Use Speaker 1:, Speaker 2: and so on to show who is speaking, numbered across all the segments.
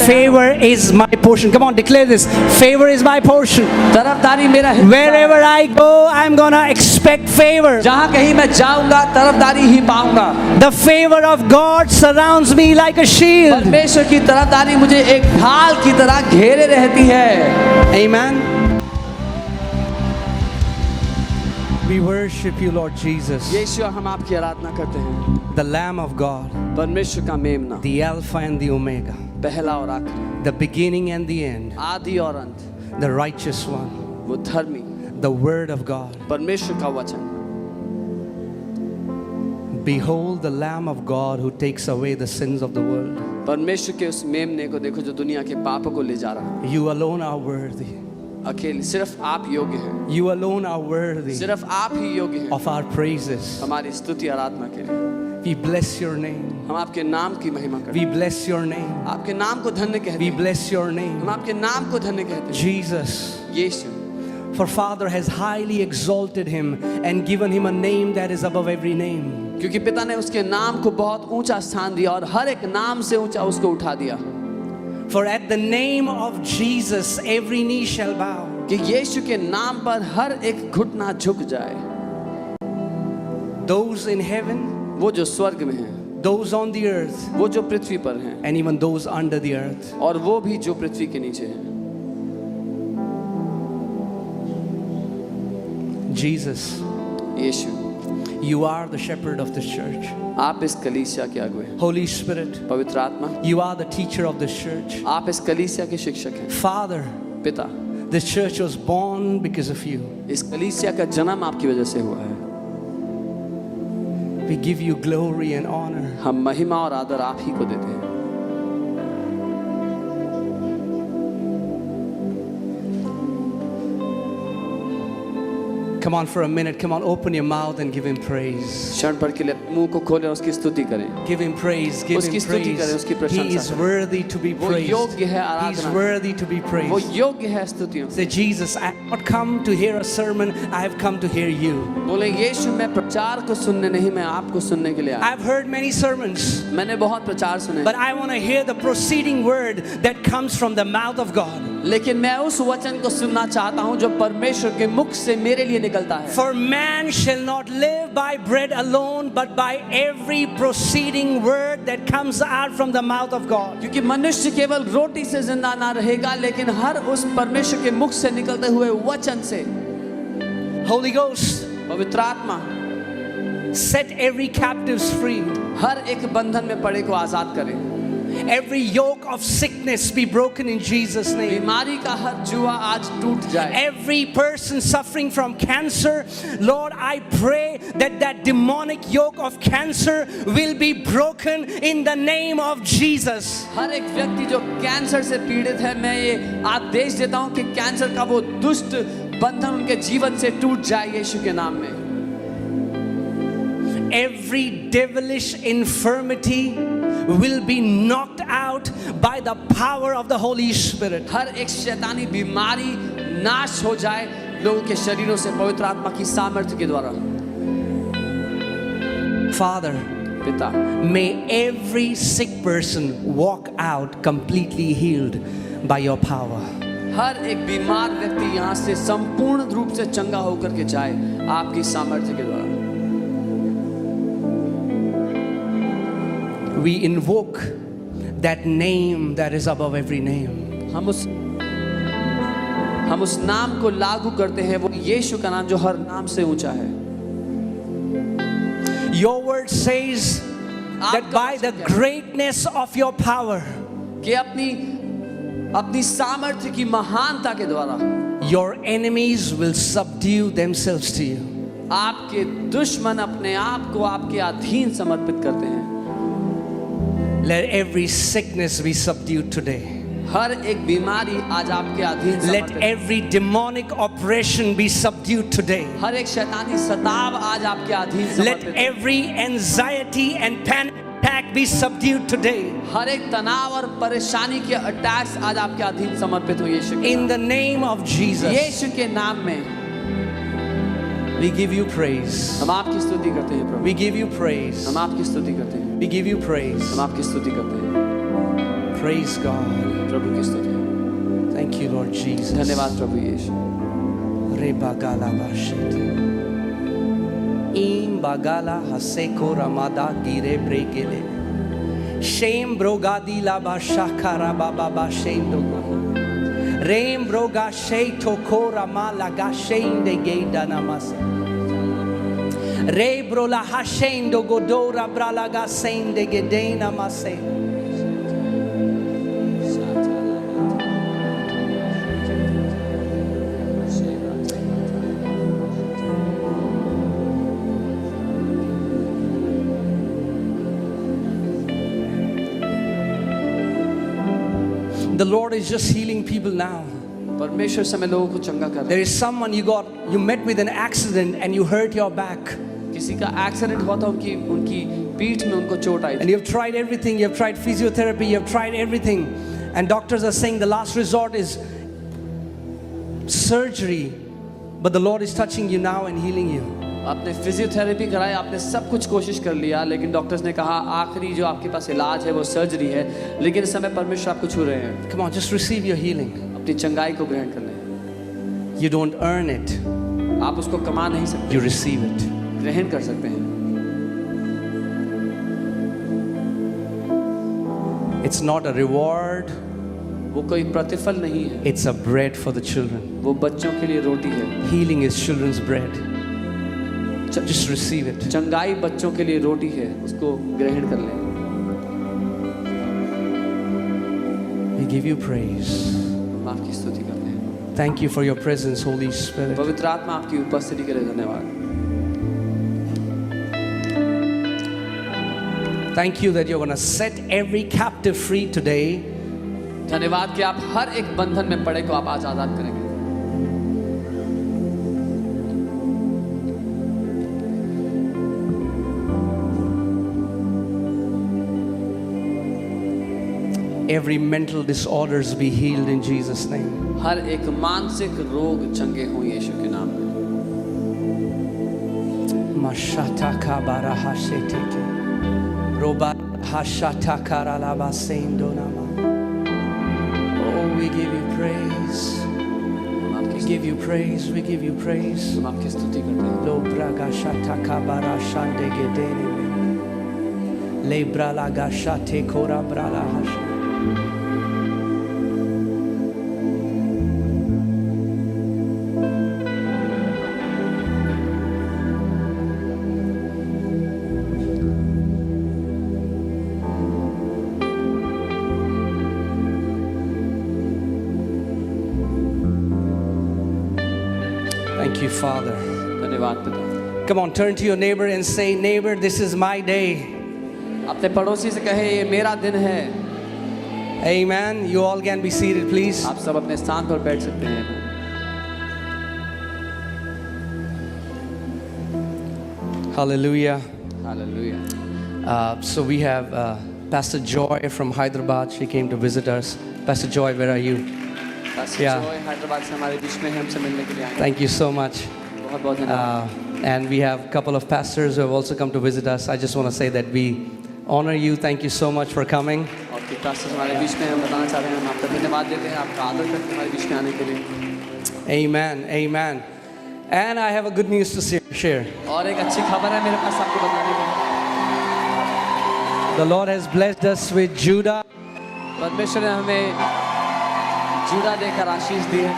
Speaker 1: Favor is my portion. Come on, declare this. Favor is my portion.
Speaker 2: तरफदारी मेरा हिस्सा है।
Speaker 1: Wherever I go, I'm gonna expect favor.
Speaker 2: जहाँ कहीं मैं जाऊंगा तरफदारी ही पाऊंगा।
Speaker 1: The favor of God surrounds me like a shield.
Speaker 2: परमेश्वर की तरफदारी मुझे एक ढाल की तरह घेरे रहती है।
Speaker 1: Amen. We worship you, Lord Jesus,
Speaker 2: यीशु, हम आपकी आराधना करते हैं।
Speaker 1: the Lamb of God,
Speaker 2: परमेश्वर का मेमना,
Speaker 1: the Alpha and the Omega,
Speaker 2: पहला और आखिरी,
Speaker 1: the beginning and the end,
Speaker 2: आदि और अंत,
Speaker 1: the righteous one,
Speaker 2: वो धर्मी,
Speaker 1: the Word of God.
Speaker 2: परमेश्वर का वचन।
Speaker 1: Behold the Lamb of God who takes away the sins of the world.
Speaker 2: परमेश्वर के उस मेमने को देखो जो दुनिया के पापों को ले जा रहा है।
Speaker 1: You alone are worthy.
Speaker 2: अकेले सिर्फ आप योग्य हैं।
Speaker 1: You alone are worthy
Speaker 2: सिर्फ आप ही योग्य हैं
Speaker 1: of our praises.
Speaker 2: हमारी स्तुति आराधना के लिए।
Speaker 1: We bless your name.
Speaker 2: हम आपके नाम की महिमा करते
Speaker 1: We
Speaker 2: हैं।
Speaker 1: bless your name.
Speaker 2: आपके नाम को धन्य कहते
Speaker 1: We
Speaker 2: हैं।
Speaker 1: bless your
Speaker 2: हम
Speaker 1: name.
Speaker 2: आपके नाम को धन्य कहते हैं।
Speaker 1: Jesus.
Speaker 2: Yeshu,
Speaker 1: For Father has highly exalted him and given him a name that is above every name.
Speaker 2: क्योंकि पिता ने उसके नाम को बहुत ऊंचा स्थान दिया और हर एक नाम से ऊंचा उसको उठा दिया।
Speaker 1: For at the name of Jesus every knee shall bow.
Speaker 2: कि यीशु के नाम पर हर एक घुटना झुक जाए।
Speaker 1: Those in heaven,
Speaker 2: वो जो स्वर्ग में हैं,
Speaker 1: those on the earth,
Speaker 2: वो जो पृथ्वी पर हैं,
Speaker 1: and even those under the earth.
Speaker 2: और वो भी जो पृथ्वी के नीचे हैं।
Speaker 1: Jesus,
Speaker 2: Yeshu,
Speaker 1: you are the shepherd of this church.
Speaker 2: आप इस कलीसिया के अगुए हैं।
Speaker 1: Holy Spirit,
Speaker 2: पवित्र आत्मा,
Speaker 1: you are the teacher of this church.
Speaker 2: आप इस कलीसिया के शिक्षक हैं।
Speaker 1: Father,
Speaker 2: पिता,
Speaker 1: this church was born because of you.
Speaker 2: इस कलीसिया का जन्म आपकी वजह से हुआ है।
Speaker 1: We give you glory and honor.
Speaker 2: हम महिमा और आदर आप ही को देते हैं।
Speaker 1: Come on for a minute. Come on, open your mouth and give him praise.
Speaker 2: क्षण भर के लिए मुंह को खोलें और उसकी स्तुति करें।
Speaker 1: Give him praise. Give
Speaker 2: उसकी
Speaker 1: him
Speaker 2: स्तुति करें, उसकी
Speaker 1: praise. He
Speaker 2: प्रशंसा
Speaker 1: is
Speaker 2: करें।
Speaker 1: worthy to be
Speaker 2: वो
Speaker 1: praised.
Speaker 2: योग्य है
Speaker 1: He's
Speaker 2: Aradhana.
Speaker 1: worthy to be
Speaker 2: वो
Speaker 1: praised.
Speaker 2: योग्य है स्तुतियों।
Speaker 1: Say, Jesus, I have not come to hear a sermon. I have come to hear you.
Speaker 2: बोले यीशु, मैं प्रचार को सुनने नहीं, मैं आपको सुनने के लिए आया।
Speaker 1: I've heard many sermons,
Speaker 2: मैंने बहुत प्रचार सुने,
Speaker 1: but I want to hear the proceeding word that comes from the mouth of God.
Speaker 2: लेकिन मैं उस वचन को सुनना चाहता हूँ जो परमेश्वर के मुख से मेरे लिए निकलता है।
Speaker 1: For man shall not live by bread alone, but by every proceeding word that comes out from the mouth of God.
Speaker 2: क्योंकि मनुष्य केवल रोटी से जिंदा ना रहेगा, लेकिन हर उस परमेश्वर के मुख से निकलते हुए वचन से।
Speaker 1: Holy Ghost,
Speaker 2: पवित्र आत्मा,
Speaker 1: set every captives free.
Speaker 2: हर एक बंधन में पड़े को आजाद करे।
Speaker 1: Every yoke of sickness be broken in Jesus' name.
Speaker 2: बीमारी का हर जुआ आज टूट जाए।
Speaker 1: Every person suffering from cancer, Lord, I pray that that demonic yoke of cancer will be broken in the name of Jesus.
Speaker 2: हर एक व्यक्ति जो cancer से पीड़ित है, मैं ये आदेश देता हूँ कि कैंसर का वो दुष्ट बंधन उनके जीवन से टूट जाए यीशु के नाम में।
Speaker 1: Every devilish infirmity will be knocked out by the power of the Holy Spirit.
Speaker 2: हर एक शैतानी बीमारी नाश हो जाए लोगों के शरीरों से पवित्र आत्मा की सामर्थ्य के द्वारा।
Speaker 1: Father,
Speaker 2: पिता,
Speaker 1: may every sick person walk out completely healed by your power.
Speaker 2: हर एक बीमार व्यक्ति यहाँ से संपूर्ण रूप से चंगा होकर के जाए आपकी सामर्थ्य के द्वारा।
Speaker 1: We invoke that name that is above every name.
Speaker 2: हम उस नाम को लागू करते हैं, वो यीशु का नाम जो हर नाम से ऊंचा है।
Speaker 1: Your word says that by the greatness of your power,
Speaker 2: कि अपनी सामर्थ्य की महानता के द्वारा
Speaker 1: your enemies will subdue themselves to you.
Speaker 2: आपके दुश्मन अपने आप को आपके अधीन समर्पित करते हैं।
Speaker 1: Let every sickness be subdued today.
Speaker 2: हर एक बीमारी आज आपके अधीन
Speaker 1: Let
Speaker 2: समर्पित।
Speaker 1: every demonic oppression be subdued today.
Speaker 2: हर एक शैतानी सताव आज आपके अधीन
Speaker 1: Let
Speaker 2: समर्पित।
Speaker 1: every anxiety and panic attack be subdued today.
Speaker 2: हर एक तनाव और परेशानी के अटैक्स आज आपके अधीन समर्पित हो यीशु के
Speaker 1: In the name of Jesus,
Speaker 2: यीशु के नाम में
Speaker 1: we give you praise.
Speaker 2: हम आपकी स्तुति करते हैं प्रभु।
Speaker 1: We give you praise.
Speaker 2: हम आपकी स्तुति करते हैं।
Speaker 1: We give you praise.
Speaker 2: हम आपकी स्तुति करते हैं।
Speaker 1: Praise God.
Speaker 2: प्रभु की स्तुति।
Speaker 1: Thank you, Lord Jesus.
Speaker 2: धन्यवाद प्रभु यीशु।
Speaker 1: Rebagala bashete. In bagala haseko ramada gire bregele. Shame brogadi la bashakara baba bashendo. Rem broga she tokora malaga shende geda namasa. Re brola hashendo godora bralaga sende gedena mase. The Lord is just healing people now.
Speaker 2: परमेश्वर समय लोगों को चंगा कर रहा
Speaker 1: There is someone you met with an accident and you hurt your back.
Speaker 2: है। किसी का एक्सीडेंट हुआ था, उनकी पीठ में उनको चोट आई
Speaker 1: And you have tried everything. You have tried physiotherapy. You have tried everything. And doctors are saying the last resort is surgery. But the Lord is touching you now and healing you.
Speaker 2: आपने physiotherapy कराई, आपने सब कुछ कोशिश कर लिया, लेकिन doctors ने कहा आखिरी जो आपके पास इलाज है वो सर्जरी है। लेकिन इस समय परमेश्वर आपको छू रहे हैं।
Speaker 1: Come on, just receive your healing.
Speaker 2: अपनी चंगाई को ग्रहण कर लें।
Speaker 1: You don't earn it.
Speaker 2: आप उसको कमा नहीं सकते,
Speaker 1: You receive it.
Speaker 2: ग्रहण कर सकते हैं।
Speaker 1: It's not a reward.
Speaker 2: वो कोई प्रतिफल नहीं है,
Speaker 1: It's a bread for the children.
Speaker 2: वो बच्चों के लिए रोटी है।
Speaker 1: Healing is children's bread. Just receive it.
Speaker 2: चंगाई बच्चों के लिए रोटी है, उसको ग्रहण कर लें।
Speaker 3: We give you praise.
Speaker 2: हम आपकी स्तुति करते हैं।
Speaker 3: Thank you for your presence, Holy Spirit.
Speaker 2: पवित्र आत्मा आपकी उपस्थिति के लिए धन्यवाद।
Speaker 1: Thank you that you're going to set every captive free today.
Speaker 2: धन्यवाद कि आप हर एक बंधन में पड़े को आप आज आजाद करेंगे।
Speaker 1: Every mental disorders be healed in Jesus' name.
Speaker 2: हर एक मानसिक रोग चंगे हों यीशु के नाम में।
Speaker 1: Mashata kabara hasheteke. Roba hashata karalaba seindonama. Oh, we give you praise. We give you praise. We give you praise.
Speaker 2: हम आपकी स्तुति करते हैं।
Speaker 1: Lo braga shata kabara shande gedene. Le bralaga shate kora brala hash. Thank you, Father.
Speaker 2: धन्यवाद पिता।
Speaker 1: Come on, turn to your neighbor and say, neighbor, this is my day.
Speaker 2: अपने पड़ोसी से कहे ये मेरा दिन है।
Speaker 1: Amen. You all can be seated, please.
Speaker 2: आप सब अपने स्थान पर बैठ सकते हैं।
Speaker 1: Hallelujah.
Speaker 2: Hallelujah.
Speaker 1: So we have Pastor Joy from Hyderabad. She came to visit us. Pastor Joy, where are you? Yeah.
Speaker 2: Hyderabad से हमारे बीच में हमसे मिलने के लिए आए।
Speaker 1: Thank you so much.
Speaker 2: बहुत बहुत धन्यवाद।
Speaker 1: And we have a couple of pastors who have also come to visit us. I just want to say that we honor you. Thank you so much for coming.
Speaker 2: और कि pastor हमारे बीच में हम बताना चाह रहे हैं, हम आपका धन्यवाद देते हैं, आपका आदर करते हैं हमारे बीच में आने के लिए।
Speaker 1: Amen. Amen. And I have a good news to share.
Speaker 2: और एक अच्छी खबर है मेरे पास आपको बताने के लिए।
Speaker 1: The Lord has blessed us with Judah.
Speaker 2: परमेश्वर ने हमें जुड़ा देकर आशीष दी है।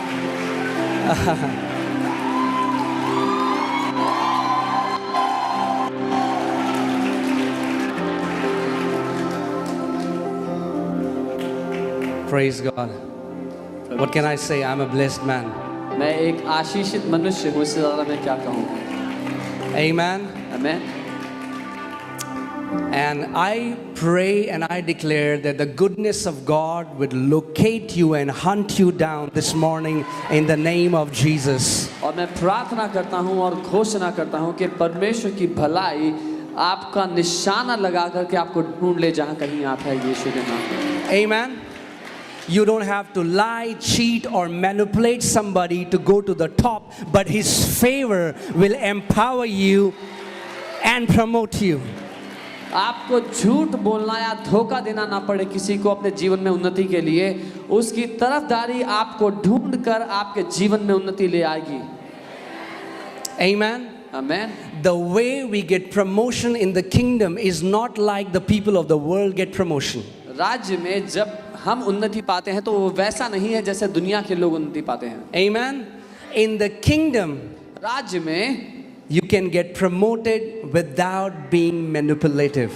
Speaker 1: Praise God. What can I say? I'm a blessed man.
Speaker 2: मैं एक आशीषित मनुष्य हूँ, इससे ज़्यादा मैं क्या कहूँ।
Speaker 1: Amen.
Speaker 2: Amen.
Speaker 1: And I pray and I declare that the goodness of God would locate you and hunt you down this morning in the name of Jesus.
Speaker 2: और मैं प्रार्थना करता हूँ और घोषणा करता हूँ कि परमेश्वर की भलाई आपका निशाना लगा करके आपको ढूंढ ले जहाँ कहीं आप है यीशु के नाम में।
Speaker 1: Amen. You don't have to lie, cheat, or manipulate somebody to go to the top, but His favor will empower you and promote you.
Speaker 2: आपको झूठ बोलना या धोखा देना ना पड़े किसी को अपने जीवन में उन्नति के लिए, उसकी तरफदारी आपको ढूंढ कर आपके जीवन में उन्नति ले आएगी।
Speaker 1: Amen.
Speaker 2: Amen.
Speaker 1: The way we get promotion in the kingdom is not like the people of the world get promotion.
Speaker 2: राज्य में जब हम उन्नति पाते हैं तो वो वैसा नहीं है जैसे दुनिया के लोग उन्नति पाते हैं।
Speaker 1: Amen. In the kingdom,
Speaker 2: राज्य में
Speaker 1: you can get promoted without being manipulative.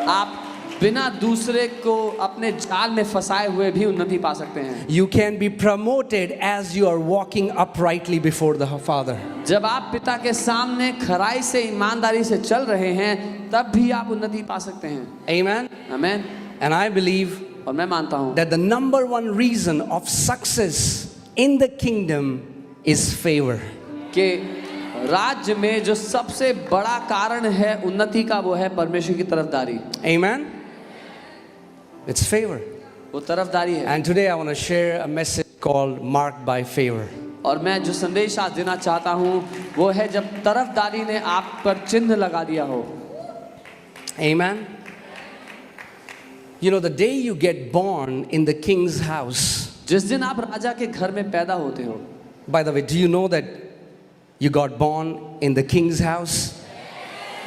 Speaker 2: आप बिना दूसरे को अपने जाल में फंसाए हुए भी उन्नति पा सकते हैं।
Speaker 1: You can be promoted as you are walking uprightly before the Father.
Speaker 2: जब आप पिता के सामने खराई से ईमानदारी से चल रहे हैं तब भी आप उन्नति पा सकते हैं।
Speaker 1: Amen.
Speaker 2: Amen.
Speaker 1: And I believe
Speaker 2: और मैं मानता हूँ
Speaker 1: that the number one reason of success in the kingdom is favor.
Speaker 2: कि राज्य में जो सबसे बड़ा कारण है उन्नति का वो है परमेश्वर की तरफदारी।
Speaker 1: Amen. It's favor.
Speaker 2: वो तरफदारी है।
Speaker 1: And today I want to share a message called Marked by Favor.
Speaker 2: और मैं जो संदेश आज देना चाहता हूँ वो है जब तरफदारी ने आप पर चिन्ह लगा दिया हो।
Speaker 1: Amen. You know, the day you get born in the king's house,
Speaker 2: जिस दिन आप राजा के घर में पैदा होते हो।
Speaker 1: by the way, do you know that you got born in the king's house?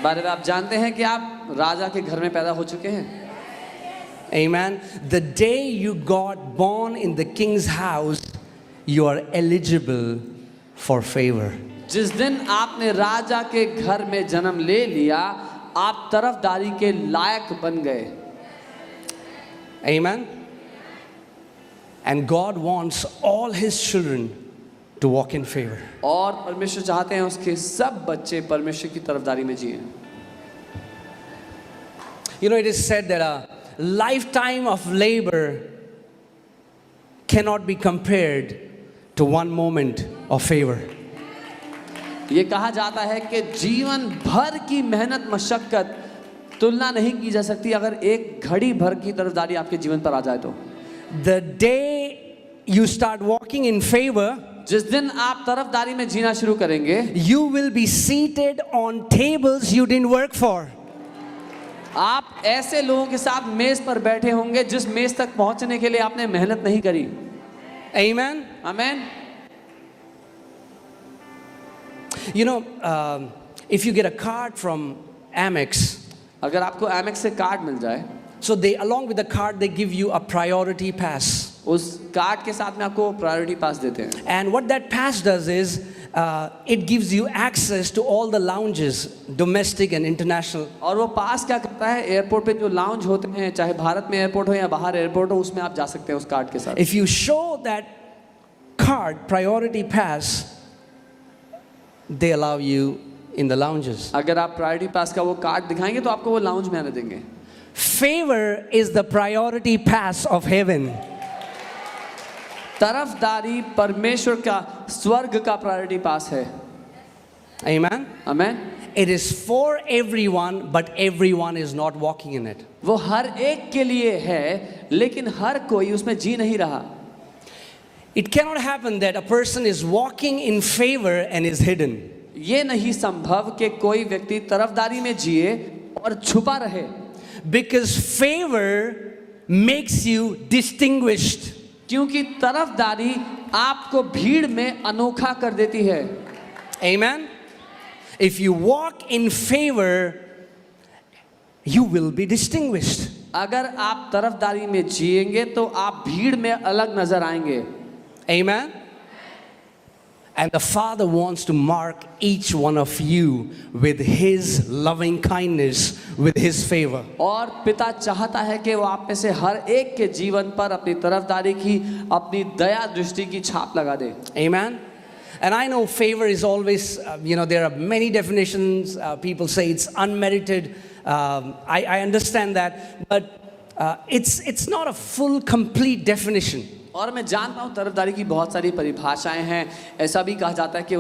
Speaker 2: बारे में आप जानते हैं कि आप राजा के घर में पैदा हो चुके हैं।
Speaker 1: Amen. The day you got born in the king's house, you are eligible for favor.
Speaker 2: जिस दिन आपने राजा के घर में जन्म ले लिया आप तरफदारी के लायक बन गए।
Speaker 1: Amen. And God wants all his children to walk in favor.
Speaker 2: और परमेश्वर चाहते हैं उसके सब बच्चे परमेश्वर की तरफदारी में जिएं।
Speaker 1: You know, it is said that a lifetime of labor cannot be compared to one moment of favor.
Speaker 2: ये कहा जाता है कि जीवन भर की मेहनत मशक्कत तुलना नहीं की जा सकती अगर एक घड़ी भर की तरफदारी आपके जीवन पर आ जाए तो।
Speaker 1: The day you start walking in favor,
Speaker 2: जिस दिन आप तरफदारी में जीना शुरू करेंगे
Speaker 1: you will be seated on tables you didn't work for.
Speaker 2: आप ऐसे लोगों के साथ मेज पर बैठे होंगे जिस मेज तक पहुंचने के लिए आपने मेहनत नहीं करी।
Speaker 1: Amen.
Speaker 2: Amen.
Speaker 1: You know, if you get a card from Amex,
Speaker 2: अगर आपको एमेक्स से कार्ड मिल जाए
Speaker 1: so they, along with the card, they give you a priority pass.
Speaker 2: उस कार्ड के साथ में आपको प्रायोरिटी पास देते हैं।
Speaker 1: And what that pass does is, it gives you access to all the lounges, domestic and international.
Speaker 2: और वो पास क्या करता है एयरपोर्ट पे जो लाउंज होते हैं चाहे भारत में एयरपोर्ट हो या बाहर एयरपोर्ट हो उसमें आप जा सकते हैं उस कार्ड के साथ।
Speaker 1: If you show that card, priority pass, they allow you in the lounges.
Speaker 2: अगर आप प्रायोरिटी पास का वो कार्ड दिखाएंगे तो आपको वो लाउंज में आने देंगे।
Speaker 1: Favor is the priority pass of heaven.
Speaker 2: तरफदारी परमेश्वर का स्वर्ग का प्रायोरिटी पास है।
Speaker 1: Amen.
Speaker 2: Amen.
Speaker 1: It is for everyone, but everyone is not walking in it.
Speaker 2: वो हर एक के लिए है लेकिन हर कोई उसमें जी नहीं रहा।
Speaker 1: It cannot happen that a person is walking in favor and is hidden.
Speaker 2: ये नहीं संभव कि कोई व्यक्ति तरफदारी में जिए और छुपा रहे।
Speaker 1: Because favor makes you distinguished.
Speaker 2: क्योंकि तरफदारी आपको भीड़ में अनोखा कर देती है।
Speaker 1: Amen. If you walk in favor, you will be distinguished.
Speaker 2: अगर आप तरफदारी में जिएंगे तो आप भीड़ में अलग नजर आएंगे।
Speaker 1: Amen. And the Father wants to mark each one of you with His loving kindness, with His favor.
Speaker 2: और पिता चाहता है कि वो आप में से हर एक के जीवन पर अपनी तरफदारी की अपनी दया दृष्टि की छाप लगा दे।
Speaker 1: Amen. And I know favor is always, there are many definitions. People say it's unmerited. I understand that, but it's not a full, complete definition.
Speaker 2: और मैं जानता हूँ तरफदारी की बहुत सारी परिभाषाएं हैं। ऐसा भी कहा जाता है कि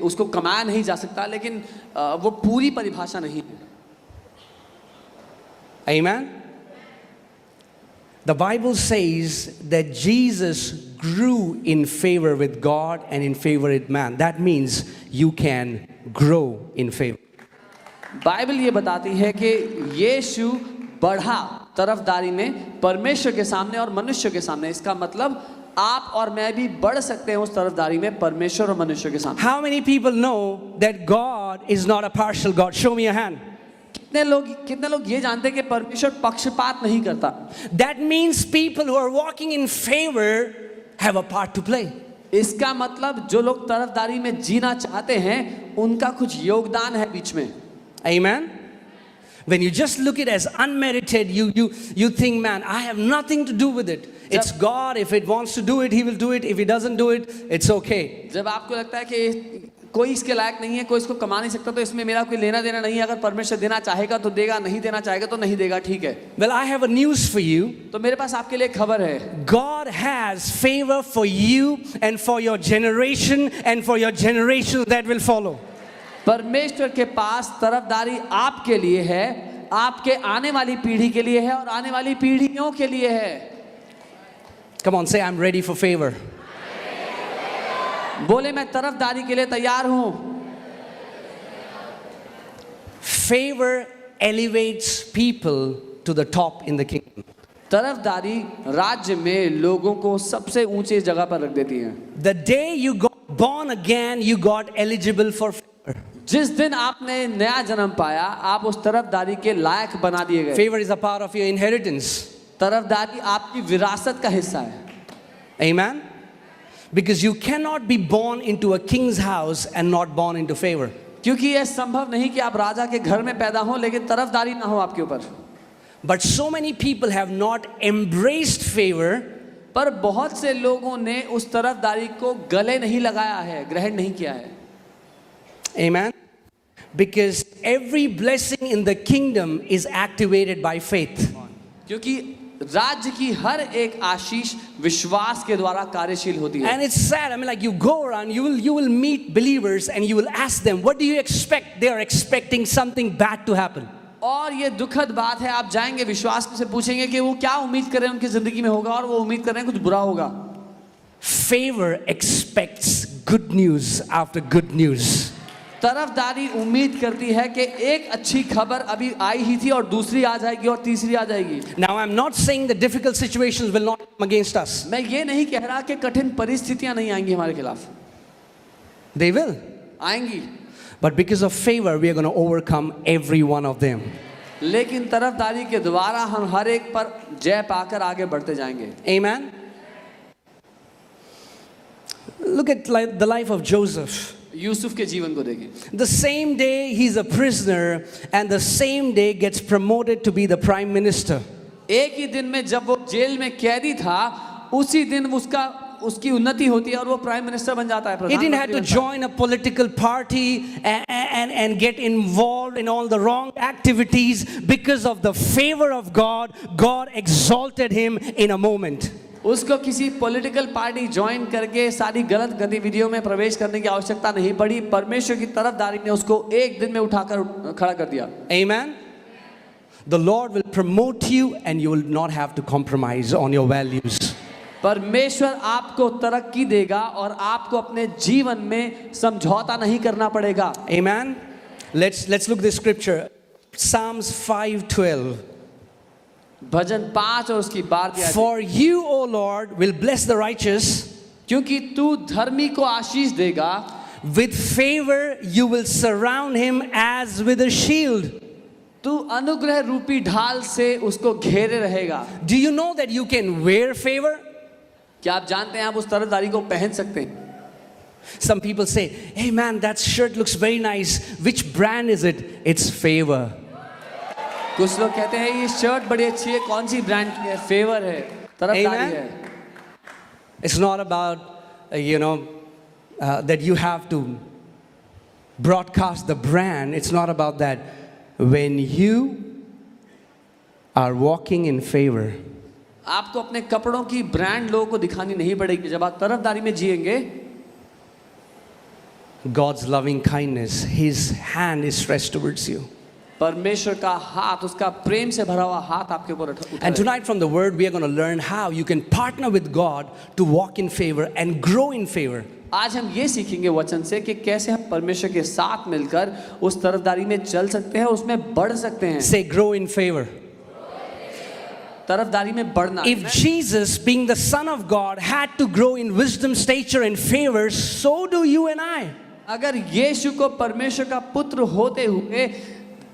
Speaker 2: उसको कमाया नहीं जा सकता लेकिन वो पूरी परिभाषा नहीं है।
Speaker 1: Amen. The Bible says that Jesus grew in favor with God and in favor with man. That means you can grow in favor.
Speaker 2: Bible ये बताती है कि यीशु बढ़ा तरफदारी में परमेश्वर के सामने और मनुष्य के सामने। इसका मतलब आप और मैं भी बढ़ सकते हैं उस तरफदारी में परमेश्वर और मनुष्य के सामने।
Speaker 1: How many people know that God is not a partial God? Show me a hand.
Speaker 2: कितने लोग ये जानते हैं कि परमेश्वर पक्षपात नहीं करता?
Speaker 1: That means people who are walking in favor have a part to play.
Speaker 2: इसका मतलब जो लोग तरफदारी में जीना चाहते हैं उनका कुछ योगदान है बीच में।
Speaker 1: Amen. When you just look at it as unmerited, you think, man, I have nothing to do with it. It's God. If it wants to do it, He will do it. If He doesn't do it, it's okay.
Speaker 2: जब आपको लगता है कि कोई इसके लायक नहीं है, कोई इसको कमा नहीं सकता, तो इसमें मेरा कोई लेना देना नहीं है। अगर परमेश्वर देना चाहेगा तो देगा, नहीं देना चाहेगा तो नहीं देगा, ठीक है।
Speaker 1: Well, I have a news for you.
Speaker 2: तो मेरे पास आपके लिए खबर है,
Speaker 1: God has favor for you and for your generation and for your generations that will follow.
Speaker 2: परमेश्वर के पास तरफदारी आपके लिए है, आपके आने वाली पीढ़ी के लिए है और आने वाली पीढ़ियों के लिए है।
Speaker 1: Come on, say, I'm ready for favor.
Speaker 2: बोले, मैं तरफदारी के लिए तैयार हूं।
Speaker 1: Favor elevates people to the top in the kingdom.
Speaker 2: तरफदारी राज्य में लोगों को सबसे ऊंचे जगह पर रख देती है।
Speaker 1: The day you got born again, you got eligible for favor.
Speaker 2: जिस दिन आपने नया जन्म पाया, आप उस तरफदारी के लायक बना दिए गए।
Speaker 1: Favor is a part of your inheritance.
Speaker 2: तरफदारी आपकी विरासत का हिस्सा है।
Speaker 1: Amen. Because you cannot be born into a king's house and not born into favor.
Speaker 2: क्योंकि यह संभव नहीं कि आप राजा के घर में पैदा हो लेकिन तरफदारी ना हो आपके ऊपर।
Speaker 1: But so many people have not embraced favor.
Speaker 2: पर बहुत से लोगों ने उस तरफदारी को गले नहीं लगाया है, ग्रहण नहीं किया है।
Speaker 1: Amen. Because every blessing in the kingdom is activated by faith.
Speaker 2: क्योंकि राज्य की हर एक आशीष विश्वास के द्वारा कार्यशील होती है।
Speaker 1: And it's sad. I mean, like, you go around, you will meet believers and you will ask them, what do you expect? They are expecting something bad to happen.
Speaker 2: और ये दुखद बात है, आप जाएंगे विश्वास से पूछेंगे कि वो क्या उम्मीद कर रहे हैं उनकी जिंदगी में होगा, और वो उम्मीद कर रहे हैं कुछ बुरा होगा।
Speaker 1: Favor expects good news after good news.
Speaker 2: तरफदारी उम्मीद करती है कि एक अच्छी खबर अभी आई ही थी और दूसरी आ जाएगी और तीसरी आ जाएगी।
Speaker 1: Now, I'm not saying the difficult situations will not come against us.
Speaker 2: मैं ये नहीं कह रहा कि कठिन परिस्थितियां नहीं आएंगी हमारे खिलाफ,
Speaker 1: They will.
Speaker 2: आएंगी,
Speaker 1: But because of favor, we are going to overcome every one of them.
Speaker 2: लेकिन तरफदारी के द्वारा हम हर एक पर जय पाकर आगे बढ़ते जाएंगे।
Speaker 1: Amen. Look at the life of Joseph.
Speaker 2: Yusuf के जीवन को देखें।
Speaker 1: The same day he's a prisoner, and the same day gets promoted to be the prime minister.
Speaker 2: एक ही दिन में जब वो जेल में कैदी था, उसी दिन उसकी उन्नति होती है और वो प्राइम मिनिस्टर बन जाता है।
Speaker 1: He didn't have to join a political party and get involved in all the wrong activities. Because of the favor of God, God exalted him in a moment.
Speaker 2: उसको किसी पॉलिटिकल पार्टी ज्वाइन करके सारी गलत गतिविधियों में प्रवेश करने की आवश्यकता नहीं पड़ी। परमेश्वर की तरफदारी ने उसको एक दिन में उठाकर खड़ा कर दिया।
Speaker 1: Amen. The Lord will promote you and you will not have to compromise on your values.
Speaker 2: परमेश्वर आपको तरक्की देगा और आपको अपने जीवन में समझौता नहीं करना पड़ेगा।
Speaker 1: Amen. Let's look this scripture. Psalms 5:12.
Speaker 2: भजन 5 और उसकी 12।
Speaker 1: For you, O Lord, will bless the righteous.
Speaker 2: क्योंकि तू धर्मी को आशीष देगा।
Speaker 1: With favor you will surround him as with a shield.
Speaker 2: तू अनुग्रह रूपी ढाल से उसको घेरे रहेगा।
Speaker 1: Do you know that you can wear favor?
Speaker 2: क्या आप जानते हैं आप उस तरफदारी को पहन सकते हैं?
Speaker 1: Some people say, hey man, that shirt looks very nice. Which brand is it? It's favor.
Speaker 2: कुछ लोग कहते हैं ये शर्ट बड़ी अच्छी है, कौन सी ब्रांड की है? फेवर है, तरफदारी है।
Speaker 1: It's not about that you have to broadcast the brand. It's not about that. When you are walking in favor,
Speaker 2: आपको अपने कपड़ों की ब्रांड लोगों को दिखानी नहीं पड़ेगी। जब आप तरफदारी में जिएंगे,
Speaker 1: God's loving kindness, His hand is stretched towards you.
Speaker 2: परमेश्वर का हाथ, उसका प्रेम से भरा हुआ हाथ आपके ऊपर उठा।
Speaker 1: And tonight from the word we are going to learn how you can partner with God to walk in favor and grow in favor.
Speaker 2: आज हम ये सीखेंगे वचन से कि कैसे हम परमेश्वर के साथ मिलकर उस तरफदारी में चल सकते हैं, उसमें बढ़ सकते हैं।
Speaker 1: Say, grow in favor.
Speaker 2: तरफदारी में बढ़ना।
Speaker 1: If Jesus, being the Son of God, had to grow in wisdom, stature, and favor, so do you and I.
Speaker 2: अगर यीशु को परमेश्वर का पुत्र होते हुए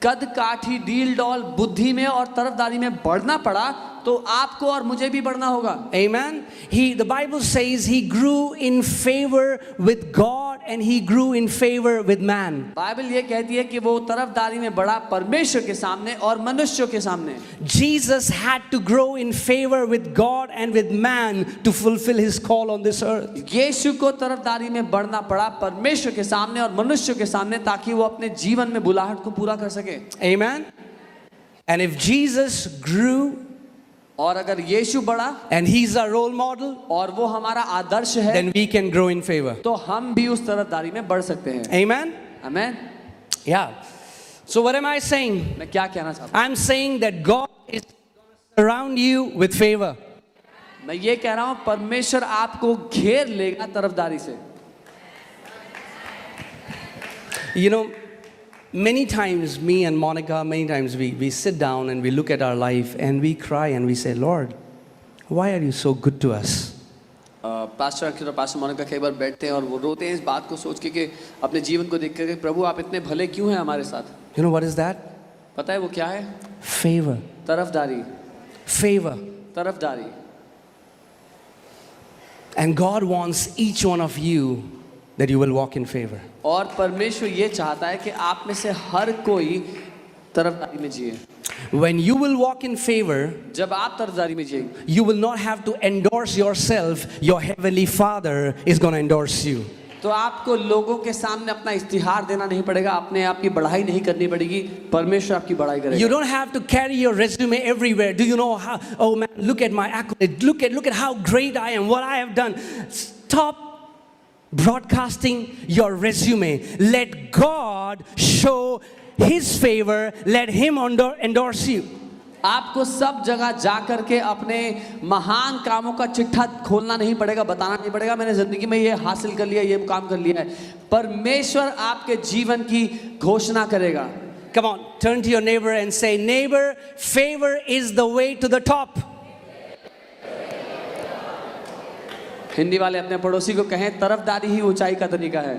Speaker 2: कद काठी डील डॉल बुद्धि में और तरफदारी में बढ़ना पड़ा, तो आपको और मुझे भी बढ़ना होगा।
Speaker 1: Amen. The Bible says he grew in favor with God and he grew in favor with man.
Speaker 2: Bible ये कहती है कि वो तरफदारी में बढ़ा परमेश्वर के सामने और मनुष्यों के सामने।
Speaker 1: Jesus had to grow in favor with God and with man to fulfill his call on this earth.
Speaker 2: यीशु को तरफदारी में बढ़ना पड़ा परमेश्वर के सामने और मनुष्यों के सामने, ताकि वो अपने जीवन में बुलाहट को पूरा कर सके।
Speaker 1: Amen. And if Jesus grew,
Speaker 2: और अगर यीशु बढ़ा
Speaker 1: and he's our role model,
Speaker 2: और वो हमारा आदर्श है,
Speaker 1: then we can grow in favor.
Speaker 2: तो हम भी उस तरफदारी में बढ़ सकते हैं।
Speaker 1: Amen.
Speaker 2: Amen.
Speaker 1: Yeah. So what am I saying?
Speaker 2: मैं क्या कहना चाहता हूँ?
Speaker 1: I'm saying that God is around you with favor.
Speaker 2: मैं ये कह रहा हूँ परमेश्वर आपको घेर लेगा तरफदारी से।
Speaker 1: You know, many times me and Monica, many times we sit down and we look at our life and we cry and we say, Lord, why are you so good to us?
Speaker 2: Pastor Akhil और pastor Monika कई बार बैठते हैं और वो रोते हैं इस बात को सोच के कि अपने जीवन को देख कर, प्रभु आप इतने भले क्यों हैं हमारे साथ?
Speaker 1: You know what is that?
Speaker 2: पता है वो क्या है?
Speaker 1: Favor.
Speaker 2: तरफदारी।
Speaker 1: Favor.
Speaker 2: तरफदारी।
Speaker 1: And God wants each one of you that you will walk in favor.
Speaker 2: और परमेश्वर ये चाहता है कि आप में से हर कोई तरफदारी में जिए।
Speaker 1: When you will walk in favor,
Speaker 2: जब आप तरफदारी में जिएंगे,
Speaker 1: you will not have to endorse yourself. Your heavenly Father is going to endorse you.
Speaker 2: तो आपको लोगों के सामने अपना इस्तिहार देना नहीं पड़ेगा, अपने आप की बढ़ाई नहीं करनी पड़ेगी, परमेश्वर आपकी बढ़ाई करेगा।
Speaker 1: You don't have to carry your resume everywhere. Do you know how? Oh man, look at my accolade. Look at how great I am. What I have done. Stop broadcasting your resume. Let God show His favor. Let Him endorse you.
Speaker 2: आपको सब जगह जा करके अपने महान कामों का चिट्ठा खोलना नहीं पड़ेगा, बताना नहीं पड़ेगा मैंने जिंदगी में ये हासिल कर लिया, ये मुकाम कर लिया है। परमेश्वर आपके जीवन की घोषणा करेगा।
Speaker 1: Come on, turn to your neighbor and say, neighbor, favor is the way to the top.
Speaker 2: Hindi वाले अपने पड़ोसी को कहें, तरफदारी ही ऊंचाई का तरीका है।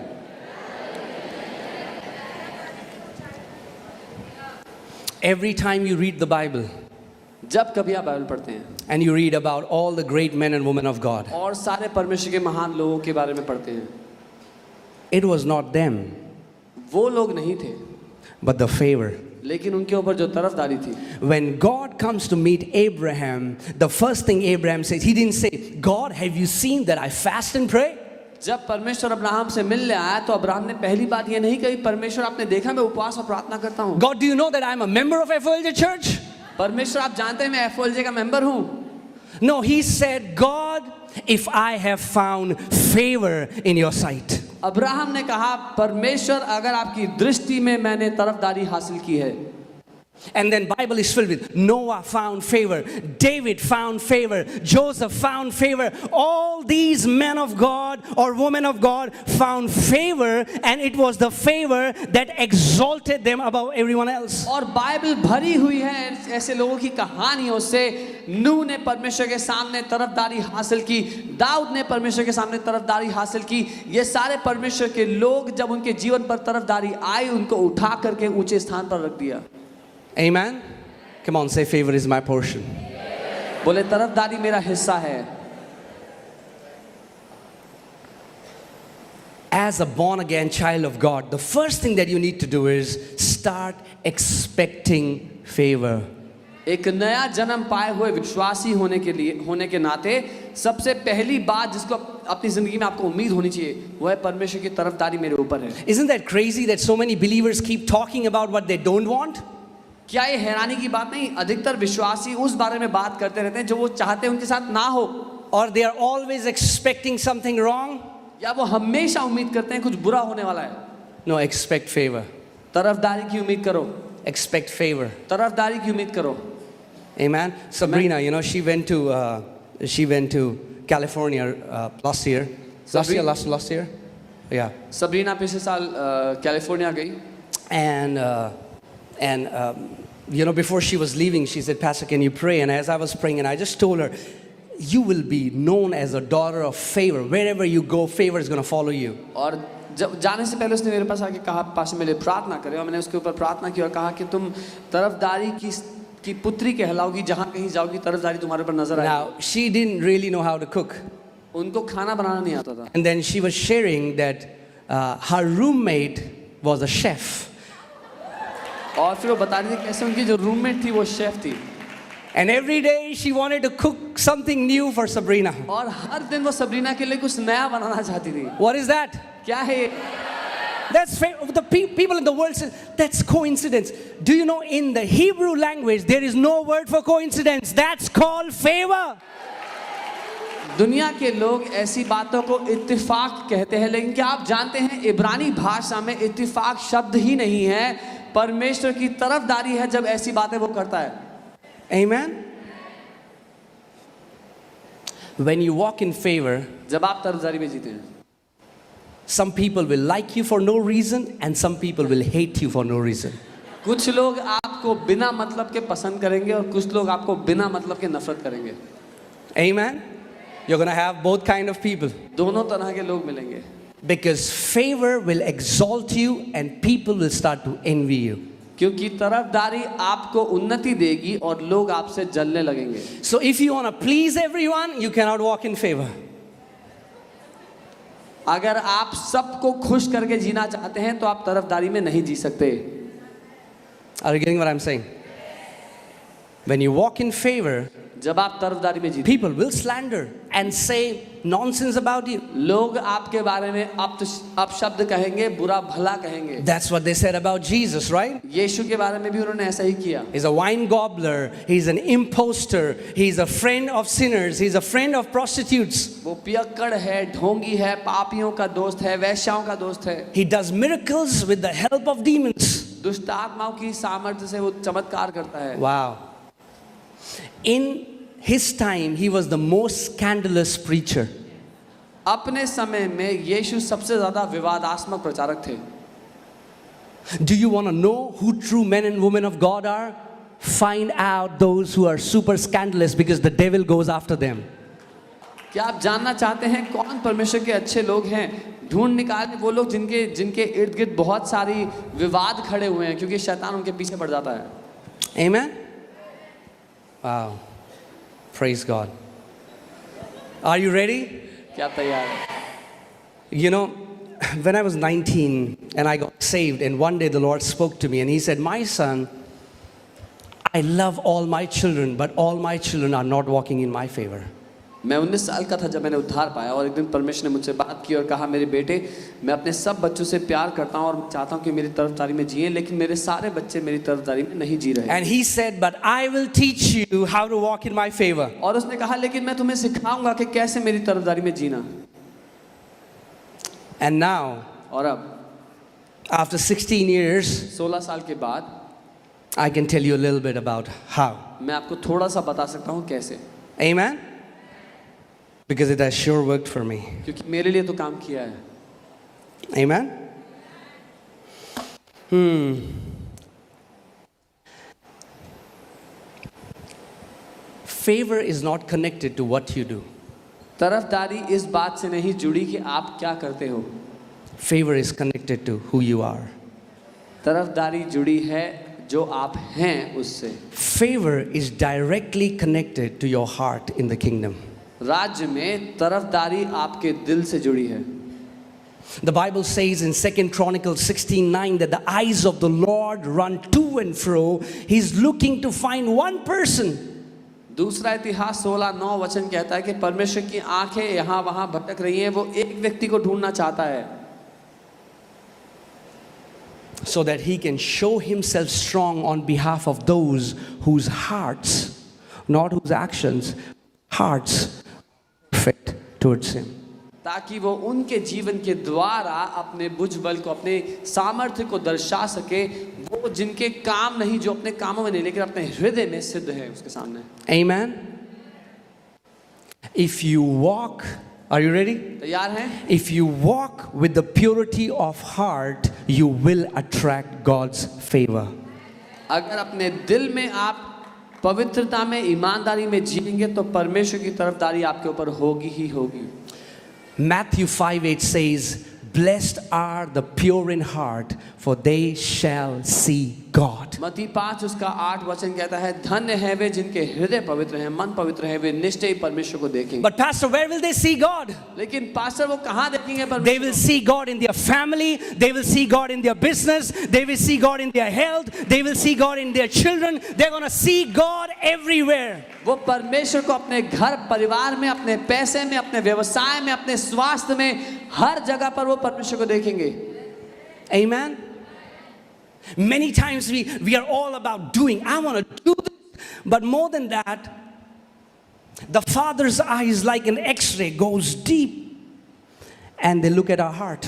Speaker 1: Every time you read the Bible,
Speaker 2: जब कभी आप बाइबल पढ़ते हैं
Speaker 1: and you read about all the great men and women of God,
Speaker 2: और सारे परमेश्वर के महान लोगों के बारे में पढ़ते हैं,
Speaker 1: it was not them,
Speaker 2: वो लोग नहीं थे,
Speaker 1: but the favor.
Speaker 2: लेकिन उनके ऊपर जो तरफदारी थी।
Speaker 1: When God comes to meet Abraham, the first thing Abraham says, he didn't say, God, have you seen that I fast and pray?
Speaker 2: जब परमेश्वर अब्राहम से मिलने आया तो अब्राहम ने पहली बात ये नहीं कही, परमेश्वर आपने देखा मैं उपवास और प्रार्थना करता हूँ।
Speaker 1: God, do you know that I'm a member of FOLJ church?
Speaker 2: परमेश्वर आप जानते हैं मैं FOLJ का मेंबर हूँ।
Speaker 1: No, he said, God, if I have found favor in your sight.
Speaker 2: Abraham ने कहा, परमेश्वर अगर आपकी दृष्टि में मैंने तरफदारी हासिल की है।
Speaker 1: And then Bible is filled with Noah found favor, David found favor, Joseph found favor. All these men of God or women of God found favor, and it was the favor that exalted them above everyone else.
Speaker 2: और Bible भरी हुई है ऐसे लोगों की कहानियों से। नूह ने परमेश्वर के सामने तरफदारी हासिल की, दाऊद ने परमेश्वर के सामने तरफदारी हासिल की। ये सारे परमेश्वर के लोग जब उनके जीवन पर तरफदारी आई, उनको उठा करके ऊंचे स्थान पर रख दिया।
Speaker 1: Amen. Come on, say favor is my portion.
Speaker 2: बोले तरफदारी मेरा हिस्सा है।
Speaker 1: As a born again child of God, the first thing that you need to do is start expecting favor.
Speaker 2: एक नया जन्म पाए हुए विश्वासी होने के नाते सबसे पहली बात जिसको अपनी जिंदगी में आपको उम्मीद होनी चाहिए वो है परमेश्वर की तरफदारी मेरे ऊपर है।
Speaker 1: Isn't that crazy that so many believers keep talking about what they don't want?
Speaker 2: क्या ये हैरानी की बात नहीं? अधिकतर विश्वासी उस बारे में बात करते रहते हैं जो वो चाहते हैं उनके साथ ना हो,
Speaker 1: Or they are always expecting something wrong?
Speaker 2: या वो हमेशा उम्मीद करते हैं कुछ बुरा होने वाला है।
Speaker 1: No, expect favor.
Speaker 2: तरफदारी की उम्मीद करो,
Speaker 1: Expect favor.
Speaker 2: तरफदारी की उम्मीद करो।
Speaker 1: Amen. Sabrina, you know, she went to California last year.
Speaker 3: last year. Yeah.
Speaker 2: Sabrina पिछले साल कैलिफोर्निया गई
Speaker 3: And you know, before she was leaving, she said, Pastor, can you pray? And as I was praying, and I just told her, you will be known as a daughter of favor. Wherever you go, favor is going to follow you.
Speaker 2: और जब जाने से पहले उसने मेरे पास आके कहा पास मेरे लिए प्रार्थना करें, और मैंने उसके ऊपर प्रार्थना की और कहा कि तुम तरफदारी की पुत्री कहलाओगी, जहाँ कहीं जाओगी तरफदारी तुम्हारे ऊपर नजर आएगी।
Speaker 3: Now, she didn't really know how to cook.
Speaker 2: उनको खाना बनाना नहीं आता था।
Speaker 3: And then she was sharing that her roommate was a chef.
Speaker 2: और फिर वो बता रही थी कैसे उनकी जो रूममेट थी वो शेफ थी।
Speaker 3: And every day she wanted to cook something new for Sabrina.
Speaker 2: और हर दिन वो सबरीना के लिए कुछ नया बनाना चाहती थी।
Speaker 3: What is that?
Speaker 2: क्या है?
Speaker 3: That's the people in the world say that's coincidence. Do you know in the Hebrew language there is no word for coincidence. That's called favor.
Speaker 2: दुनिया के लोग ऐसी बातों को इत्तिफाक कहते हैं, लेकिन क्या आप जानते हैं इब्रानी भाषा में इत्तिफाक शब्द ही नहीं है, परमेश्वर की तरफदारी है जब ऐसी बातें वो करता है।
Speaker 3: Amen. When you walk in favor,
Speaker 2: जब आप तरफदारी में जीते हैं,
Speaker 3: some people will like you for no reason and some people will hate you for no reason.
Speaker 2: कुछ लोग आपको बिना मतलब के पसंद करेंगे और कुछ लोग आपको बिना मतलब के नफरत करेंगे।
Speaker 3: Amen. You're going to have both kind of people.
Speaker 2: दोनों तरह के लोग मिलेंगे।
Speaker 3: Because favor will exalt you and people will start to envy you.
Speaker 2: क्योंकि तरफदारी आपको उन्नति देगी और लोग आपसे जलने लगेंगे।
Speaker 3: So if you want to please everyone, you cannot walk in favor.
Speaker 2: अगर आप सबको खुश करके जीना चाहते हैं तो आप तरफदारी में नहीं जी सकते।
Speaker 3: Are you getting what I'm saying? When you walk in favor,
Speaker 2: जब आप तरफदारी में जीते,
Speaker 3: people will slander and say nonsense about you.
Speaker 2: लोग आपके बारे में अपशब्द कहेंगे, बुरा भला कहेंगे।
Speaker 3: That's what they said about Jesus, right?
Speaker 2: यीशु के बारे में भी उन्होंने ऐसा ही किया।
Speaker 3: He's a wine gobbler, he's an imposter, he's a friend of sinners, he's a friend of prostitutes.
Speaker 2: वो पियक्कड़ है, ढोंगी है, पापियों का दोस्त है, वैश्याओं का दोस्त है।
Speaker 3: He does miracles with the help of demons.
Speaker 2: दुष्ट आत्माओं की सामर्थ्य से वो चमत्कार करता है।
Speaker 3: Wow. In his time, he was the most scandalous preacher.
Speaker 2: अपने समय में यीशु सबसे ज्यादा विवादास्पद प्रचारक थे।
Speaker 3: Do you want to know who true men and women of God are? Find out those who are super scandalous because the devil goes after them.
Speaker 2: क्या आप जानना चाहते हैं कौन परमेश्वर के अच्छे लोग हैं? ढूंढ निकालें वो लोग जिनके इर्द गिर्द बहुत सारी विवाद खड़े हुए हैं, क्योंकि शैतान उनके पीछे पड़ जाता है।
Speaker 3: Amen? Wow. Praise God. Are you ready?
Speaker 2: क्या तैयार है?
Speaker 3: You know, when I was 19 and I got saved, and one day the Lord spoke to me and He said, "My son, I love all my children, but all my children are not walking in my favor."
Speaker 2: मैं 19 साल का था जब मैंने उद्धार पाया, और एक दिन परमेश्वर ने मुझसे बात की और कहा, मेरे बेटे, मैं अपने सब बच्चों से प्यार करता हूँ और चाहता हूँ कि मेरी तरफदारी में जिए, लेकिन मेरे सारे बच्चे मेरी तरफदारी में नहीं जी रहे।
Speaker 3: And He said, "But I will teach you how to walk in my favor."
Speaker 2: और उसने कहा, लेकिन मैं तुम्हें सिखाऊंगा कि कैसे मेरी तरफदारी में जीना।
Speaker 3: And now,
Speaker 2: और अब
Speaker 3: after 16 years,
Speaker 2: 16 साल के बाद
Speaker 3: I can tell you a little bit about how.
Speaker 2: मैं आपको थोड़ा सा बता सकता हूँ कैसे।
Speaker 3: Amen? Because it has sure worked for me.
Speaker 2: क्योंकि मेरे लिए तो काम किया है।
Speaker 3: Amen? Favor is not connected to what you do.
Speaker 2: तरफदारी इस बात से नहीं जुड़ी कि आप क्या करते हो।
Speaker 3: Favor is connected to who you are.
Speaker 2: तरफदारी जुड़ी है जो आप हैं उससे।
Speaker 3: Favor is directly connected to your heart in the kingdom.
Speaker 2: राज्य में तरफदारी आपके दिल से जुड़ी है।
Speaker 3: The Bible says in 2 Chronicles 16:9 that the eyes of the Lord run to and fro. He's looking to find one person.
Speaker 2: दूसरा इतिहास 16:9 वचन कहता है कि परमेश्वर की आंखें यहाँ वहाँ भटक रही हैं, वो एक व्यक्ति को ढूंढना चाहता है,
Speaker 3: so that He can show Himself strong on behalf of those whose hearts, not whose actions, hearts perfect towards Him.
Speaker 2: ताकि वो उनके जीवन के द्वारा अपने भुजबल को, अपने सामर्थ्य को दर्शा सके, वो जिनके काम नहीं, जो अपने कामों में नहीं लेकिन अपने हृदय में सिद्ध है उसके सामने।
Speaker 3: Amen? If you walk Are you ready?
Speaker 2: तैयार हैं?
Speaker 3: If you walk with the purity of heart, you will attract God's favor.
Speaker 2: अगर अपने दिल में आप पवित्रता में, ईमानदारी में जिएंगे तो परमेश्वर की तरफदारी आपके ऊपर होगी ही होगी।
Speaker 3: Matthew 5:8 says, "Blessed are the pure in heart, for they shall see God."
Speaker 2: मत्ती 5 उसका 8 वचन कहता है, धन्य है वे जिनके हृदय पवित्र हैं, मन पवित्र है, वे निश्चय ही परमेश्वर को देखेंगे।
Speaker 3: But pastor, where will they see God?
Speaker 2: लेकिन पास्टर वो कहाँ देखेंगे
Speaker 3: They
Speaker 2: परमेश्वर
Speaker 3: will
Speaker 2: को?
Speaker 3: see God in their family, they will see God in their business, they will see God in their health, they will see God in their children. They're going to see God everywhere.
Speaker 2: वो परमेश्वर को अपने घर परिवार में, अपने पैसे में, अपने व्यवसाय में, अपने स्वास्थ्य में, हर जगह पर वो परमेश्वर को देखेंगे।
Speaker 3: Amen. Many times we are all about doing. I want to do this, but more than that, the Father's eyes, like an X-ray, goes deep, and they look at our heart.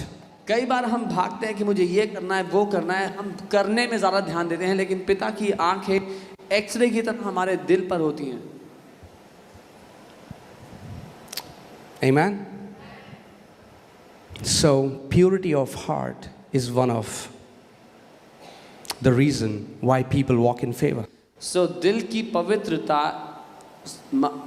Speaker 2: कई बार हम भागते हैं कि मुझे ये करना है, वो करना है, हम करने में ज़्यादा ध्यान देते हैं, लेकिन पिता की आंखें एक्सरे की तरह हमारे दिल पर होती हैं।
Speaker 3: Amen. So purity of heart is one of the reason why people walk in favor.
Speaker 2: So दिल की पवित्रता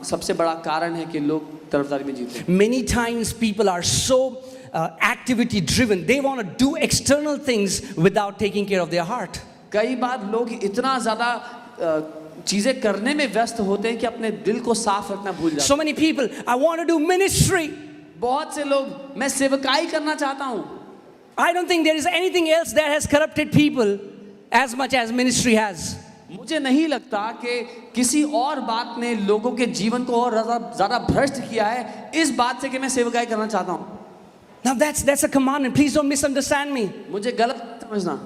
Speaker 2: सबसे बड़ा कारण है कि लोग तरफदारी में जीते हैं।
Speaker 3: Many times people are so activity driven. They want to do external things without taking care of their heart.
Speaker 2: कई बार लोग इतना ज़्यादा चीज़ें करने में व्यस्त होते हैं कि अपने दिल को साफ रखना भूल जाते हैं।
Speaker 3: So many people, I want to do ministry.
Speaker 2: बहुत से लोग, मैं सेवकाई करना चाहता हूँ।
Speaker 3: I don't think there is anything else that has corrupted people as much as ministry has.
Speaker 2: मुझे नहीं लगता कि किसी और बात ने लोगों के जीवन को और ज़्यादा भ्रष्ट किया है इस बात से कि मैं सेवकाई करना चाहता हूँ।
Speaker 3: Now that's a commandment. Please don't misunderstand me.
Speaker 2: मुझे गलत समझना।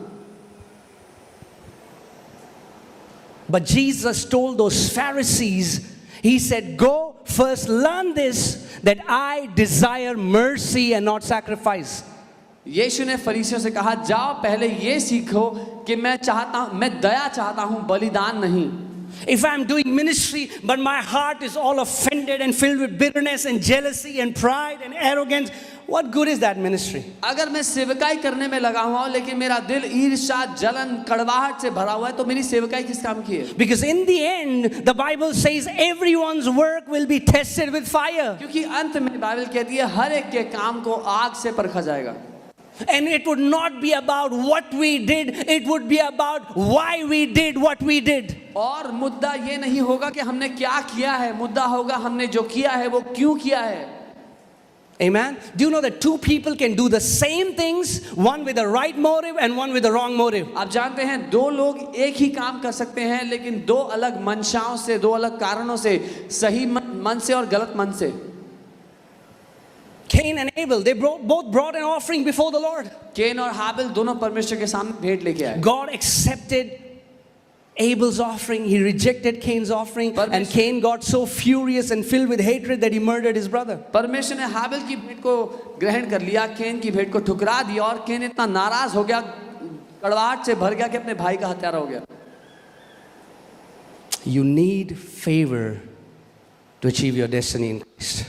Speaker 3: But Jesus told those Pharisees, he said, "Go first learn this, that I desire mercy and not sacrifice."
Speaker 2: यीशु ने फरीसियों से कहा, जाओ पहले ये सीखो कि मैं दया चाहता हूँ, बलिदान नहीं।
Speaker 3: If I'm doing ministry, but my heart is all offended and filled with bitterness and jealousy and pride and arrogance, what good is that ministry?
Speaker 2: अगर मैं सेवकाई करने में लगा हुआ हूँ लेकिन मेरा दिल ईर्ष्या, जलन, कड़वाहट से भरा हुआ है, तो मेरी सेवकाई किस काम की है?
Speaker 3: Because in the end, the Bible says everyone's work will be tested with fire.
Speaker 2: क्योंकि अंत में बाइबल कहती है हर एक के काम को आग से परखा जाएगा।
Speaker 3: And it would not be about what we did, it would be about why we did what we did.
Speaker 2: और मुद्दा ये नहीं होगा कि हमने क्या किया है, मुद्दा होगा हमने जो किया है वो क्यों किया है।
Speaker 3: Amen. Do you know that two people can do the same things, one with the right motive and one with the wrong motive?
Speaker 2: आप जानते हैं दो लोग एक ही काम कर सकते हैं लेकिन दो अलग मंशाओं से, दो अलग कारणों से, सही मन से और गलत मन से।
Speaker 3: Cain and Abel, they both brought an offering before the Lord.
Speaker 2: केन और हाबिल दोनों परमेश्वर के सामने भेंट लेके आए।
Speaker 3: God accepted Abel's offering, he rejected Cain's offering, and Cain got so furious and filled with hatred that he murdered his brother.
Speaker 2: परमेश्वर ने हाबिल की भेंट को ग्रहण कर लिया, केन की भेंट को ठुकरा दिया और केन इतना नाराज हो गया, कड़वाहट से भर गया कि अपने भाई का हत्यारा हो गया।
Speaker 3: You need favor to achieve your destiny in Christ.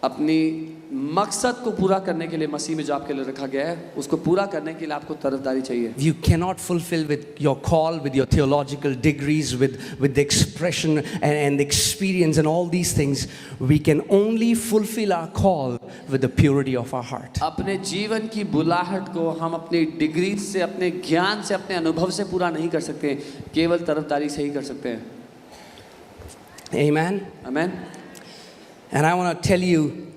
Speaker 2: अपनी मकसद को पूरा करने के लिए मसीह में जो आपके लिए रखा गया है उसको पूरा करने के लिए आपको तरफदारी चाहिए।
Speaker 3: You cannot fulfill with your call, with your theological degrees, with the expression and the experience and all these things. We can only fulfill our call with the purity of our heart.
Speaker 2: अपने जीवन की बुलाहट को हम अपनी degree से, अपने ज्ञान से, अपने अनुभव से पूरा नहीं कर सकते, केवल तरफदारी से ही कर सकते हैं।
Speaker 3: Amen.
Speaker 2: आमीन।
Speaker 3: And I want to tell you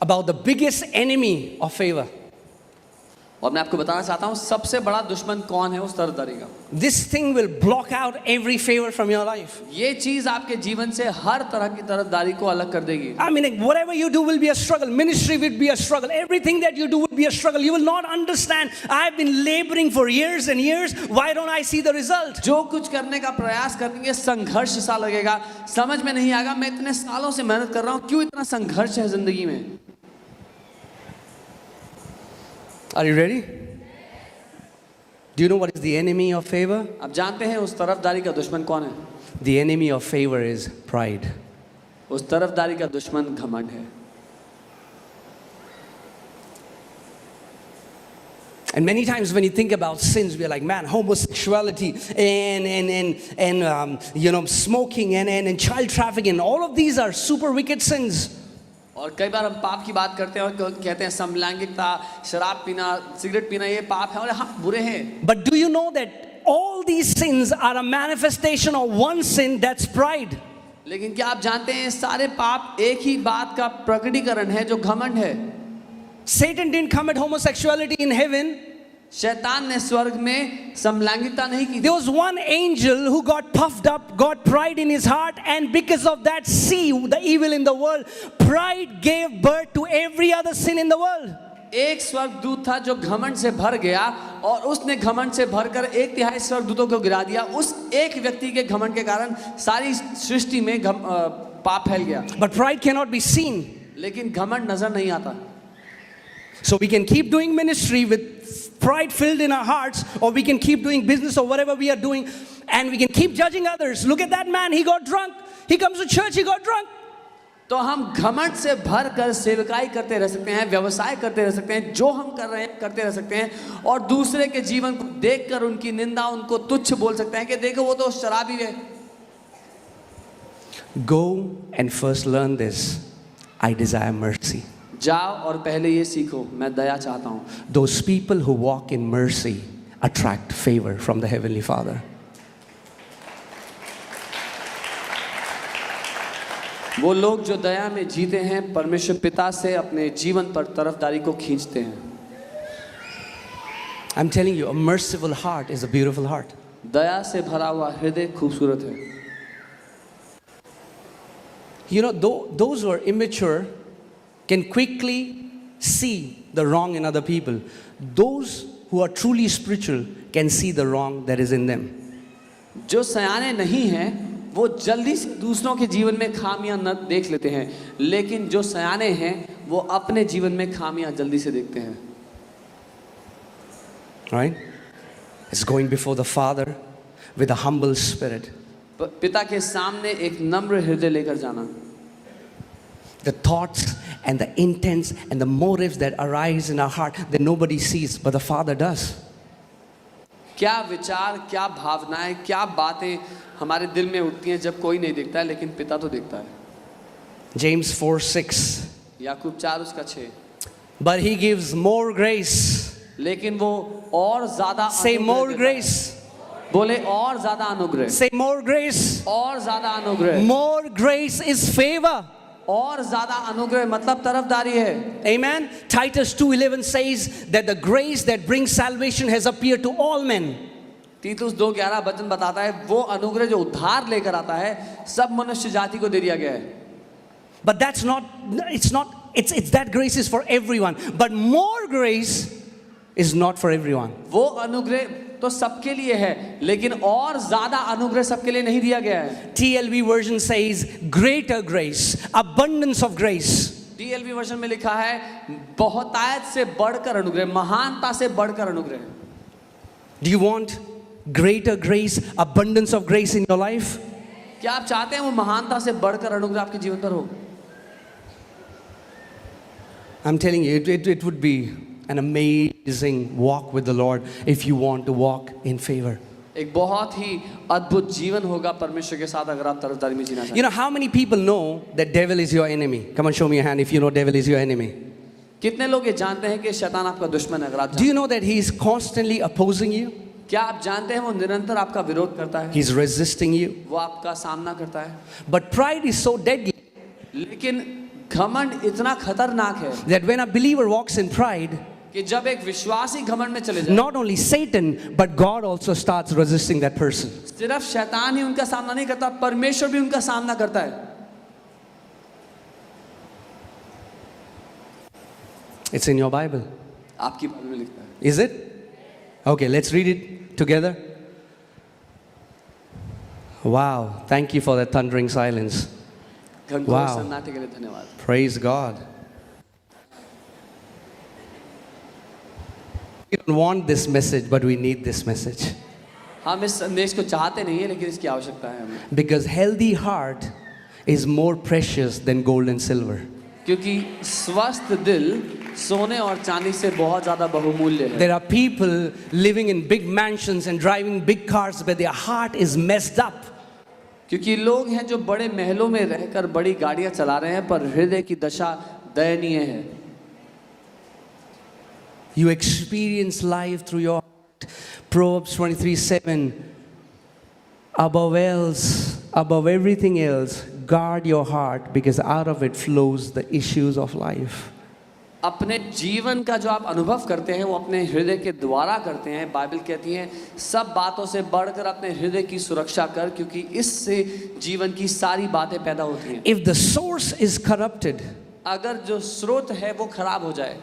Speaker 3: about the biggest enemy of favor.
Speaker 2: और मैं आपको बताना चाहता हूँ सबसे बड़ा दुश्मन कौन है उस तरफदारी का।
Speaker 3: This thing will block out every favor from your life.
Speaker 2: ये चीज आपके जीवन से हर तरह की तरफदारी को अलग कर देगी।
Speaker 3: I mean, whatever you do will be a struggle. Ministry will be a struggle. Everything that you do will be a struggle. You will not understand. I've been laboring for years and years. Why don't I see the result?
Speaker 2: जो कुछ करने का प्रयास करेंगे संघर्ष सा लगेगा, समझ में नहीं आएगा मैं इतने सालों से मेहनत कर रहा हूँ, क्यों इतना संघर्ष है जिंदगी में।
Speaker 3: Are you ready? Do you know what is the enemy of favor?
Speaker 2: आप जानते हैं उस तरफदारी का दुश्मन कौन है?
Speaker 3: The enemy of favor is pride.
Speaker 2: उस तरफदारी का दुश्मन घमंड है।
Speaker 3: And many times when you think about sins, we're like, man, homosexuality and smoking and child trafficking, all of these are super wicked sins.
Speaker 2: और कई बार हम पाप की बात करते हैं और कहते हैं समलैंगिकता, शराब पीना, सिगरेट पीना ये पाप है और हाँ बुरे हैं.
Speaker 3: But do you know that all these sins are a manifestation of one sin, that's pride?
Speaker 2: लेकिन क्या आप जानते हैं सारे पाप एक ही बात का प्रकटीकरण है जो घमंड है.
Speaker 3: Satan didn't commit homosexuality in heaven.
Speaker 2: शैतान ने स्वर्ग में समलैंगिकता नहीं की.
Speaker 3: There was one angel who got puffed up, got pride in his heart, and because of that, see the evil in the world. Pride gave birth to every other sin in the world.
Speaker 2: एक स्वर्गदूत था जो घमंड से भर गया और उसने घमंड से भरकर 1/3 स्वर्गदूतों को गिरा दिया. उस एक व्यक्ति के घमंड के कारण सारी सृष्टि में पाप फैल गया.
Speaker 3: But pride cannot be seen.
Speaker 2: लेकिन घमंड नजर नहीं आता.
Speaker 3: So we can keep doing ministry with pride filled in our hearts, or we can keep doing business or whatever we are doing, and we can keep judging others. Look at that man, he got drunk. He comes to church, he got drunk.
Speaker 2: तो हम घमंड से भर कर सेवकाई करते रह सकते हैं, व्यवसाय करते रह सकते हैं, जो हम कर रहे हैं करते रह सकते हैं, और दूसरे के जीवन को देखकर उनकी निंदा, उनको तुच्छ बोल सकते हैं कि देखो वो तो शराबी है.
Speaker 3: Go and first learn this. I desire mercy.
Speaker 2: जाओ और पहले ये सीखो, मैं दया चाहता हूँ.
Speaker 3: Those people who walk in mercy attract favor from the Heavenly Father.
Speaker 2: वो लोग जो दया में जीते हैं परमेश्वर पिता से अपने जीवन पर तरफदारी को खींचते हैं.
Speaker 3: I'm telling you, a merciful heart is a beautiful heart.
Speaker 2: दया से भरा हुआ हृदय खूबसूरत है.
Speaker 3: You know, those who are immature can quickly see the wrong in other people. Those who are truly spiritual can see the wrong that is in them.
Speaker 2: जो सयाने नहीं हैं वो जल्दी से दूसरों के जीवन में खामियां न देख लेते हैं, लेकिन जो सयाने हैं वो अपने जीवन में खामियां जल्दी से देखते हैं.
Speaker 3: Right? It's going before the Father with a humble spirit.
Speaker 2: पिता के सामने एक नम्र हृदय लेकर जाना.
Speaker 3: The thoughts and the intents and the motives that arise in our heart that nobody sees, but the Father does.
Speaker 2: क्या विचार, क्या भावनाएं, क्या बातें हमारे दिल में उठती हैं जब कोई नहीं देखता है, लेकिन पिता तो देखता है.
Speaker 3: James 4:6.
Speaker 2: Yakub 4:6.
Speaker 3: But he gives more grace.
Speaker 2: लेकिन वो और ज्यादा
Speaker 3: Say
Speaker 2: अनुग्रह
Speaker 3: more
Speaker 2: देता है.
Speaker 3: grace.
Speaker 2: बोले और ज्यादा अनुग्रह.
Speaker 3: Say more grace.
Speaker 2: और ज्यादा अनुग्रह.
Speaker 3: More grace is favor.
Speaker 2: और ज्यादा अनुग्रह मतलब तरफदारी है.
Speaker 3: Amen. Titus 2:11 says that the grace that brings salvation has appeared to all men.
Speaker 2: तीतुस 2:11 वचन बताता है वो अनुग्रह जो उद्धार लेकर आता है सब मनुष्य जाति को दे दिया गया है.
Speaker 3: But that's not, it's that grace is for everyone. But more grace is not for everyone.
Speaker 2: वो अनुग्रह तो सबके लिए है, लेकिन और ज्यादा अनुग्रह सबके लिए नहीं दिया गया है.
Speaker 3: TLV version says greater grace, abundance of grace.
Speaker 2: TLV version में लिखा है बहुतायत से बढ़कर अनुग्रह, महानता से बढ़कर अनुग्रह.
Speaker 3: Do you want greater grace, abundance of grace in your life?
Speaker 2: क्या आप चाहते हैं वो महानता से बढ़कर अनुग्रह आपके जीवन पर हो?
Speaker 3: I'm telling you, it would be an amazing walk with the Lord if you want to walk in favor.
Speaker 2: एक बहुत ही अद्भुत जीवन होगा परमेश्वर के साथ अगर आप तरफदारी में जीना चाहते हैं.
Speaker 3: You know how many people know that devil is your enemy? Come on, show me your hand if you know devil is your enemy.
Speaker 2: कितने लोग ये जानते हैं कि शैतान आपका दुश्मन है? अगर आप
Speaker 3: Do you know that he is constantly opposing you?
Speaker 2: क्या आप जानते हैं वो निरंतर आपका विरोध करता है?
Speaker 3: He's resisting you.
Speaker 2: वो आपका सामना करता है.
Speaker 3: But pride is so deadly
Speaker 2: लेकिन घमंड इतना खतरनाक है
Speaker 3: that when a believer walks in pride,
Speaker 2: कि जब एक विश्वासी घमंड में चले जाए,
Speaker 3: not only Satan, but God also starts resisting that person.
Speaker 2: सिर्फ शैतान ही उनका सामना नहीं करता, परमेश्वर भी उनका सामना करता है.
Speaker 3: It's in your Bible.
Speaker 2: आपकी बाइबल में लिखता है.
Speaker 3: Is it? Okay, let's read it together. Wow, thank you for that thundering silence.
Speaker 2: घंघोर
Speaker 3: Wow.
Speaker 2: सन्नाटे के लिए धन्यवाद.
Speaker 3: Praise God. We don't want this message, but we need this message.
Speaker 2: हम इस संदेश को चाहते नहीं है, लेकिन इसकी आवश्यकता है हमें.
Speaker 3: Because healthy heart is more precious than gold and silver.
Speaker 2: क्योंकि स्वस्थ दिल सोने और चांदी से बहुत ज्यादा बहुमूल्य है।
Speaker 3: There are people living in big mansions and driving big cars, but their heart is messed up.
Speaker 2: क्योंकि लोग हैं जो बड़े महलों में रहकर बड़ी गाड़ियां चला रहे हैं, पर हृदय की दशा दयनीय है।
Speaker 3: You experience life through your heart. Proverbs 23:7. Above everything else, guard your heart, because out of it flows the issues of life.
Speaker 2: अपने जीवन का जो आप अनुभव करते हैं वो अपने हृदय के द्वारा करते हैं। बाइबल कहती है सब बातों से बढ़कर अपने हृदय की सुरक्षा कर, क्योंकि इससे जीवन की सारी बातें पैदा होती हैं।
Speaker 3: If the source is corrupted,
Speaker 2: अगर जो स्रोत है वो खराब हो जाए,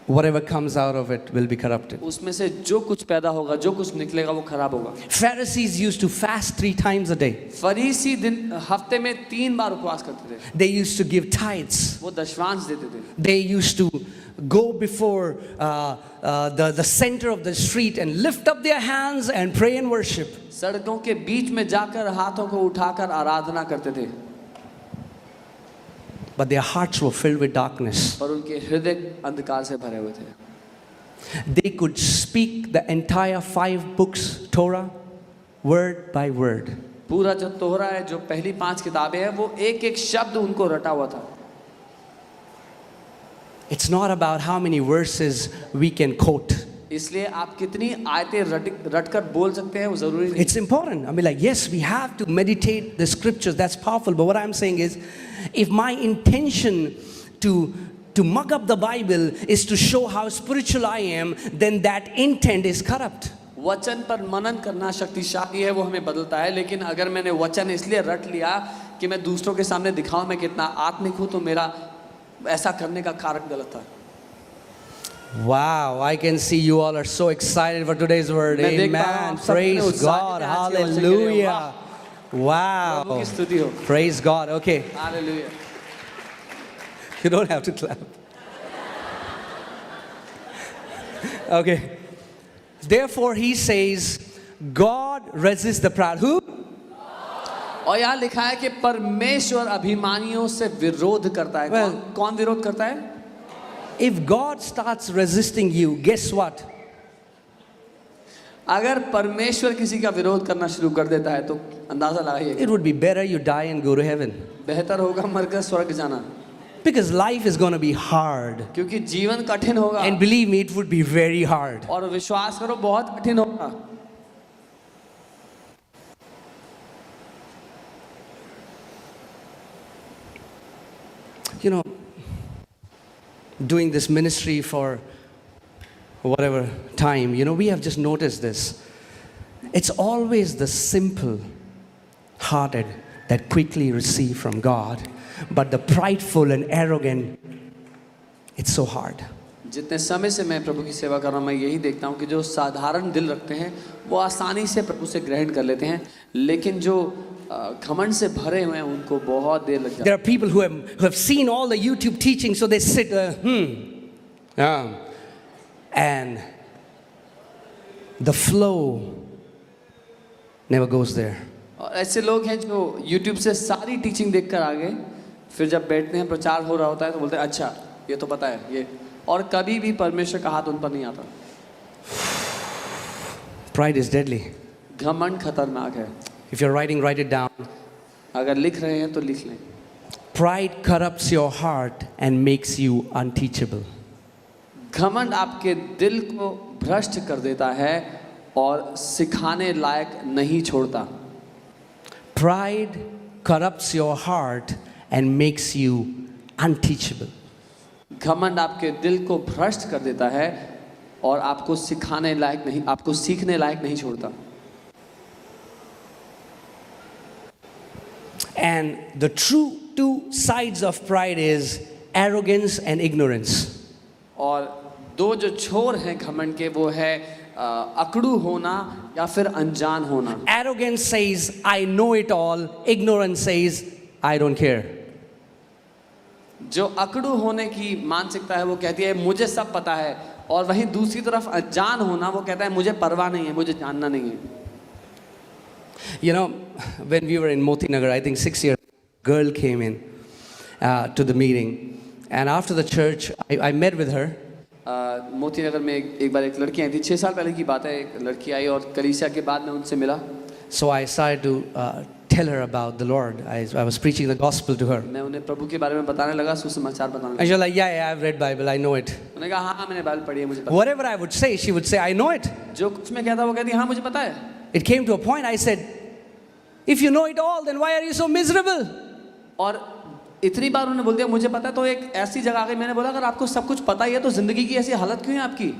Speaker 3: whatever comes out of it will be corrupted.
Speaker 2: उसमें से जो कुछ पैदा होगा, जो कुछ निकलेगा वो खराब होगा।
Speaker 3: Pharisees used to fast 3 times a day.
Speaker 2: फरीसी दिन हफ्ते में 3 बार उपवास करते थे।
Speaker 3: They used to give tithes.
Speaker 2: वो दशवांश देते थे।
Speaker 3: They used to go before the center of the street and lift up their hands and pray and worship.
Speaker 2: सड़कों के बीच में जाकर हाथों को उठाकर आराधना करते थे,
Speaker 3: But their hearts were filled with darkness.
Speaker 2: पर उनके हृदय अंधकार से भरे हुए थे।
Speaker 3: They could speak the entire 5 books, Torah, word by word.
Speaker 2: पूरा जो तोहरा है, जो पहली 5 किताबें हैं, वो एक एक शब्द उनको रटा हुआ था।
Speaker 3: It's not about how many verses we can quote.
Speaker 2: इसलिए आप कितनी आयतें रटकर बोल सकते हैं वो जरूरी नहीं।
Speaker 3: It's important. I mean, like, yes, we have to meditate the scriptures. That's powerful. But what I'm saying is, if my intention to mug up the Bible is to show how spiritual I am, then that intent is corrupt.
Speaker 2: वचन पर मनन करना शक्तिशाली है, वो हमें बदलता है। लेकिन अगर मैंने वचन इसलिए रट लिया कि मैं दूसरों के सामने दिखाऊं मैं कितना आत्मिक हूं, तो मेरा ऐसा करने का कारण गलत था।
Speaker 3: Wow, I can see you all are so excited for today's word.
Speaker 2: मैं देख पा रहा हूं
Speaker 3: Amen.
Speaker 2: आप सब
Speaker 3: Praise
Speaker 2: कितने उत्साहित
Speaker 3: God.
Speaker 2: हैं आज के वचन के लिए।
Speaker 3: Hallelujah.
Speaker 2: प्रभु
Speaker 3: Wow.
Speaker 2: की स्तुति हो।
Speaker 3: Praise God. Okay.
Speaker 2: Hallelujah.
Speaker 3: You don't have to clap. Okay. Therefore, he says, God resists the proud. Who?
Speaker 2: और यहाँ लिखा है कि परमेश्वर अभिमानियों से विरोध करता है।
Speaker 3: Well,
Speaker 2: कौन विरोध करता है?
Speaker 3: If God starts resisting you, guess what?
Speaker 2: अगर परमेश्वर किसी का विरोध करना शुरू कर देता है तो अंदाजा लगाइए,
Speaker 3: It would be better you die and go to heaven.
Speaker 2: बेहतर होगा मरकर स्वर्ग जाना,
Speaker 3: Because life is going to be hard.
Speaker 2: क्योंकि जीवन कठिन होगा।
Speaker 3: And believe me, it would be very hard.
Speaker 2: और विश्वास करो बहुत कठिन होगा।
Speaker 3: You know, doing this ministry for whatever time, you know, we have just noticed this. It's always the simple hearted that quickly receive from God, but the prideful and arrogant, it's so hard.
Speaker 2: जितने समय से मैं प्रभु की सेवा कर रहा हूँ, मैं यही देखता हूँ कि जो साधारण दिल रखते हैं वो आसानी से प्रभु से ग्रहण कर लेते हैं, लेकिन जो घमंड से भरे हुए हैं उनको बहुत देर लग जाती है।
Speaker 3: There are people who have seen all the YouTube teaching, so they sit, and the flow never goes there.
Speaker 2: और ऐसे लोग हैं जो YouTube से सारी टीचिंग देखकर आ गए, फिर जब बैठते हैं प्रचार हो रहा होता है तो बोलते हैं अच्छा ये तो पता है ये, और कभी भी परमेश्वर का हाथ उन पर नहीं आता।
Speaker 3: Pride is deadly.
Speaker 2: घमंड खतरनाक है।
Speaker 3: If you're writing, write it down.
Speaker 2: अगर लिख रहे हैं तो लिख लें।
Speaker 3: Pride corrupts your heart and makes you unteachable.
Speaker 2: घमंड आपके दिल को भ्रष्ट कर देता है और सिखाने लायक नहीं छोड़ता।
Speaker 3: Pride corrupts your heart and makes you unteachable.
Speaker 2: घमंड आपके दिल को भ्रष्ट कर देता है और आपको सिखाने लायक नहीं, आपको सीखने लायक नहीं छोड़ता।
Speaker 3: And the true two sides of pride is arrogance and ignorance.
Speaker 2: और दो जो छोर हैं घमंड के वो है अकड़ू होना या फिर अनजान होना।
Speaker 3: Arrogance says, I know it all. Ignorance says, I don't care.
Speaker 2: जो अकड़ू होने की मानसिकता है वो कहती है मुझे सब पता है, और वहीं दूसरी तरफ अनजान होना वो कहता है मुझे परवाह नहीं है, मुझे जानना नहीं है।
Speaker 3: You know, when we were in Moti Nagar, I think 6 years, a girl came in to the meeting, And after the church, I met with her.
Speaker 2: Moti Nagar में एक बार एक लड़की आई थी, 6 साल पहले की बात है। एक लड़की आई और कलीसिया के बाद मैं उनसे मिला।
Speaker 3: So I started to tell her about the Lord. I was preaching the gospel to her.
Speaker 2: मैं उन्हें प्रभु के बारे में बताने लगा, सुसमाचार बताने
Speaker 3: And
Speaker 2: लगा।
Speaker 3: she was like, yeah, I've read Bible, I know it.
Speaker 2: उन्होंने कहा हाँ मैंने बाइबल पढ़ी है, मुझे पता।
Speaker 3: Whatever I would say, she would say, I know it.
Speaker 2: जो कुछ मैं कहता वो कहती हाँ मुझे पता है।
Speaker 3: It came to a point, I said, if you know it all, then why are you so miserable?
Speaker 2: और इतनी बार उन्होंने बोल दिया मुझे पता है, तो एक ऐसी जगह आ गई। मैंने बोला अगर आपको सब कुछ पता ही है तो जिंदगी की ऐसी हालत क्यों है आपकी?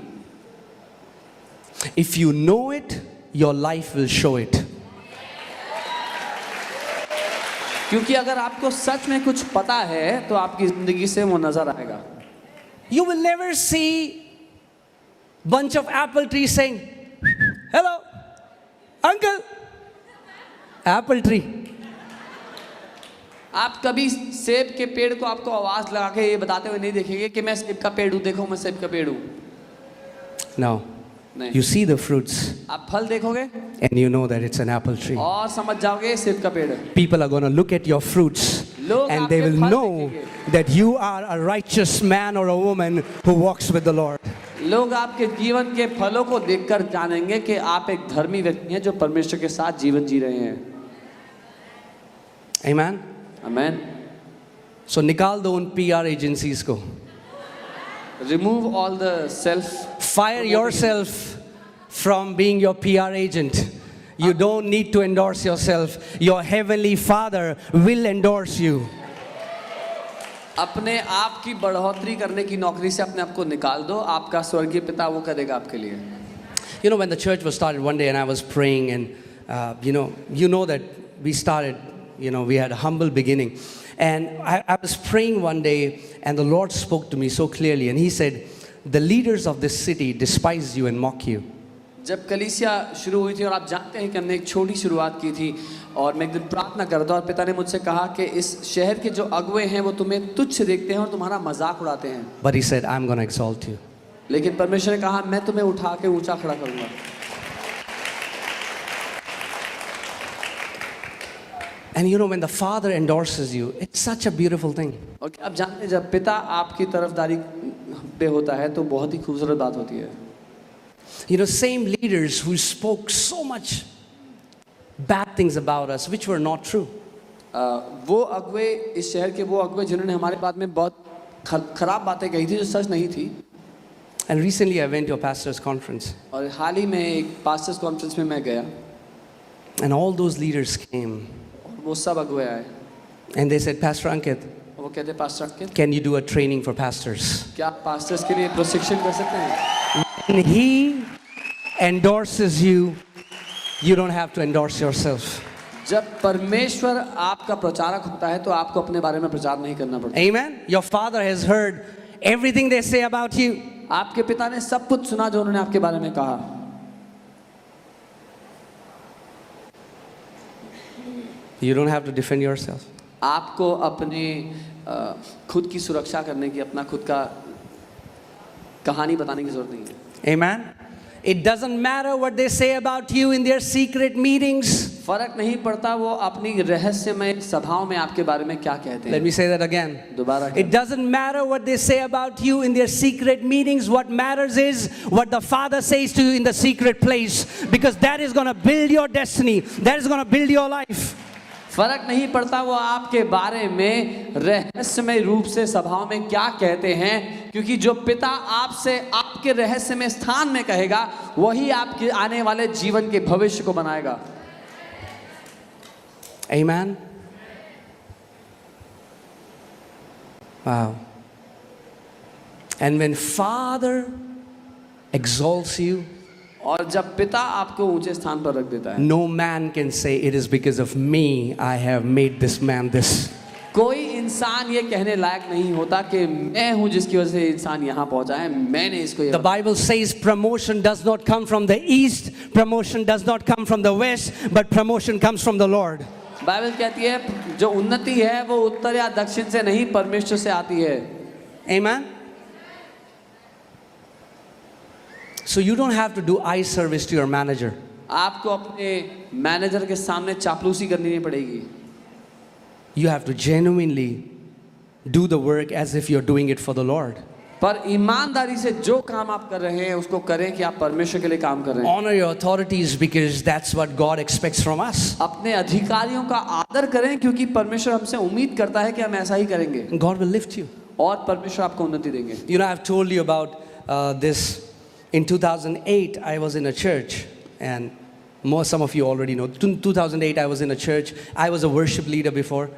Speaker 3: If you know it, your life will show it.
Speaker 2: क्योंकि अगर आपको सच में कुछ पता है तो आपकी जिंदगी से वो नजर आएगा।
Speaker 3: You will never see bunch of apple trees saying, hello, uncle, apple tree.
Speaker 2: आप कभी सेब के पेड़ को आपको आवाज लगा के ये बताते हुए नहीं देखेंगे कि मैं सेब का पेड़ हूँ, देखो मैं सेब का पेड़ हूँ।
Speaker 3: No.
Speaker 2: नहीं।
Speaker 3: You see the fruits
Speaker 2: आप फल देखोगे
Speaker 3: and you know that it's an apple tree.
Speaker 2: और समझ जाओगे सेब का पेड़ है।
Speaker 3: People are going to look at your fruits
Speaker 2: लोग
Speaker 3: and they
Speaker 2: आपके
Speaker 3: will
Speaker 2: फल
Speaker 3: know
Speaker 2: देखेंगे।
Speaker 3: that you are a righteous man or a woman who walks with the Lord.
Speaker 2: लोग आपके जीवन के फलों को देखकर जानेंगे कि आप एक धर्मी व्यक्ति हैं जो परमेश्वर के साथ जीवन जी रहे हैं।
Speaker 3: Amen.
Speaker 2: आमेन।
Speaker 3: So निकाल दो उन PR agencies को.
Speaker 2: Remove all the self.
Speaker 3: Fire yourself from being your PR agent. You don't need to endorse yourself. Your heavenly Father will endorse you.
Speaker 2: अपने आप की बढ़ोतरी करने की नौकरी से अपने आप को निकाल दो, आपका स्वर्गीय पिता वो करेगा आपके लिए।
Speaker 3: You know, when the church was started one day and I was praying and you know that we started, we had a humble beginning. And I was praying one day and the Lord spoke to me so clearly and He said, the leaders of this city despise you and mock you.
Speaker 2: जब कलीसिया शुरू हुई थी और आप जानते हैं कि हमने एक छोटी शुरुआत की थी और मैं एक दिन प्रार्थना कर रहा था और पिता ने मुझसे कहा कि इस शहर के जो अगुवे हैं वो तुम्हें तुच्छ देखते हैं और तुम्हारा मजाक उड़ाते हैं।
Speaker 3: But He said, I'm going to exalt you.
Speaker 2: लेकिन परमेश्वर ने कहा मैं तुम्हें उठा के ऊंचा खड़ा करूंगा।
Speaker 3: And when the Father endorses you, it's such a beautiful thing.
Speaker 2: और आप जानते हैं जब पिता आपकी तरफदारी पे होता है तो बहुत ही खूबसूरत बात होती है।
Speaker 3: Same leaders who spoke so much bad things about us, which were not true.
Speaker 2: वो अगुवे इस शहर के वो अगुवे जिन्होंने हमारे बारे में बहुत खराब बातें कही थी जो सच नहीं थी।
Speaker 3: And recently I went to a pastor's conference.
Speaker 2: और हाल ही में एक पास्टर्स कॉन्फ्रेंस में मैं गया।
Speaker 3: And all those leaders came.
Speaker 2: वो सब अगुवे आए।
Speaker 3: And they said, Pastor Ankit,
Speaker 2: वो कहते pastor Ankit,
Speaker 3: can you do a training for pastors?
Speaker 2: क्या आप पास्टर्स के लिए प्रशिक्षण कर सकते हैं?
Speaker 3: When He endorses you, you don't have to endorse yourself.
Speaker 2: जब परमेश्वर आपका प्रचारक होता है तो आपको अपने बारे में प्रचार नहीं करना पड़ता।
Speaker 3: Amen. Your Father has heard everything they say about you.
Speaker 2: आपके पिता ने सब कुछ सुना जो उन्होंने आपके बारे में कहा।
Speaker 3: You don't have to defend yourself.
Speaker 2: आपको अपने खुद की सुरक्षा करने की, अपना खुद का कहानी बताने की जरूरत नहीं है।
Speaker 3: Amen. It doesn't matter what they say about you in their secret meetings.
Speaker 2: फर्क नहीं पड़ता वो अपनी रहस्यमय सभाओं में आपके बारे में क्या कहते हैं।
Speaker 3: Let me say that again.
Speaker 2: दोबारा
Speaker 3: It doesn't matter what they say about you in their secret meetings. What matters is what the Father says to you in the secret place, because that is going to build your destiny. That is going to build your life.
Speaker 2: फर्क नहीं पड़ता वो आपके बारे में रहस्यमय रूप से सभाओं में क्या कहते हैं, क्योंकि जो पिता आपसे आपके रहस्यमय स्थान में कहेगा वही आपके आने वाले जीवन के भविष्य को बनाएगा।
Speaker 3: Amen. Wow. And when Father exalts you,
Speaker 2: और जब पिता आपको ऊंचे स्थान पर रख देता है,
Speaker 3: no man can say it is because of me I have made this man this.
Speaker 2: कोई इंसान ये कहने लायक नहीं होता कि मैं हूं जिसकी वजह से इंसान यहाँ पहुंचा है, मैंने इसको
Speaker 3: The Bible says promotion does not come from the east, promotion does not come from the west, but promotion comes from the Lord.
Speaker 2: Bible कहती है जो उन्नति है वो उत्तर या दक्षिण से नहीं परमेश्वर से आती है।
Speaker 3: Amen. So you don't have to do eye service to your manager.
Speaker 2: आपको अपने मैनेजर के सामने चापलूसी करनी नहीं पड़ेगी।
Speaker 3: You have to genuinely do the work as if you're doing it for the Lord.
Speaker 2: पर ईमानदारी से जो काम आप कर रहे हैं उसको करें कि आप परमेश्वर के लिए काम कर रहे हैं।
Speaker 3: Honor your authorities because that's what God expects from us.
Speaker 2: अपने अधिकारियों का आदर करें क्योंकि परमेश्वर हमसे उम्मीद करता है कि हम ऐसा ही करेंगे
Speaker 3: God will lift you.
Speaker 2: और परमेश्वर आपको उन्नति देंगे।
Speaker 3: You know, I've told you about this. In 2008, I was in a church, and some of you already know. 2008, I was in a church. I was a worship leader before.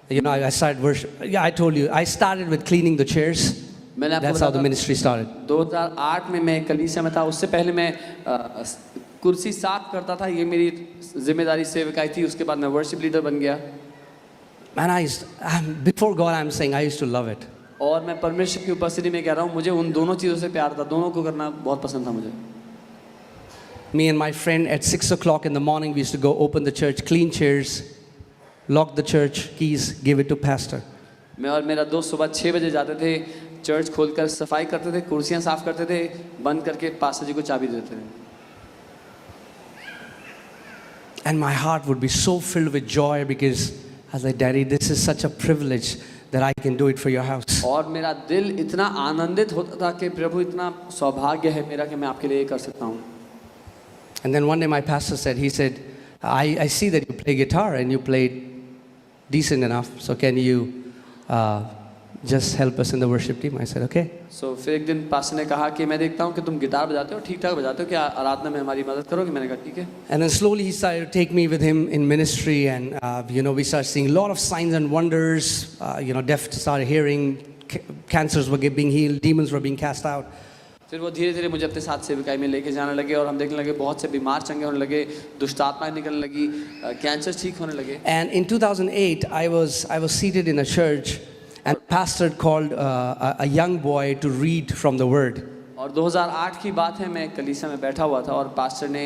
Speaker 3: You know, I started worship. Yeah, I told you. I started with cleaning the chairs.
Speaker 2: मैंने आपको
Speaker 3: That's how the ministry started.
Speaker 2: 2008 में मैं कलीसिया में था। उससे पहले मैं कुर्सी साफ करता था। ये मेरी जिम्मेदारी सेवकाई थी। उसके बाद मैं वर्शिप लीडर बन गया।
Speaker 3: And before God, I'm saying I used to love it.
Speaker 2: और मैं परमेश्वर की उपस्थिति में कह रहा हूँ मुझे उन दोनों चीज़ों से प्यार था। दोनों को करना बहुत पसंद था मुझे।
Speaker 3: Me and my friend at 6 o'clock in the morning, we used to go open the church, clean chairs, lock the church keys, give it to pastor.
Speaker 2: मैं और मेरा दोस्त सुबह 6 बजे जाते थे, चर्च खोलकर सफाई करते थे, कुर्सियाँ साफ करते थे, बंद करके पास्टर जी को चाबी देते थे।
Speaker 3: And my heart would be so filled with joy because I was like, Daddy, this is such a privilege that I can do it for your house.
Speaker 2: और मेरा दिल इतना आनंदित होता था कि प्रभु इतना सौभाग्य है मेरा कि मैं आपके लिए ये कर सकता हूँ।
Speaker 3: And then one day my pastor said, he said, I see that you play guitar and you play decent enough, so can you just help us in the worship team? I said, okay.
Speaker 2: So फिर एक दिन pastor ने कहा कि मैं देखता हूँ कि तुम गिटार बजाते हो, ठीक ठाक बजाते हो, क्या आराधना में हमारी मदद करोगे? मैंने कहा ठीक है।
Speaker 3: And then slowly he started to take me with him in ministry, and you know, we started seeing a lot of signs and wonders. You know, deaf started hearing, cancers were being healed, demons were being cast out.
Speaker 2: फिर वो धीरे धीरे मुझे अपने साथ सेविकाई में लेके जाने लगे और हम देखने लगे बहुत से बीमार चंगे होने लगे, दुष्ट आत्माएं निकलने लगी, कैंसर ठीक होने लगे।
Speaker 3: And in 2008, I was seated in a church, and pastor called a young boy to read from the word.
Speaker 2: और 2008 की बात है, मैं कलीसिया में बैठा हुआ था और पास्टर ने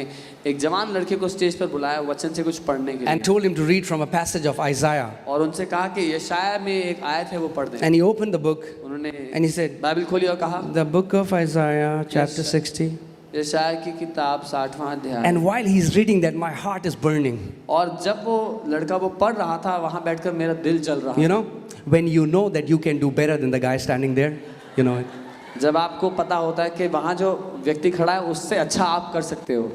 Speaker 2: एक जवान लड़के को स्टेज पर बुलाया वचन से कुछ पढ़ने के लिए।
Speaker 3: And told him to read from a passage of Isaiah.
Speaker 2: और उनसे कहा कि यशायाह में एक आयत है वो पढ़ दें।
Speaker 3: And he opened the book,
Speaker 2: उन्होंने
Speaker 3: and he said,
Speaker 2: बाइबल खोली और कहा,
Speaker 3: the book of Isaiah, chapter 60.
Speaker 2: यशायाह की किताब 60वां अध्याय।
Speaker 3: And while he's reading that, my heart is burning.
Speaker 2: और जब वो लड़का वो पढ़ रहा था, वहाँ बैठकर मेरा दिल जल रहा।
Speaker 3: You know, when you know that you can do better than the guy standing there, you know it.
Speaker 2: जब आपको पता होता है कि वहाँ जो व्यक्ति खड़ा है उससे अच्छा आप कर सकते हो।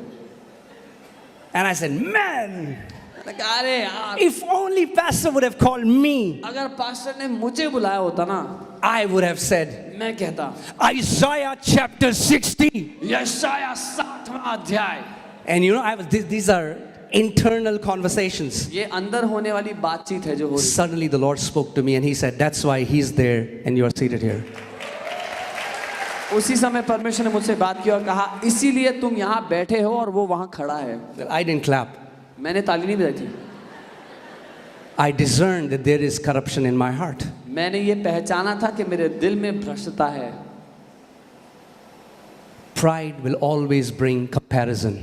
Speaker 3: And I said, man,
Speaker 2: अरे यार,
Speaker 3: if only pastor would have called me,
Speaker 2: अगर पास्टर ने मुझे बुलाया होता ना,
Speaker 3: I would have said,
Speaker 2: मैं कहता
Speaker 3: Isaiah chapter 60.
Speaker 2: यशायाह 60वां अध्याय।
Speaker 3: And you know, these are internal conversations.
Speaker 2: ये अंदर होने वाली बातचीत है जो हो रही।
Speaker 3: Suddenly the Lord spoke to me and he said, that's why he's there and you are seated here.
Speaker 2: उसी समय परमेश्वर ने मुझसे बात की और कहा इसीलिए तुम यहाँ बैठे हो और वो वहाँ खड़ा है।
Speaker 3: Well, I didn't clap.
Speaker 2: मैंने ताली नहीं बजाई थी।
Speaker 3: I discerned that there is corruption in my heart.
Speaker 2: मैंने ये पहचाना था कि मेरे दिल में भ्रष्टता है।
Speaker 3: Pride will always bring comparison.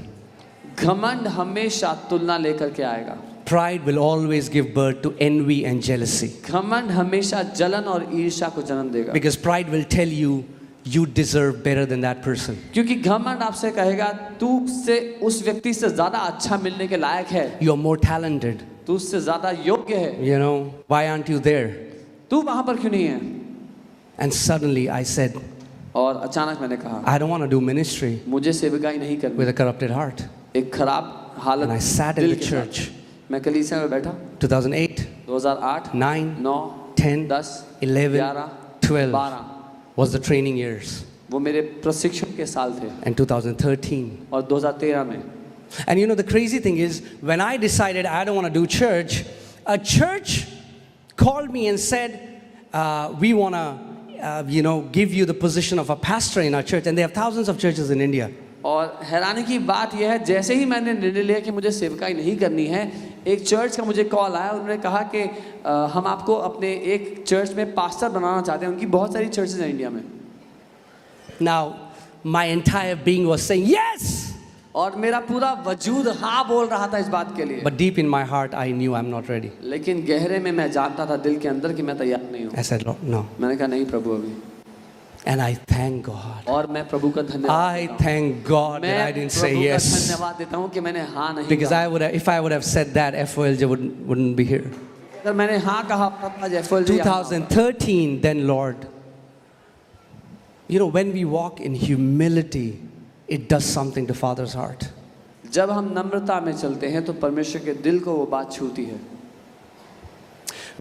Speaker 2: घमंड हमेशा तुलना लेकर के आएगा।
Speaker 3: Pride will always give birth to envy and jealousy.
Speaker 2: घमंड हमेशा जलन और ईर्ष्या को जन्म देगा।
Speaker 3: Because pride will tell you, you deserve better than that person.
Speaker 2: क्योंकि घमंड आपसे कहेगा तू से उस व्यक्ति से ज्यादा अच्छा मिलने के लायक है,
Speaker 3: You are more talented.
Speaker 2: तू उससे ज्यादा योग्य है,
Speaker 3: You know, why aren't you there?
Speaker 2: तू वहां पर क्यों नहीं है?
Speaker 3: And suddenly I said,
Speaker 2: और अचानक मैंने कहा
Speaker 3: I don't want to do ministry
Speaker 2: मुझे सेवकाई नहीं करनी।
Speaker 3: with a corrupted heart.
Speaker 2: एक खराब हालत
Speaker 3: And I sat in
Speaker 2: दिल
Speaker 3: the
Speaker 2: के साथ।
Speaker 3: church.
Speaker 2: मैं कलीसिया में बैठा
Speaker 3: 2008,
Speaker 2: 2008,
Speaker 3: 9,
Speaker 2: 9,
Speaker 3: 10,
Speaker 2: 10,
Speaker 3: 11,
Speaker 2: 11,
Speaker 3: 12
Speaker 2: 12
Speaker 3: was the training years.
Speaker 2: वो मेरे प्रशिक्षण के साल थे।
Speaker 3: And 2013.
Speaker 2: और 2013 में
Speaker 3: And you know, the crazy thing is, when I decided I don't want to do church, a church called me and said, we want to, you know, give you the position of a pastor in our church. And they have thousands of churches in India.
Speaker 2: और हैरानी की बात यह है जैसे ही मैंने निर्णय लिया कि मुझे सेवकाई नहीं करनी है, एक चर्च का मुझे कॉल आया। उन्होंने कहा कि हम आपको अपने एक चर्च में पास्टर बनाना चाहते हैं। उनकी बहुत सारी चर्चेज हैं इंडिया में।
Speaker 3: Now, my entire being was saying, yes!
Speaker 2: और मेरा पूरा वजूद हाँ बोल रहा था इस बात के लिए।
Speaker 3: But deep in my heart, I knew I'm not ready.
Speaker 2: लेकिन गहरे में मैं जानता था दिल के अंदर कि मैं तैयार नहीं हूँ।
Speaker 3: I said, Lord, no.
Speaker 2: मैंने कहा नहीं प्रभु अभी।
Speaker 3: And I thank God.
Speaker 2: और मैं प्रभु का धन्यवाद
Speaker 3: I
Speaker 2: देता हूँ।
Speaker 3: thank God that I
Speaker 2: मैं
Speaker 3: didn't say
Speaker 2: प्रभु का
Speaker 3: yes.
Speaker 2: धन्यवाद देता हूँ कि मैंने हाँ नहीं
Speaker 3: Because
Speaker 2: कहा।
Speaker 3: if I would have said that, FOLJ wouldn't be here.
Speaker 2: अगर मैंने हाँ कहा होता तो आज एफएल जी यहाँ होता।
Speaker 3: 2013, then Lord, you know, when we walk in humility, it does something to Father's heart.
Speaker 2: जब हम नम्रता में चलते हैं तो परमेश्वर के दिल को वो बात छूती है।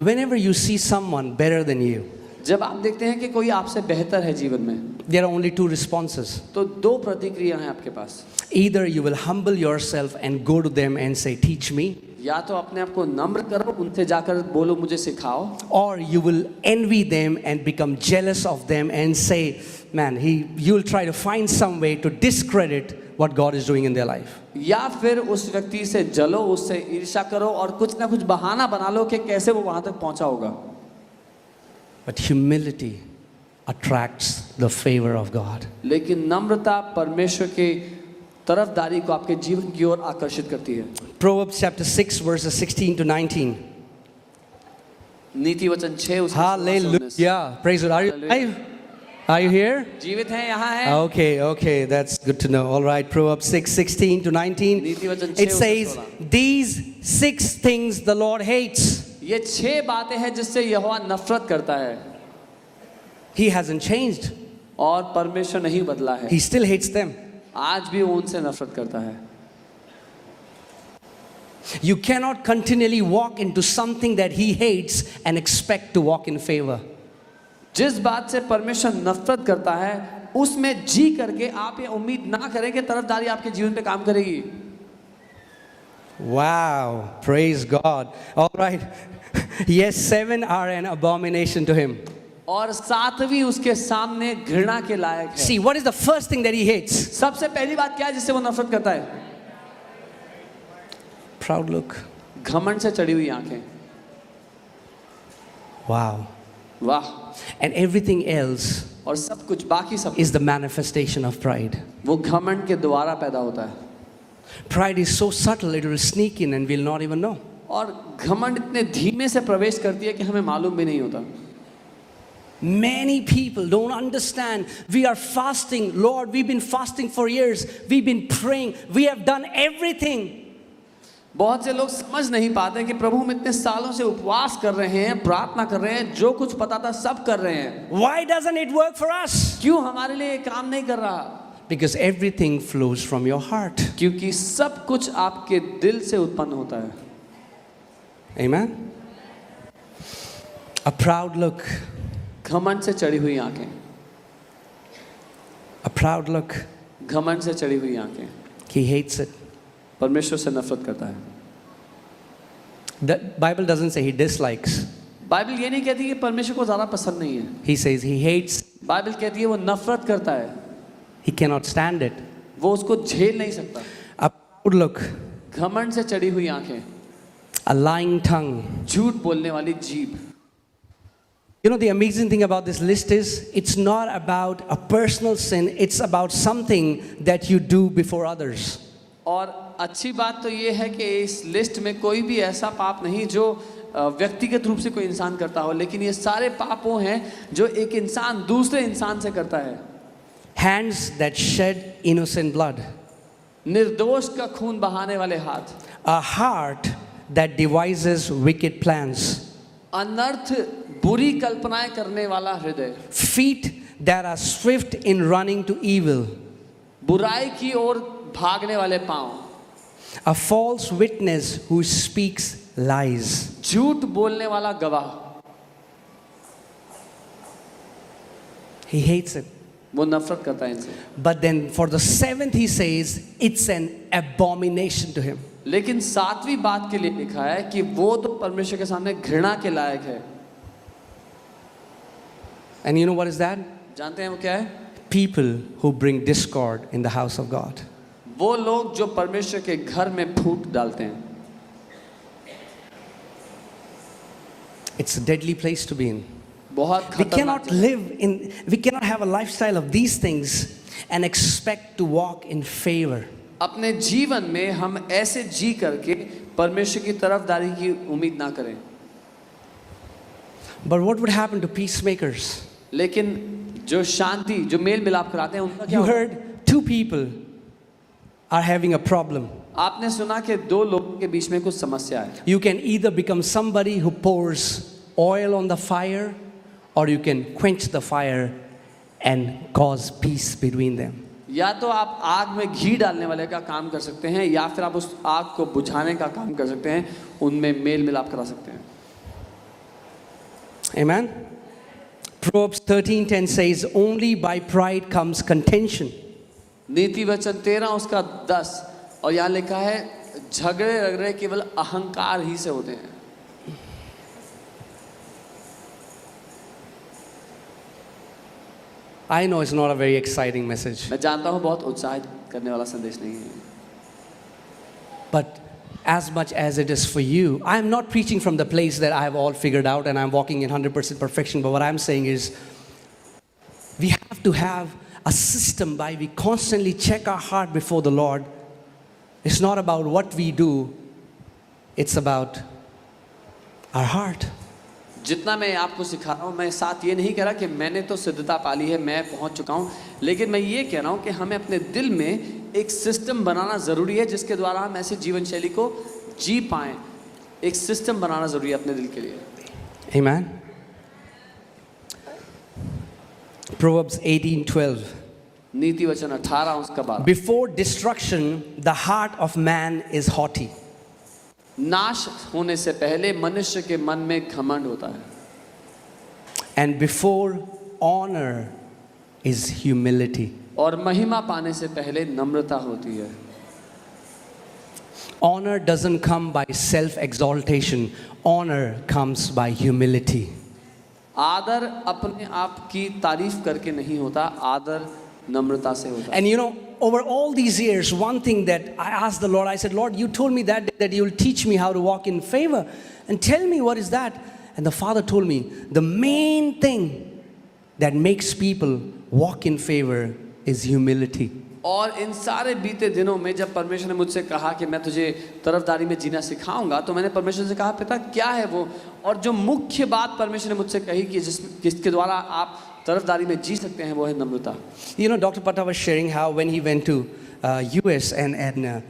Speaker 3: Whenever you see someone better than you,
Speaker 2: जब आप देखते हैं कि कोई आपसे बेहतर है जीवन में,
Speaker 3: there are only two responses.
Speaker 2: तो दो प्रतिक्रिया हैं आपके पास।
Speaker 3: Either you will humble yourself and go to them and say, teach me,
Speaker 2: या तो अपने आप को नम्र करो, उनसे जाकर बोलो मुझे सिखाओ,
Speaker 3: or you will envy them and become jealous of them and say, man, you will try to find some way to discredit what God is doing in their life.
Speaker 2: या फिर उस व्यक्ति से जलो, उससे ईर्ष्या करो और कुछ ना कुछ बहाना बना लो कि कैसे वो वहां तक पहुंचा होगा।
Speaker 3: But humility attracts the favor of God.
Speaker 2: लेकिन नम्रता परमेश्वर के तरफदारी को आपके जीवन की ओर आकर्षित करती है।
Speaker 3: Proverbs chapter 6 verses 16 to 19.
Speaker 2: नीति वचन 6 उसके 16 से 19।
Speaker 3: Hallelujah. Praise the Lord. Are you alive? Are you here?
Speaker 2: जीवित हैं, यहाँ हैं।
Speaker 3: Okay, that's good to know. All right, Proverbs 6, 16 to 19.
Speaker 2: नीति वचन 6
Speaker 3: It says, these 6 things the Lord hates.
Speaker 2: ये 6 बातें हैं जिससे यहोवा नफरत करता है।
Speaker 3: He hasn't changed.
Speaker 2: और परमेश्वर नहीं बदला है।
Speaker 3: He still hates them.
Speaker 2: आज भी वो उनसे नफरत करता है।
Speaker 3: You cannot continually walk into something that He hates and expect to walk in favor.
Speaker 2: जिस बात से परमेश्वर नफरत करता है उसमें जी करके आप ये उम्मीद ना करें कि तरफदारी आपके जीवन पे काम करेगी।
Speaker 3: Wow, praise God. All right. Yes, 7 are an abomination to Him.
Speaker 2: और 7वीं उसके सामने घृणा के लायक है।
Speaker 3: See, what is the first thing that He hates?
Speaker 2: सबसे पहली बात क्या है जिससे वो नफरत करता है?
Speaker 3: Proud look.
Speaker 2: घमंड से चढ़ी हुई आंखें।
Speaker 3: Wow.
Speaker 2: वाह।
Speaker 3: And everything else
Speaker 2: और सब कुछ बाकी सब
Speaker 3: is the manifestation of pride.
Speaker 2: वो घमंड के द्वारा पैदा होता है।
Speaker 3: Pride is so subtle, it will sneak in and we'll not even know.
Speaker 2: और घमंड इतने धीमे से प्रवेश करती है कि हमें मालूम भी नहीं होता।
Speaker 3: Many people don't understand. We are fasting. Lord, we've been fasting for years. We've been praying. We have done everything.
Speaker 2: बहुत से लोग समझ नहीं पाते कि प्रभु हम इतने सालों से उपवास कर रहे हैं, प्रार्थना कर रहे हैं, जो कुछ पता था सब कर रहे हैं।
Speaker 3: Why doesn't it work for us?
Speaker 2: क्यों हमारे लिए ये काम नहीं कर रहा?
Speaker 3: Because everything flows from your heart.
Speaker 2: क्योंकि सब कुछ आपके दिल से उत्पन्न होता है।
Speaker 3: Amen? A proud look.
Speaker 2: घमंड से चढ़ी हुई आंखें।
Speaker 3: A proud look.
Speaker 2: घमंड से चढ़ी हुई आंखें।
Speaker 3: He hates it.
Speaker 2: परमेश्वर से नफरत करता है।
Speaker 3: The Bible doesn't say He dislikes.
Speaker 2: Bible ये नहीं कहती कि परमेश्वर को ज़्यादा पसंद नहीं है।
Speaker 3: He says He hates.
Speaker 2: Bible कहती है वो नफरत करता है।
Speaker 3: He cannot stand it.
Speaker 2: वो उसको झेल नहीं सकता।
Speaker 3: A proud look.
Speaker 2: घमंड से चढ़ी हुई आंखें।
Speaker 3: A lying tongue.
Speaker 2: झूठ बोलने वाली जीभ।
Speaker 3: You know, the amazing thing about this list is it's not about a personal sin, it's about something that you do before others.
Speaker 2: और अच्छी बात तो ये है कि इस लिस्ट में कोई भी ऐसा पाप नहीं जो व्यक्तिगत रूप से कोई इंसान करता हो, लेकिन ये सारे पाप वो हैं जो एक इंसान दूसरे इंसान से करता है।
Speaker 3: Hands that shed innocent blood.
Speaker 2: निर्दोष का खून बहाने वाले हाथ।
Speaker 3: A heart that devises wicked plans.
Speaker 2: अनर्थ बुरी कल्पनाएं करने वाला हृदय।
Speaker 3: Feet that are swift in running to evil.
Speaker 2: बुराई की ओर भागने वाले पांव।
Speaker 3: A false witness who speaks lies.
Speaker 2: झूठ बोलने वाला गवाह।
Speaker 3: He hates it.
Speaker 2: वो नफरत करता है इनसे।
Speaker 3: But then for the 7th he says it's an abomination to him.
Speaker 2: लेकिन 7वीं बात के लिए लिखा है कि वो तो परमेश्वर के सामने घृणा के लायक है।
Speaker 3: And you know what is that?
Speaker 2: जानते हैं वो क्या है?
Speaker 3: People who bring discord in the house of God.
Speaker 2: वो लोग जो परमेश्वर के घर में फूट डालते हैं।
Speaker 3: It's a deadly place to be in.
Speaker 2: बहुत
Speaker 3: We
Speaker 2: खतरनाक
Speaker 3: cannot we cannot have a lifestyle of these things and expect to walk in favor.
Speaker 2: अपने जीवन में हम ऐसे जी करके परमेश्वर की तरफदारी की उम्मीद ना करें।
Speaker 3: But what would happen to peacemakers?
Speaker 2: लेकिन जो शांति जो मेल मिलाप कराते हैं उनका क्या
Speaker 3: You
Speaker 2: होगा?
Speaker 3: heard 2 people are having a problem.
Speaker 2: आपने सुना कि दो लोगों के बीच में कुछ समस्या है.
Speaker 3: You can either become somebody who pours oil on the fire, or you can quench the fire and cause peace between them.
Speaker 2: या तो आप आग में घी डालने वाले का काम कर सकते हैं, या फिर आप उस आग को बुझाने का काम कर सकते हैं, उनमें मेल मिलाप करा सकते हैं.
Speaker 3: Amen. Proverbs 13:10 says, only by pride comes contention.
Speaker 2: नीति वचन 13 उसका 10, और यहाँ लिखा है झगड़े रगड़े केवल अहंकार ही से होते हैं.
Speaker 3: I know it's not a very exciting message,
Speaker 2: मैं जानता हूँ बहुत उत्साहित करने वाला संदेश नहीं है,
Speaker 3: but as much as it is for you, I am not preaching from the place that I have all figured out and I'm walking in 100% perfection, but what I'm saying is we have to have a system by we constantly check our heart before the Lord. It's not about what we do, it's about our heart.
Speaker 2: जितना मैं आपको सिखा रहा हूँ, मैं साथ ये नहीं कह रहा कि मैंने तो सिद्धता पाली है, मैं पहुँच चुका हूँ, लेकिन मैं ये कह रहा हूँ कि हमें अपने दिल में एक सिस्टम बनाना ज़रूरी है जिसके द्वारा हम ऐसे जीवन शैली को जी पाएँ. एक सिस्टम बनाना ज़रूरी है अपने दिल के लिए.
Speaker 3: Amen. Proverbs 18:12.
Speaker 2: नीति वचन 18 उसका 12.
Speaker 3: Before destruction, the heart of man is haughty.
Speaker 2: नाश होने से पहले मनुष्य के मन में घमंड होता है,
Speaker 3: And before honor is humility.
Speaker 2: और महिमा पाने से पहले नम्रता होती है.
Speaker 3: Honor doesn't come by self-exaltation. Honor comes by humility.
Speaker 2: आदर अपने आप की तारीफ करके नहीं होता, आदर नम्रता से होता है.
Speaker 3: And you know, over all these years, one thing that I asked the Lord, I said, Lord, you told me that you'll teach me how to walk in favor. And tell me, what is that? And the Father told me, the main thing that makes people walk in favor is humility.
Speaker 2: और इन सारे बीते दिनों में जब परमेश्वर ने मुझसे कहा कि मैं तुझे तरफदारी में जीना सिखाऊंगा, तो मैंने परमेश्वर से कहा, पिता क्या है वो? और जो मुख्य बात परमेश्वर ने मुझसे कही कि जिसके द्वारा आप तरफदारी में जी सकते हैं, वो है नम्रता.
Speaker 3: You know, Dr. Pata was sharing how when he went to US and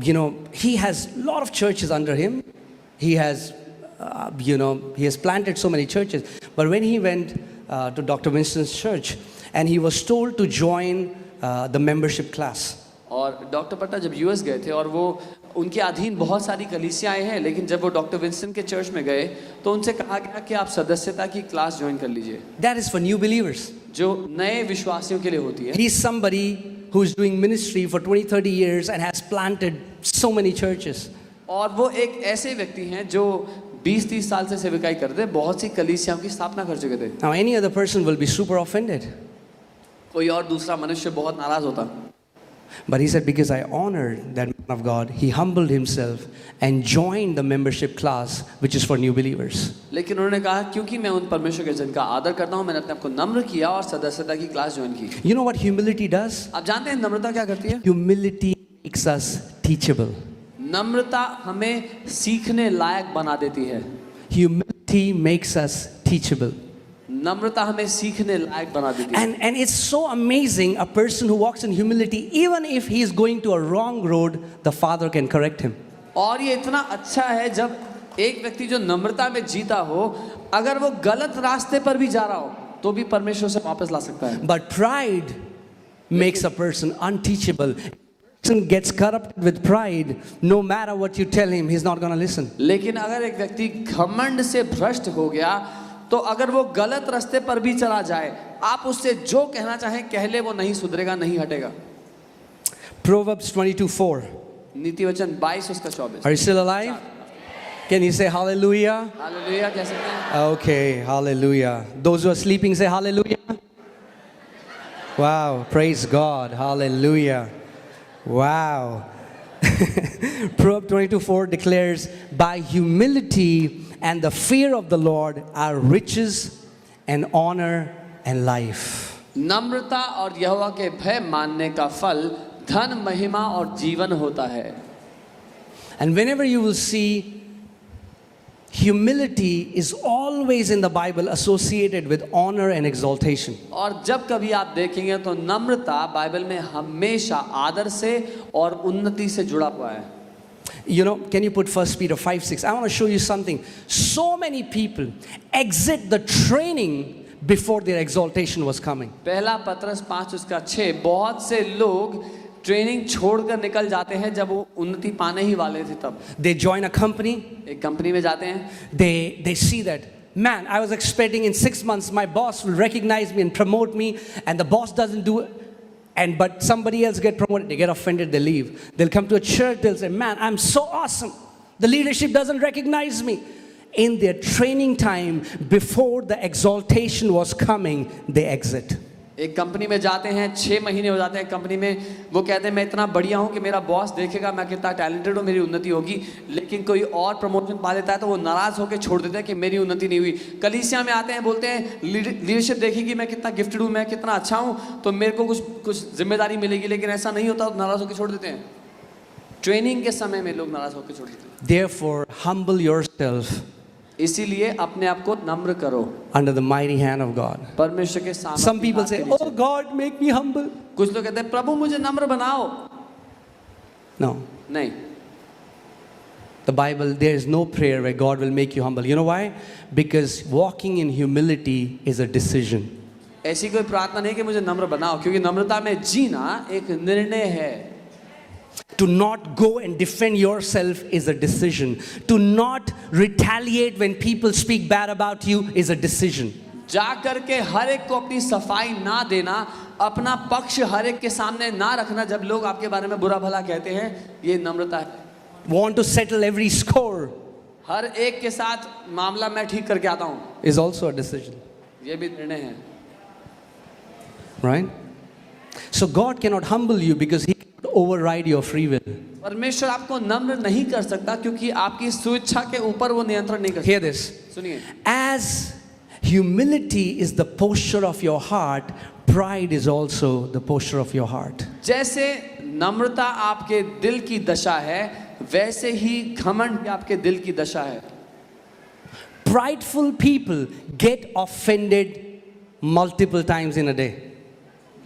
Speaker 3: you know, he has a lot of churches under him. He has, you know, he has planted so many churches. But when he went to Dr. Winston's church and he was told to join the membership class.
Speaker 2: और doctor पट्टा जब US गए थे और वो उनके अधीन बहुत सारी कलीसियाएं हैं, लेकिन जब वो डॉक्टर विंस्टन के चर्च में गए तो उनसे कहा गया कि आप सदस्यता की क्लास ज्वाइन कर लीजिए.
Speaker 3: That is for new believers.
Speaker 2: जो नए विश्वासियों के लिए होती है.
Speaker 3: He is somebody who is doing ministry for 20-30 years and has planted so many churches.
Speaker 2: और वो एक ऐसे व्यक्ति हैं जो 20-30 साल से सेवकाई करते, बहुत सी कलीसियाओं की स्थापना कर चुके थे.
Speaker 3: Now any other person will be super offended.
Speaker 2: कोई और दूसरा मनुष्य बहुत नाराज होता.
Speaker 3: But he said, because I honored that man of God, he humbled himself and joined the membership class, which is for new believers.
Speaker 2: लेकिन उन्होंने कहा क्योंकि मैं उन परमेश्वर के जन का आदर करता हूँ, मैंने अपने आप को नम्र किया और सदस्यता की क्लास ज्वाइन की.
Speaker 3: You know what humility does?
Speaker 2: आप जानते हैं नम्रता क्या करती है?
Speaker 3: Humility makes us teachable.
Speaker 2: नम्रता हमें सीखने लायक बना देती है.
Speaker 3: Humility makes us teachable.
Speaker 2: नम्रता हमें सीखने लायक बना देती है.
Speaker 3: And it's so amazing, a person who walks in humility, even if he is going to a wrong road, the Father can correct him.
Speaker 2: और ये इतना अच्छा है जब एक व्यक्ति जो नम्रता में जीता हो, अगर वो गलत रास्ते पर भी जा रहा हो तो भी परमेश्वर से वापस ला सकता है.
Speaker 3: But pride makes a person unteachable. A person gets corrupted with pride, no matter what you tell him, he's not going to listen.
Speaker 2: लेकिन अगर एक व्यक्ति घमंड से भ्रष्ट हो गया, तो अगर वो गलत रास्ते पर भी चला जाए, आप उससे जो कहना चाहें कह ले, वो नहीं सुधरेगा, नहीं हटेगा.
Speaker 3: Proverbs 22:4.
Speaker 2: नीति वचन 22 उसका 24.
Speaker 3: Are you still alive? Can you say hallelujah?
Speaker 2: Hallelujah कह सकते हैं.
Speaker 3: Okay, hallelujah. Those who are sleeping say hallelujah. Wow, praise God. Hallelujah. Wow. Proverbs 22:4 declares, by humility and the fear of the Lord are riches and honor and life.
Speaker 2: नम्रता और यहोवा के भय मानने का फल धन, महिमा और जीवन होता है.
Speaker 3: And whenever you will see Humility is always in the Bible associated with honor and exaltation.
Speaker 2: और जब कभी आप देखेंगे तो नम्रता बाइबल में हमेशा आदर से और उन्नति से जुड़ा हुआ है.
Speaker 3: You know, can you put 1 Peter 5:6? I want to show you something. So many people exit the training before their exaltation was coming.
Speaker 2: पहला पत्रस 5:6. बहुत से लोग ट्रेनिंग छोड़कर निकल जाते हैं जब वो उन्नति पाने ही वाले थे तब.
Speaker 3: They join a company.
Speaker 2: एक कंपनी में जाते हैं.
Speaker 3: They see that, man, I was expecting in 6 months my boss will recognize me and promote me, and the boss doesn't do it. But somebody else get promoted, they get offended, they leave. They'll come to a church, they'll say, man, I'm so awesome. The leadership doesn't recognize me. In their training time, before the exaltation was coming, they exit.
Speaker 2: एक company में जाते हैं, 6 महीने हो जाते हैं company में, वो कहते हैं मैं इतना बढ़िया हूँ कि मेरा बॉस देखेगा मैं कितना टैलेंटेड हूँ, मेरी उन्नति होगी. लेकिन कोई और प्रमोशन पा लेता है तो वो नाराज़ होकर छोड़ देते हैं कि मेरी उन्नति नहीं हुई. कलीसिया में आते हैं, बोलते हैं लीडरशिप देखेगी मैं कितना गिफ्टेड हूँ, मैं कितना अच्छा हूँ, तो मेरे को कुछ जिम्मेदारी मिलेगी. लेकिन ऐसा नहीं होता, तो नाराज़ होकर छोड़ देते हैं. ट्रेनिंग के समय में लोग नाराज़ होकर छोड़ देते हैं.
Speaker 3: Therefore, humble yourself
Speaker 2: इसीलिए अपने आप को नम्र करो
Speaker 3: under the mighty hand of God.
Speaker 2: परमेश्वर के सामने.
Speaker 3: Some people say, oh God, make me humble.
Speaker 2: कुछ लोग कहते हैं प्रभु मुझे नम्र बनाओ.
Speaker 3: No.
Speaker 2: नहीं.
Speaker 3: The Bible, there is no prayer where God will make you humble. You know why? Because walking in humility is a decision.
Speaker 2: ऐसी कोई प्रार्थना नहीं कि मुझे नम्र बनाओ, क्योंकि नम्रता में जीना एक निर्णय है.
Speaker 3: To not go and defend yourself is a decision. To not retaliate when people speak bad about you is a decision.
Speaker 2: जा करके हर एक को अपनी सफाई ना देना, अपना पक्ष हर एक के सामने ना रखना जब लोग आपके बारे में बुरा भला कहते हैं, ये नम्रता है.
Speaker 3: Want to settle every score
Speaker 2: हर एक के साथ मामला मैं ठीक करके आता हूँ,
Speaker 3: is also a decision.
Speaker 2: ये भी निर्णय है.
Speaker 3: Right? So God cannot humble you because He cannot override your free will.
Speaker 2: परमेश्वर आपको नम्र नहीं कर सकता क्योंकि आपकी स्वेच्छा के ऊपर वो नियंत्रण नहीं कर सकता.
Speaker 3: Hear this.
Speaker 2: सुनिए.
Speaker 3: As humility is the posture of your heart, pride is also the posture of your heart.
Speaker 2: जैसे नम्रता आपके दिल की दशा है, वैसे ही घमंड आपके दिल की दशा है.
Speaker 3: Prideful people get offended multiple times in a day.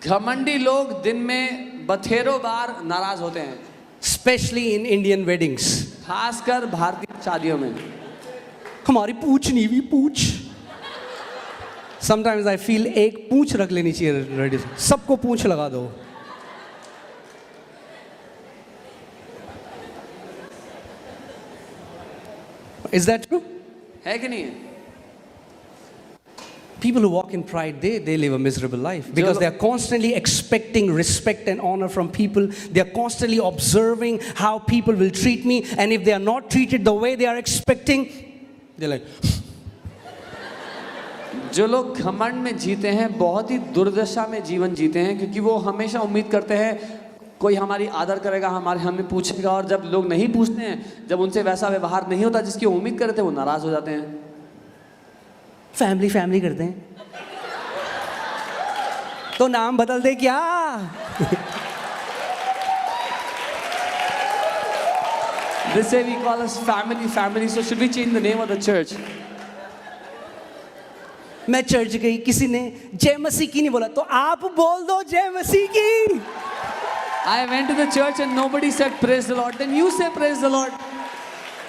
Speaker 2: घमंडी लोग दिन में बथेरों बार नाराज होते हैं.
Speaker 3: Especially in Indian weddings.
Speaker 2: खासकर भारतीय शादियों में.
Speaker 3: हमारी पूछ नहीं हुई पूछ. Sometimes I feel एक पूछ रख लेनी चाहिए रेडी. सबको पूछ लगा दो. Is that true?
Speaker 2: है कि नहीं है?
Speaker 3: People who walk in pride, they live a miserable life because they are constantly expecting respect and honor from people. They are constantly observing how people will treat me, and if they are not treated the way they are expecting, they're like.
Speaker 2: जो लोग घमंड में जीते हैं बहुत ही दुर्दशा में जीवन जीते हैं, क्योंकि वो हमेशा उम्मीद करते हैं कोई हमारी आदर करेगा, हमें पूछेगा, और जब लोग नहीं पूछते हैं, जब उनसे वैसा व्यवहार नहीं होता जिसकी उम्मीद करते हैं, वो नाराज हो जाते हैं.
Speaker 3: फैमिली करते हैं तो नाम बदल दे क्या?
Speaker 2: They say we call us family, so should we change the name of the church?
Speaker 3: मैं चर्च गई, किसी ने जय मसीह की नहीं बोला, तो आप बोल दो जय मसीह की.
Speaker 2: I went to the church and nobody said praise the Lord. Then you say praise the Lord.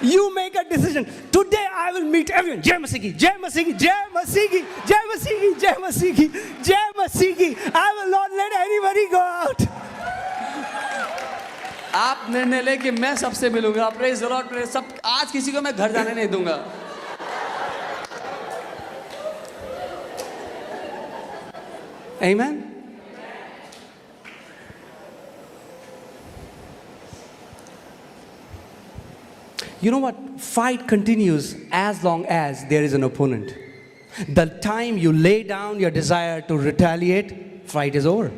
Speaker 3: You make a decision. Today I will meet everyone. जय मसीह की, जय मसीह की, जय मसीह की, जय मसीह की, जय मसीह की, जय मसीह की. I will not let anybody go out.
Speaker 2: आप निर्णय ले कि मैं सबसे मिलूंगा. Praise the Lord. सब आज किसी को मैं घर जाने नहीं दूंगा.
Speaker 3: Amen. You know what? Fight continues as long as there is an opponent. The time you lay down your desire to retaliate, fight is over.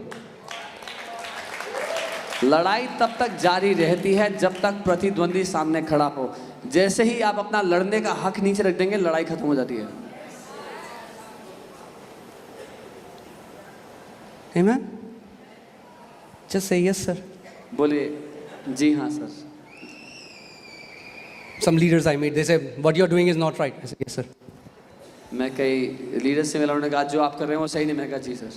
Speaker 2: लड़ाई तब तक जारी रहती है जब तक प्रतिद्वंदी सामने खड़ा हो. जैसे ही आप अपना लड़ने का हक नीचे रख देंगे, लड़ाई खत्म हो जाती है.
Speaker 3: Amen? Just say yes, sir.
Speaker 2: बोलिए जी हाँ sir.
Speaker 3: Some leaders I meet, they say, what you're doing is not right. I said, yes, sir.
Speaker 2: मैं कई लीडर से मिला, उन्होंने कहा जो आप कर रहे हैं वो सही नहीं। मैं कहा जी सर।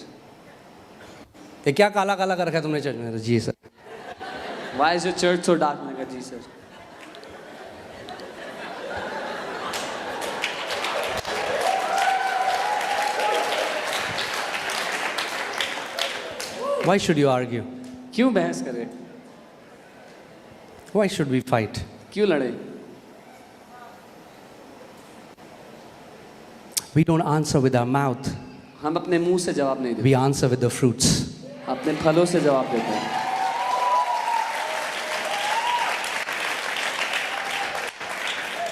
Speaker 3: ये क्या काला काला कर रखा है तुमने चर्च में? जी sir.
Speaker 2: Why is your church so dark? मैं कहा जी sir.
Speaker 3: Why should you argue?
Speaker 2: क्यों बहस करें?
Speaker 3: Why should we fight?
Speaker 2: क्यों लड़े?
Speaker 3: We don't answer with our mouth.
Speaker 2: हम अपने मुंह से जवाब नहीं देते,
Speaker 3: We answer with the fruits.
Speaker 2: अपने फलों से जवाब देते हैं।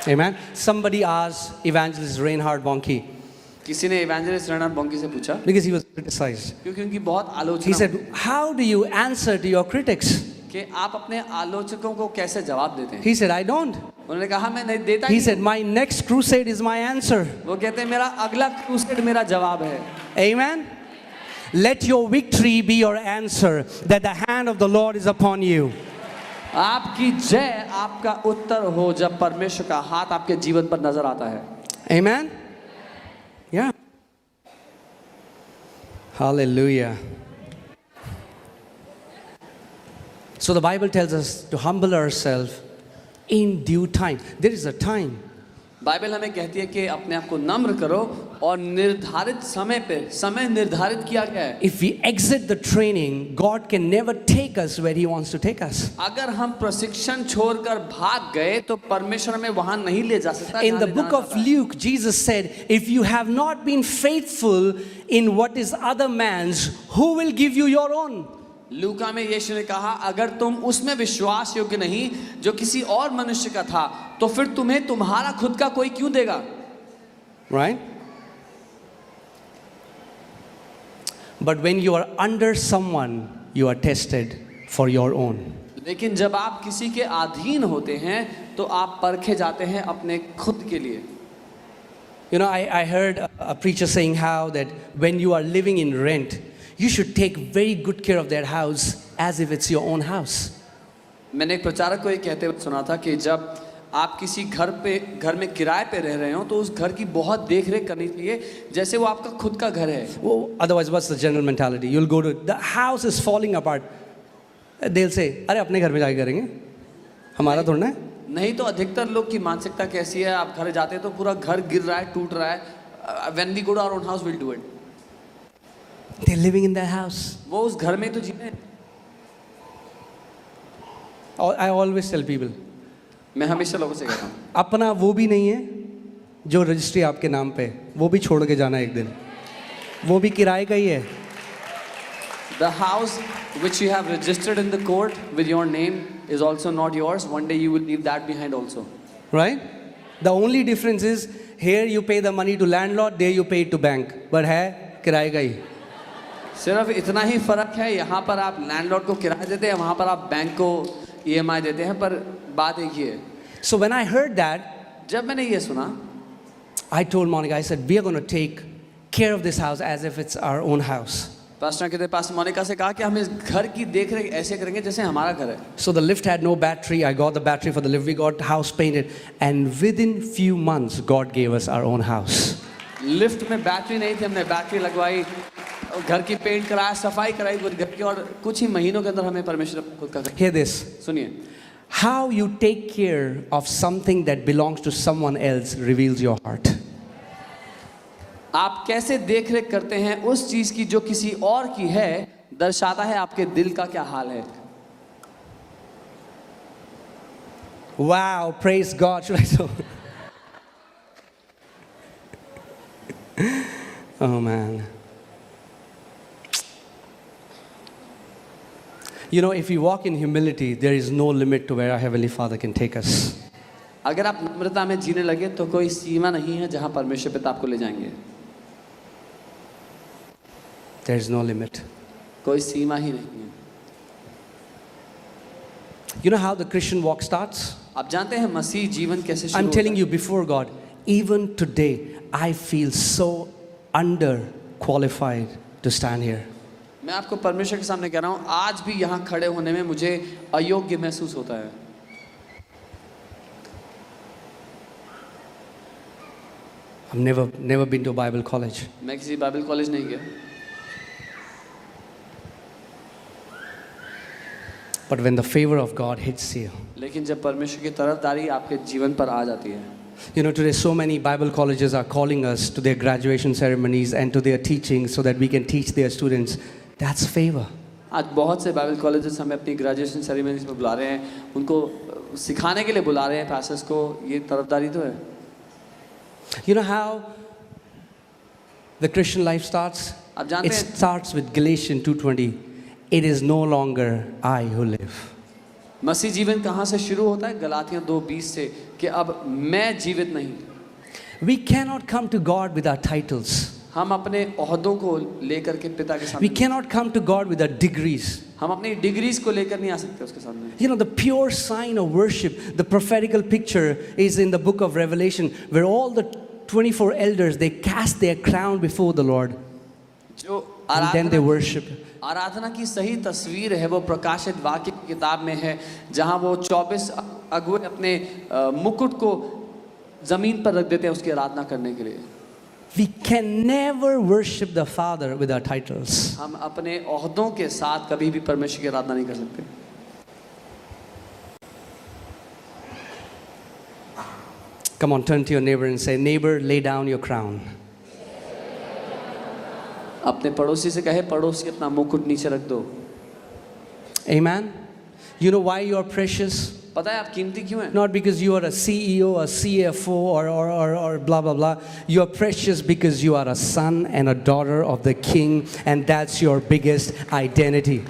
Speaker 3: Amen. Somebody asked Evangelist Reinhard Bonnke,
Speaker 2: किसी ने इवेंजलिस्ट रेनहार्ड बॉन्की से पूछा,
Speaker 3: because he was criticized.
Speaker 2: क्योंकि उनकी बहुत
Speaker 3: He
Speaker 2: आलोचना
Speaker 3: said, how do you answer to your critics?
Speaker 2: कि आप अपने आलोचकों को कैसे जवाब देते हैं?
Speaker 3: He said, I don't.
Speaker 2: उन्होंने कहा मैं नहीं देता
Speaker 3: He
Speaker 2: he
Speaker 3: said, my next crusade is my answer.
Speaker 2: वो कहते हैं मेरा अगला क्रूसेड मेरा जवाब है।
Speaker 3: Amen. Let your victory be your answer, that the hand of the Lord is upon you.
Speaker 2: आपकी जय आपका उत्तर हो जब परमेश्वर का हाथ आपके जीवन पर नजर आता है।
Speaker 3: Amen. Yeah. Hallelujah. So the Bible tells us to humble ourselves in due time. There is a time.
Speaker 2: Bible हमें कहती है कि अपने आप को नम्र करो और निर्धारित समय पे, समय निर्धारित किया गया है।
Speaker 3: If we exit the training, God can never take us where He wants to take us.
Speaker 2: अगर हम प्रशिक्षण छोड़कर भाग गए तो परमेश्वर हमें वहां नहीं ले जा सकता।
Speaker 3: In the book of Luke, Jesus said, if you have not been faithful in what is other man's, who will give you your own?
Speaker 2: लूका में यीशु ने कहा अगर तुम उसमें विश्वास योग्य नहीं जो किसी और मनुष्य का था तो फिर तुम्हें तुम्हारा खुद का कोई क्यों देगा?
Speaker 3: Right? But when you are under someone, you are tested for your own.
Speaker 2: लेकिन जब आप किसी के अधीन होते हैं तो आप परखे जाते हैं अपने खुद के लिए।
Speaker 3: You know, I heard a preacher saying how that when you are living in rent, you should take very good care of that house as if it's your own house.
Speaker 2: मैंने एक प्रचारक को ये कहते हुए सुना था कि जब आप किसी घर में किराए पे रह रहे हो तो उस घर की बहुत देख रेख करनी चाहिए जैसे वो आपका खुद का घर है।
Speaker 3: Well, otherwise, what's the general mentality? You'll go to, the house is falling apart. They'll say, अरे अपने घर में जाके करेंगे, हमारा थोड़ा है।
Speaker 2: नहीं तो अधिकतर लोग की मानसिकता कैसी है, आप घर जाते हैं तो पूरा घर गिर रहा है, टूट रहा है। When we go to our own house, we'll do it.
Speaker 3: They're living in their house.
Speaker 2: वो उस घर में तो जीते हैं।
Speaker 3: I always tell people,
Speaker 2: मैं हमेशा लोगों से कहता हूँ
Speaker 3: अपना वो भी नहीं है जो रजिस्ट्री आपके नाम पे, वो भी छोड़ के जाना एक दिन, वो भी किराए का ही है।
Speaker 2: The house which you have registered in the court with your name is also not yours. One day you will leave that behind also.
Speaker 3: Right? The only difference is here you pay the money to landlord, there you pay it to bank. But है किराए का ही।
Speaker 2: सिर्फ इतना ही फर्क है, यहाँ पर आप लैंडलॉर्ड को किराया देते हैं, वहाँ पर आप बैंक को EMI देते हैं, पर बात एक ही है।
Speaker 3: So when I heard that,
Speaker 2: जब मैंने ये सुना,
Speaker 3: I told Monica, I said, we are going to take care of this house as if it's our own house.
Speaker 2: Pastor के पास मोनिका से कहा कि हम इस घर की देखरेख ऐसे करेंगे जैसे हमारा घर है।
Speaker 3: So the lift had no battery. I got the battery for the lift. We got house painted, and within few months, God gave us our own house.
Speaker 2: Lift में बैटरी नहीं थी, हमने बैटरी लगवाई, घर की पेंट कराया, सफाई कराई घर की, और कुछ ही महीनों के अंदर हमें परमेश्वर खुद का घर।
Speaker 3: Hear this.
Speaker 2: सुनिए,
Speaker 3: How you take care of something that belongs to someone else reveals your heart.
Speaker 2: आप कैसे देखरेख करते हैं उस चीज की जो किसी और की है, दर्शाता है आपके दिल का क्या हाल है।
Speaker 3: Wow, praise God. Should I so? Oh man. You know, if we walk in humility, there is no limit to where our Heavenly Father can take us.
Speaker 2: अगर आप नम्रता में जीने लगे तो कोई सीमा नहीं है जहां परमेश्वर पिता आपको ले जाएंगे।
Speaker 3: There is no limit.
Speaker 2: कोई सीमा ही नहीं है।
Speaker 3: You know how the Christian walk starts?
Speaker 2: आप जानते हैं मसीह जीवन कैसे शुरू
Speaker 3: I'm
Speaker 2: होता
Speaker 3: telling
Speaker 2: है?
Speaker 3: you before God, even today, I feel so underqualified to stand here.
Speaker 2: मैं आपको परमेश्वर के सामने कह रहा हूँ, आज भी यहाँ खड़े होने में मुझे अयोग्य महसूस होता है।
Speaker 3: I've never been to Bible college.
Speaker 2: मैं किसी बाइबल कॉलेज नहीं गया,
Speaker 3: But when the favor of God hits you,
Speaker 2: लेकिन जब परमेश्वर की तरफदारी आपके जीवन पर आ जाती है,
Speaker 3: you know, today so many Bible colleges are calling us to their graduation ceremonies and to their teaching so that we can teach their students. That's favor.
Speaker 2: आज बहुत से बाइबल कॉलेजेस हमें अपनी ग्रेजुएशन सेरेमनीज में बुला रहे हैं, उनको सिखाने के लिए बुला रहे हैं पैसेज को, ये तरफदारी तो है।
Speaker 3: You know how the Christian life starts?
Speaker 2: आप जानते
Speaker 3: It
Speaker 2: हैं
Speaker 3: starts with Galatians 2:20. It is no longer I who live.
Speaker 2: मसीह जीवन कहाँ से शुरू होता है? गलातियाँ 2:20 से, कि अब मैं जीवित नहीं।
Speaker 3: We cannot come to God with our titles.
Speaker 2: हम अपने ओहदों को लेकर के पिता के
Speaker 3: We
Speaker 2: सामने,
Speaker 3: cannot come to God with our degrees.
Speaker 2: हम अपनी डिग्रीज को लेकर नहीं आ सकते उसके सामने।
Speaker 3: You know, the pure sign of worship, the prophetical picture is in the book of Revelation, where all the 24 elders, they cast their crown before the Lord
Speaker 2: जो
Speaker 3: and then they worship.
Speaker 2: आराधना की सही तस्वीर है वो प्रकाशित वाक्य की किताब में है, जहाँ वो 24 अगुवे अपने मुकुट को जमीन पर रख देते हैं उसकी आराधना करने के लिए।
Speaker 3: We can never worship the Father with our titles.
Speaker 2: हम अपने ओहदों के साथ कभी भी परमेश्वर की आराधना नहीं कर सकते।
Speaker 3: Come on, turn to your neighbor and say, neighbor, lay down your crown.
Speaker 2: अपने पड़ोसी से कहे, पड़ोसी अपना मुकुट नीचे रख दो।
Speaker 3: Amen? You know why you are precious?
Speaker 2: पता है आप कीमती क्यों हैं?
Speaker 3: Not because you are a CEO, a CFO, or blah, blah, blah. You are precious because you are a son and a daughter of the King, and that's your biggest identity.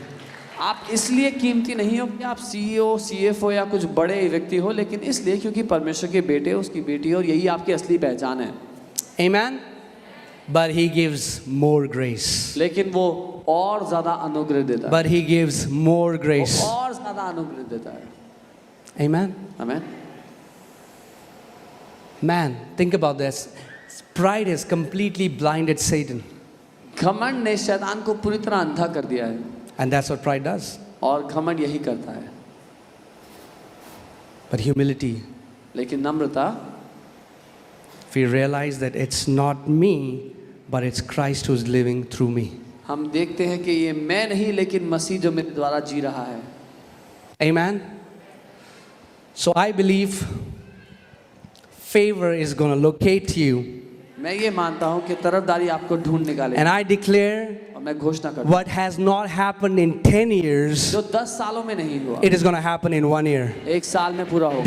Speaker 2: आप इसलिए कीमती नहीं हो कि आप CEO, CFO या कुछ बड़े व्यक्ति हो, लेकिन इसलिए क्योंकि परमेश्वर के बेटे, उसकी बेटी, और यही आपकी असली पहचान है।
Speaker 3: Amen? But He gives more grace.
Speaker 2: लेकिन वो और ज़्यादा अनुग्रह देता है।
Speaker 3: But He gives more grace.
Speaker 2: वो और ज़्यादा अनुग्रह देता है।
Speaker 3: Amen?
Speaker 2: Amen.
Speaker 3: Man, think about this. Pride has completely blinded Satan.
Speaker 2: घमंड ने शैतान को पूरी तरह अंधा कर दिया है,
Speaker 3: And that's what pride does.
Speaker 2: और घमंड यही करता है।
Speaker 3: But humility,
Speaker 2: लेकिन नम्रता,
Speaker 3: if we realize that it's not me, but it's Christ who's living through me.
Speaker 2: हम देखते हैं कि ये मैं नहीं लेकिन मसीह जो मेरे द्वारा जी रहा है।
Speaker 3: Amen? So I believe favor is going to locate you.
Speaker 2: मैं ये मानता हूँ कि तरफदारी आपको ढूंढ निकाले,
Speaker 3: And I declare
Speaker 2: और मैं घोषणा करता हूँ
Speaker 3: what has not happened in 10 years,
Speaker 2: जो 10 सालों में नहीं हुआ,
Speaker 3: it is going to happen in 1 year.
Speaker 2: एक साल में पूरा होगा।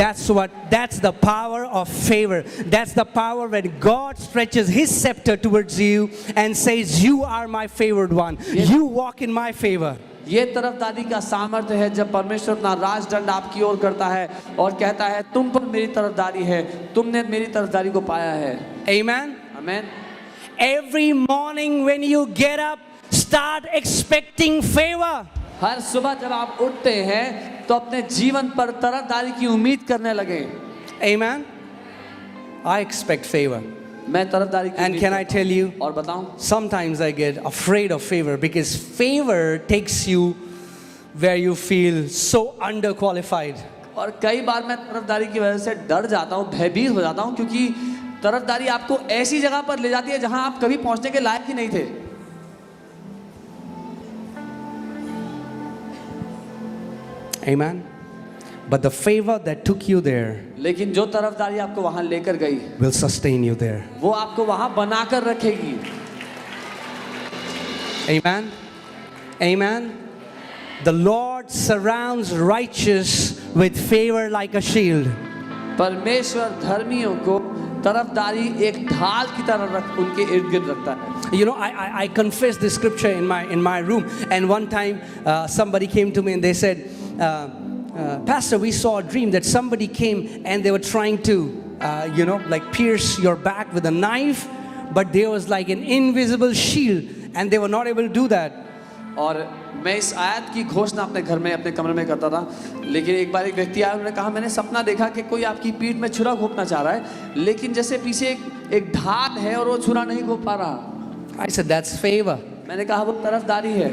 Speaker 3: That's the power of favor. That's the power when God stretches His scepter towards you and says, you are my favored one. You walk in my favor.
Speaker 2: ये तरफदारी का सामर्थ्य है जब परमेश्वर अपना राजदंड आपकी ओर करता है और कहता है तुम पर मेरी तरफदारी है, तुमने मेरी तरफदारी को पाया है।
Speaker 3: Amen?
Speaker 2: Amen.
Speaker 3: Every morning when you get up, start expecting favor.
Speaker 2: हर सुबह जब आप उठते हैं तो अपने जीवन पर तरफदारी की उम्मीद करने लगे।
Speaker 3: Amen? I expect favor.
Speaker 2: मैं तरफदारी की
Speaker 3: And
Speaker 2: उम्मीद
Speaker 3: can I
Speaker 2: करता
Speaker 3: tell you,
Speaker 2: हूं। और बताऊं,
Speaker 3: sometimes I get afraid of favor because favor takes you where you feel so underqualified.
Speaker 2: और कई बार मैं तरफदारी की वजह से डर जाता हूँ, भयभीत हो जाता हूँ, क्योंकि तरफदारी आपको ऐसी जगह पर ले जाती है जहां आप कभी पहुंचने के लायक ही नहीं थे।
Speaker 3: Amen? But the favor that took you there
Speaker 2: लेकिन जो तरफदारी आपको वहां लेकर गई
Speaker 3: will sustain you there.
Speaker 2: वो आपको वहां बनाकर रखेगी।
Speaker 3: Amen? Amen? The Lord surrounds righteous with favor like a shield.
Speaker 2: परमेश्वर धर्मियों को तरफदारी एक ढाल की तरह उनके इर्द गिर्द रखता है।
Speaker 3: You know, I confessed this scripture in my room, and one time somebody came to me and they said, Pastor, we saw a dream that somebody came and they were trying to, like pierce your back with a knife, but there was like an invisible shield, and they were not able to do that.
Speaker 2: और मैं इस आयत की घोषणा अपने घर में अपने कमरे में करता था, लेकिन एक बार एक व्यक्ति आया, उन्होंने कहा मैंने सपना देखा कि कोई आपकी पीठ में छुरा घोंपना चाह रहा है, लेकिन जैसे पीछे एक ढाल है और वो छुरा नहीं घोंप पा रहा।
Speaker 3: I said, that's favor.
Speaker 2: मैंने कहा वो तरफदारी है।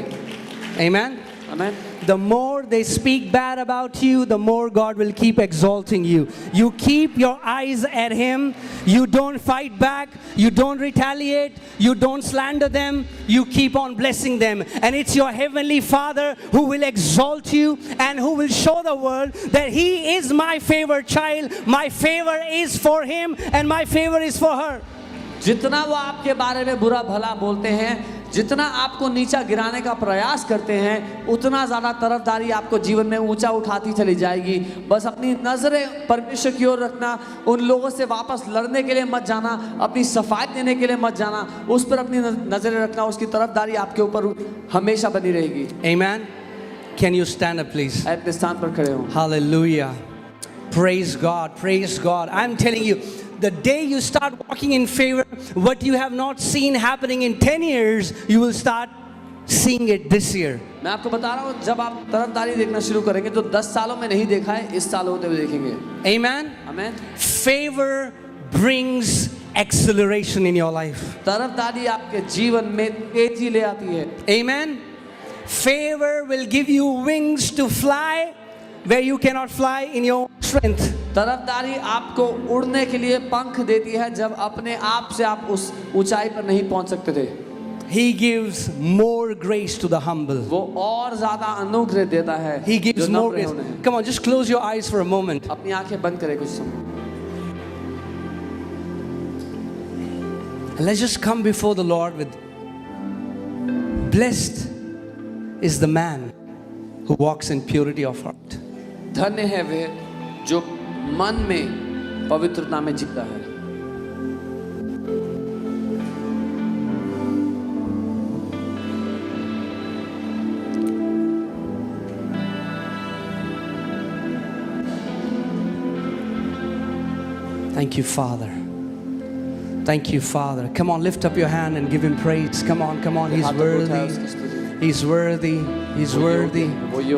Speaker 3: Amen?
Speaker 2: Amen.
Speaker 3: the more they speak bad about you, the more God will keep exalting you. You keep your eyes at Him. You don't fight back. You don't retaliate. You don't slander them. You keep on blessing them. And it's your Heavenly Father who will exalt you and who will show the world that He is my favored child. My favor is for Him and my favor is for her.
Speaker 2: जितना वो आपके बारे में बुरा भला बोलते हैं, जितना आपको नीचा गिराने का प्रयास करते हैं, उतना ज़्यादा तरफदारी आपको जीवन में ऊंचा उठाती चली जाएगी। बस अपनी नज़रें परमेश्वर की ओर रखना, उन लोगों से वापस लड़ने के लिए मत जाना, अपनी सफाई देने के लिए मत जाना, उस पर अपनी नज़रें रखना, उसकी तरफदारी आपके ऊपर हमेशा बनी रहेगी।
Speaker 3: Amen. Can you stand up, please?
Speaker 2: अपने स्थान पर खड़े हो।
Speaker 3: Hallelujah. Praise God. Praise God. I'm telling you, the day you start walking in favor, what you have not seen happening in 10 years, you will start seeing it this year.
Speaker 2: मैं आपको बता रहा हूँ, जब आप तरफदारी देखना शुरू करेंगे तो 10 सालों में नहीं देखा है, इस साल होते हुए देखेंगे।
Speaker 3: Amen.
Speaker 2: आमीन।
Speaker 3: Favor brings acceleration in your life.
Speaker 2: तरफदारी आपके जीवन में तेजी ले आती है।
Speaker 3: Amen. Favor will give you wings to fly where you cannot fly in your strength.
Speaker 2: तरफदारी आपको उड़ने के लिए पंख देती है जब अपने आप से आप उस ऊंचाई पर नहीं पहुंच सकते थे।
Speaker 3: He gives more grace to the humble.
Speaker 2: वो और ज्यादा अनुग्रह देता है।
Speaker 3: He gives
Speaker 2: जो
Speaker 3: more
Speaker 2: नम्र
Speaker 3: grace.
Speaker 2: होने।
Speaker 3: Come on, just close your eyes for a moment.
Speaker 2: अपनी आंखें बंद करें कुछ समय।
Speaker 3: Let's just come before the Lord with, blessed is the man who walks in purity of heart.
Speaker 2: धन्य है वे जो मन में पवित्रता में जीता है।
Speaker 3: Thank you, Father. Thank you, Father. Come on, lift up your hand and give Him praise. Come on, come on. He's
Speaker 2: हाथों को उठाओ, उसकी
Speaker 3: worthy.
Speaker 2: स्तुति।
Speaker 3: He's worthy. He's worthy.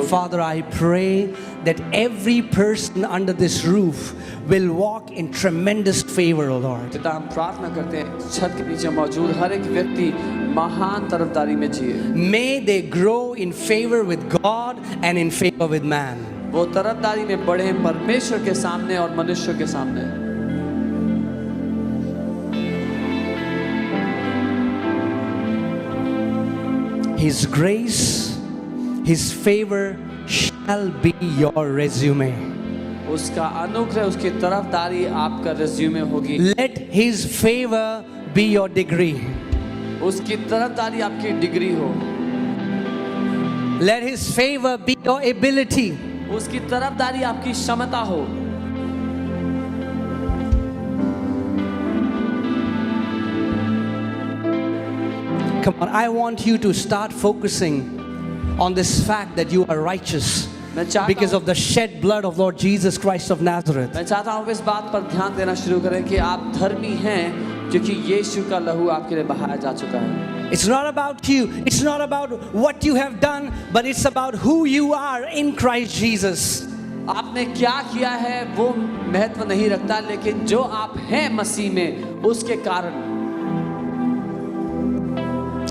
Speaker 3: Father, I pray that every person under this roof will walk in tremendous favor, O Lord.
Speaker 2: पिता, हम प्रार्थना करते हैं छत के नीचे मौजूद हर एक व्यक्ति महान तरफदारी में जिए।
Speaker 3: May they grow in favor with God and in favor with man.
Speaker 2: वो तरफदारी में बढ़े परमेश्वर के सामने और मनुष्य के सामने।
Speaker 3: His grace, His favor shall be your resume.
Speaker 2: उसका अनुग्रह, उसकी तरफदारी आपका रिज्यूमे होगी।
Speaker 3: Let His favor be your degree.
Speaker 2: उसकी तरफदारी आपकी डिग्री हो।
Speaker 3: Let His favor be your ability.
Speaker 2: उसकी तरफदारी आपकी क्षमता हो।
Speaker 3: Come on, I want you to start focusing on this fact that you are righteous because of the shed blood of Lord Jesus Christ of Nazareth.
Speaker 2: मैं चाहता हूँ इस बात पर ध्यान देना शुरू करें कि आप धर्मी हैं क्योंकि यीशु का लहू आपके लिए बहाया जा चुका है।
Speaker 3: It's not about you, it's not about what you have done, but it's about who you are in Christ Jesus.
Speaker 2: आपने क्या किया है वो महत्व नहीं रखता, लेकिन जो आप हैं मसीह में उसके कारण।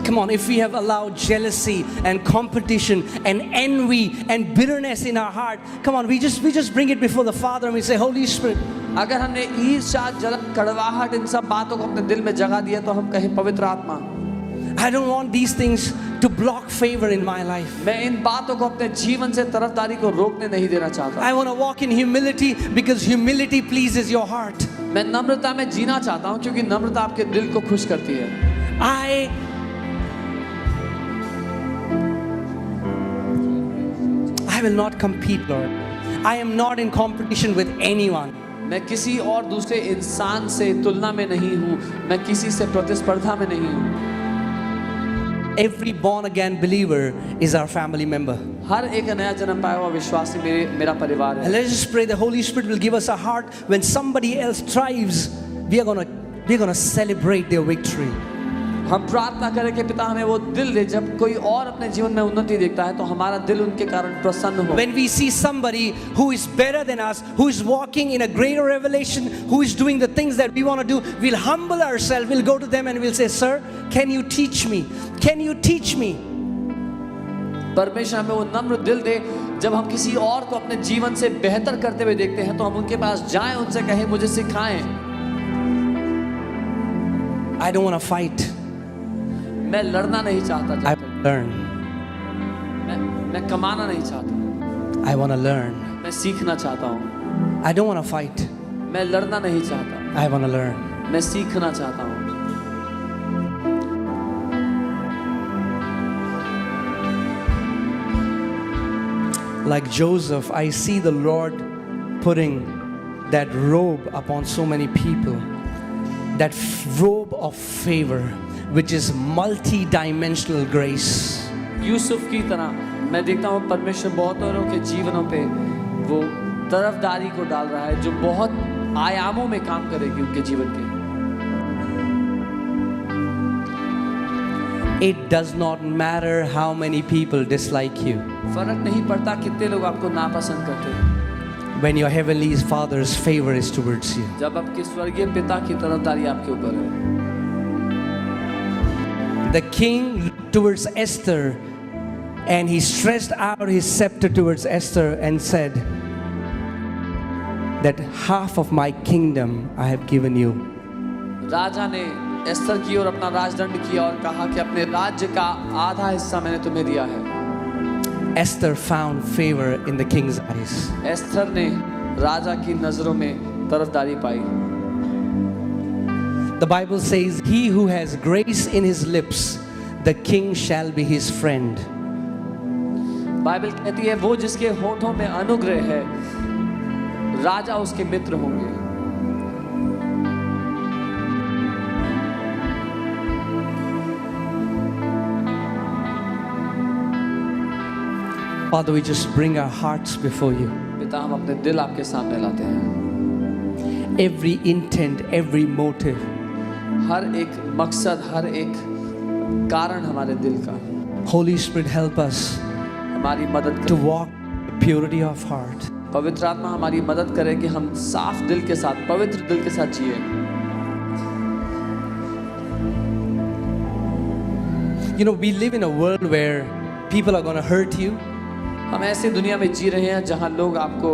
Speaker 3: Come on, if we have allowed jealousy and competition and envy and bitterness in our heart, come on, we just bring it before the Father and we say, Holy Spirit.
Speaker 2: अगर हमने ईर्ष्या, जलन, कड़वाहट इन सब बातों को अपने दिल में जगह दिया तो हम कहें पवित्र आत्मा,
Speaker 3: I don't want these things to block favor in my life.
Speaker 2: मैं इन बातों को अपने जीवन से तरफदारी को रोकने नहीं देना चाहता।
Speaker 3: I want to walk in humility because humility pleases your heart.
Speaker 2: मैं नम्रता में जीना चाहता हूँ क्योंकि नम्रता आपके दिल को खुश करती है।
Speaker 3: I will not compete, Lord. I am not in competition with anyone.
Speaker 2: मैं किसी और दूसरे इंसान से तुलना में नहीं हूँ, मैं किसी से प्रतिस्पर्धा में नहीं हूँ।
Speaker 3: Every born again believer is our family member.
Speaker 2: हर एक नया जन्म पाया हुआ विश्वासी मेरा परिवार है।
Speaker 3: And let's just pray the Holy Spirit will give us a heart when somebody else thrives. We're gonna celebrate their victory.
Speaker 2: हम प्रार्थना करें कि पिता हमें वो दिल दे, जब कोई और अपने जीवन में उन्नति देखता है तो हमारा दिल उनके कारण प्रसन्न हो।
Speaker 3: When we see somebody who is better than us, who is walking in a greater revelation, who is doing the things that we want to do, we'll humble ourselves, we'll go to them and we'll say, Sir, can you teach me? Can you teach me?
Speaker 2: परमेश्वर हमें वो नम्र दिल दे, जब हम किसी और को अपने जीवन से बेहतर करते हुए देखते हैं तो हम उनके पास जाएं, उनसे कहें मुझे सिखाएं।
Speaker 3: I don't want to fight.
Speaker 2: मैं लड़ना नहीं चाहता,
Speaker 3: I want to learn.
Speaker 2: मैं कमाना नहीं चाहता,
Speaker 3: I want to learn.
Speaker 2: मैं सीखना चाहता हूँ।
Speaker 3: I don't want to fight.
Speaker 2: मैं लड़ना नहीं चाहता,
Speaker 3: I want to learn.
Speaker 2: मैं सीखना चाहता हूँ।
Speaker 3: Like Joseph, I see the Lord putting that robe upon so many people. That robe of favor, which is multi-dimensional grace.
Speaker 2: Yusuf की तरह मैं देखता हूँ परमेश्वर बहुत औरों के जीवनों पे वो तरफदारी को डाल रहा है, जो बहुत आयामों में काम करेगी उनके जीवन के।
Speaker 3: It does not matter how many people dislike you.
Speaker 2: फर्क नहीं पड़ता कितने लोग आपको नापसंद करते हैं,
Speaker 3: When your heavenly Father's favor is towards you.
Speaker 2: जब आपके स्वर्गीय पिता की तरफदारी आपके ऊपर है।
Speaker 3: The king looked towards Esther and he stretched out his scepter towards Esther and said that half of my kingdom I have given you.
Speaker 2: राजा ने एस्तर की ओर अपना राजदंड किया और कहा कि अपने राज्य का आधा हिस्सा मैंने तुम्हें दिया है।
Speaker 3: Esther found favor in the king's eyes.
Speaker 2: Esther ने राजा की नजरों में तरफदारी पाई।
Speaker 3: The Bible says, he who has grace in his lips, the king shall be his friend.
Speaker 2: Bible कहती है वो जिसके होठों में अनुग्रह है राजा उसके मित्र होंगे।
Speaker 3: Father, we just bring our hearts before you.
Speaker 2: पिता हम अपने दिल आपके सामने लाते हैं।
Speaker 3: Every intent, every motive.
Speaker 2: हर एक मकसद, हर एक कारण हमारे दिल का।
Speaker 3: Holy Spirit, help us
Speaker 2: हमारी मदद
Speaker 3: to
Speaker 2: करें।
Speaker 3: walk with purity of heart.
Speaker 2: पवित्र आत्मा हमारी मदद करे कि हम साफ दिल के साथ, पवित्र दिल के साथ जिए।
Speaker 3: You know, we live in a world where people are going to hurt you.
Speaker 2: हम ऐसी दुनिया में जी रहे हैं जहां लोग आपको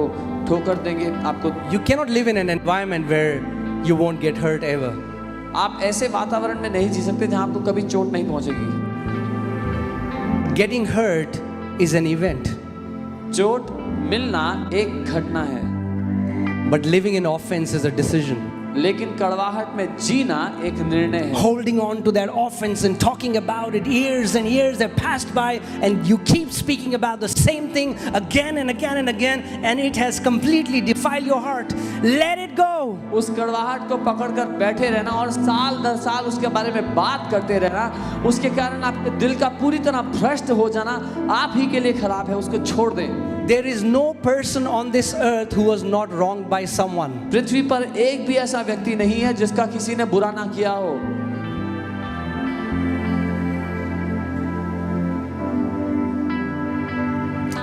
Speaker 2: ठोकर देंगे, आपको
Speaker 3: You cannot live in an environment where you won't get hurt ever.
Speaker 2: आप ऐसे वातावरण में नहीं जी सकते जहां आपको कभी चोट नहीं पहुंचेगी।
Speaker 3: Getting hurt is an event,
Speaker 2: चोट मिलना एक घटना है,
Speaker 3: but living in offense is a decision.
Speaker 2: लेकिन कड़वाहट में जीना एक निर्णय है।
Speaker 3: Holding on to that offense and talking about it, years and years have passed by, and you keep speaking about the same thing again and again and again, and it has completely defiled your heart. Let it go.
Speaker 2: उस कड़वाहट को पकड़कर बैठे रहना और साल दर साल उसके बारे में बात करते रहना, उसके कारण आपके दिल का पूरी तरह भ्रष्ट हो जाना आप ही के लिए खराब है। उसको छोड़ दें।
Speaker 3: There is no person on this earth who was not wronged by someone.
Speaker 2: पृथ्वी पर एक भी ऐसा व्यक्ति नहीं है जिसका किसी ने बुरा ना किया हो।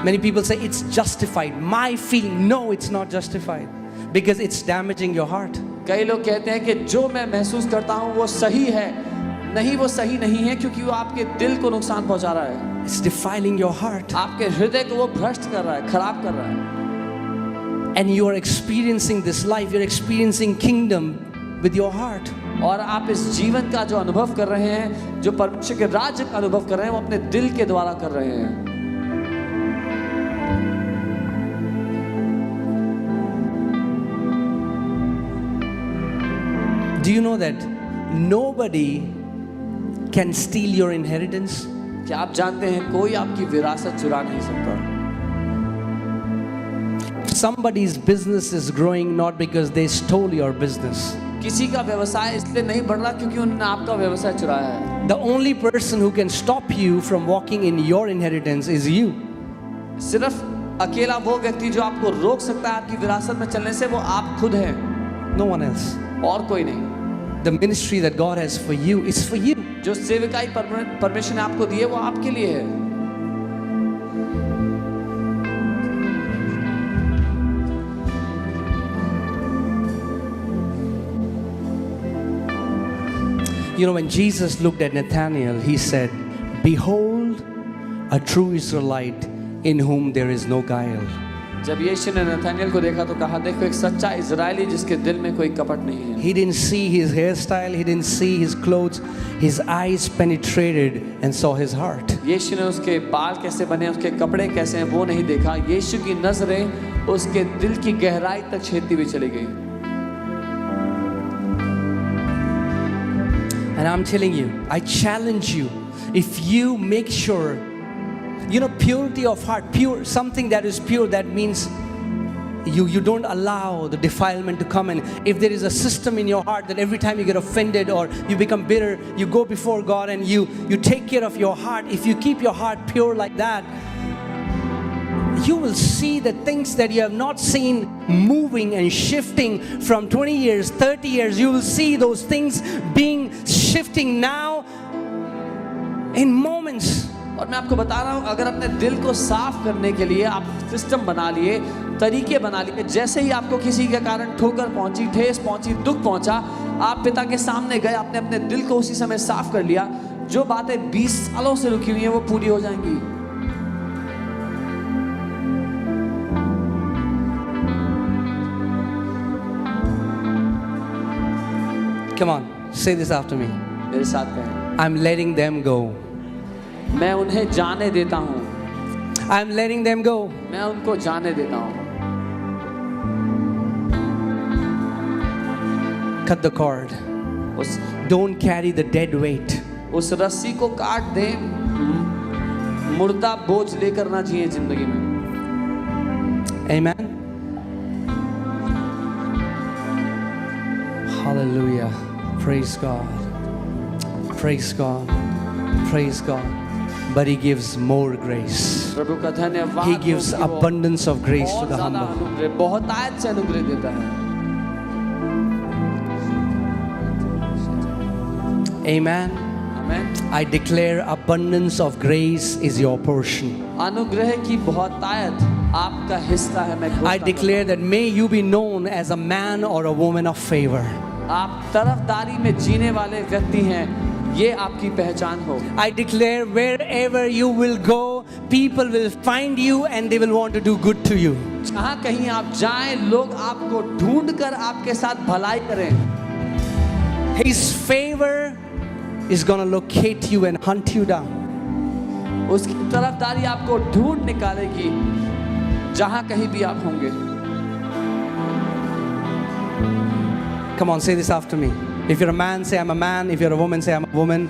Speaker 3: Many people say it's justified. My feeling, no, it's not justified, because it's damaging your heart.
Speaker 2: कई लोग कहते हैं कि जो मैं महसूस करता हूँ वो सही है, नहीं वो सही नहीं है क्योंकि वो आपके दिल को नुकसान पहुंचा रहा है।
Speaker 3: It's defiling your heart.
Speaker 2: आपके हृदय को वो भ्रष्ट कर रहा है, खराब कर रहा है।
Speaker 3: And you are experiencing this life, you're experiencing kingdom with your heart.
Speaker 2: और आप इस जीवन का जो अनुभव कर रहे हैं, जो परमेश्वर के राज्य का अनुभव कर रहे हैं, वो अपने दिल के द्वारा कर रहे हैं।
Speaker 3: Do you know that nobody can steal your inheritance?
Speaker 2: क्या आप जानते हैं कोई आपकी विरासत चुरा नहीं सकता।
Speaker 3: Somebody's business is growing not because they stole your business.
Speaker 2: किसी का व्यवसाय इसलिए नहीं बढ़ रहा क्योंकि उन्होंने आपका व्यवसाय चुराया है।
Speaker 3: The only person who can stop you from walking in your inheritance is you.
Speaker 2: सिर्फ अकेला वो व्यक्ति जो आपको रोक सकता है आपकी विरासत में चलने से, वो आप खुद हैं,
Speaker 3: No one else.
Speaker 2: और कोई नहीं।
Speaker 3: The ministry that God has for you is for you.
Speaker 2: जो सेविकाई परमेश्वर ने आपको दी है वो आपके लिए है।
Speaker 3: You know, when Jesus looked at Nathanael, he said, "Behold, a true Israelite in whom there is no guile.
Speaker 2: जब यीशु ने नथानियल को देखा तो कहा, देखो एक सच्चा इजरायली जिसके दिल में कोई कपट नहीं है।
Speaker 3: He didn't see his hairstyle, he didn't see his clothes. His eyes penetrated and saw his heart.
Speaker 2: यीशु ने उसके बाल कैसे बने, उसके कपड़े कैसे हैं वो नहीं देखा। यीशु की नजरें उसके दिल की गहराई तक छेदती हुई चली गई।
Speaker 3: And I'm telling you, I challenge you, if you make sure, purity of heart, pure, something that is pure, that means you don't allow the defilement to come in. If there is a system in your heart that every time you get offended or you become bitter, you go before God and you take care of your heart. If you keep your heart pure like that, you will see the things that you have not seen moving and shifting from 20 years, 30 years. You will see those things being shifting now in moments.
Speaker 2: और मैं आपको बता रहा हूँ, अगर अपने दिल को साफ करने के लिए आप सिस्टम बना लिए, तरीके बना लिए, जैसे ही आपको किसी के कारण ठोकर पहुंची, ठेस पहुंची, दुख पहुंचा, आप पिता के सामने गए, आपने अपने दिल को उसी समय साफ कर लिया, जो बातें 20 सालों से रुकी हुई हैं वो पूरी हो जाएंगी।
Speaker 3: Come on, say this after me.
Speaker 2: मेरे साथ कहें,
Speaker 3: I'm letting them go.
Speaker 2: मैं उन्हें जाने देता हूँ।
Speaker 3: I'm letting them go.
Speaker 2: मैं उनको जाने देता हूँ।
Speaker 3: Cut the cord.
Speaker 2: उस
Speaker 3: Don't carry the dead weight.
Speaker 2: उस रस्सी को काट दे। मुर्दा बोझ लेकर ना जिए जिंदगी में।
Speaker 3: Amen. Hallelujah. Praise God. Praise God. Praise God. But He gives more grace.
Speaker 2: प्रभु का धन्यवाद।
Speaker 3: He gives
Speaker 2: हो कि वो
Speaker 3: abundance of grace to
Speaker 2: बहुत
Speaker 3: the
Speaker 2: ज़्यादा
Speaker 3: humble.
Speaker 2: अनुग्रह, बहुत आयत से अनुग्रह देता है।
Speaker 3: Amen.
Speaker 2: Amen.
Speaker 3: I declare abundance of grace is your portion.
Speaker 2: अनुग्रह की बहुत आयत आपका हिस्सा है। मैं घोषणा
Speaker 3: I declare that may you be known as a man or a woman of favor.
Speaker 2: आप तरफदारी में जीने वाले व्यक्ति हैं, ये आपकी पहचान हो।
Speaker 3: I declare wherever you will go, people will find you and they will want to do good to you.
Speaker 2: जहाँ कहीं आप जाएं, लोग आपको ढूंढकर आपके साथ भलाई करें।
Speaker 3: His favor is going to locate you and hunt you down.
Speaker 2: उसकी तरफदारी आपको ढूंढ निकालेगी, जहाँ कहीं भी आप होंगे।
Speaker 3: Come on, say this after me. If you're a man, say I'm a man. If you're a woman, say I'm a woman.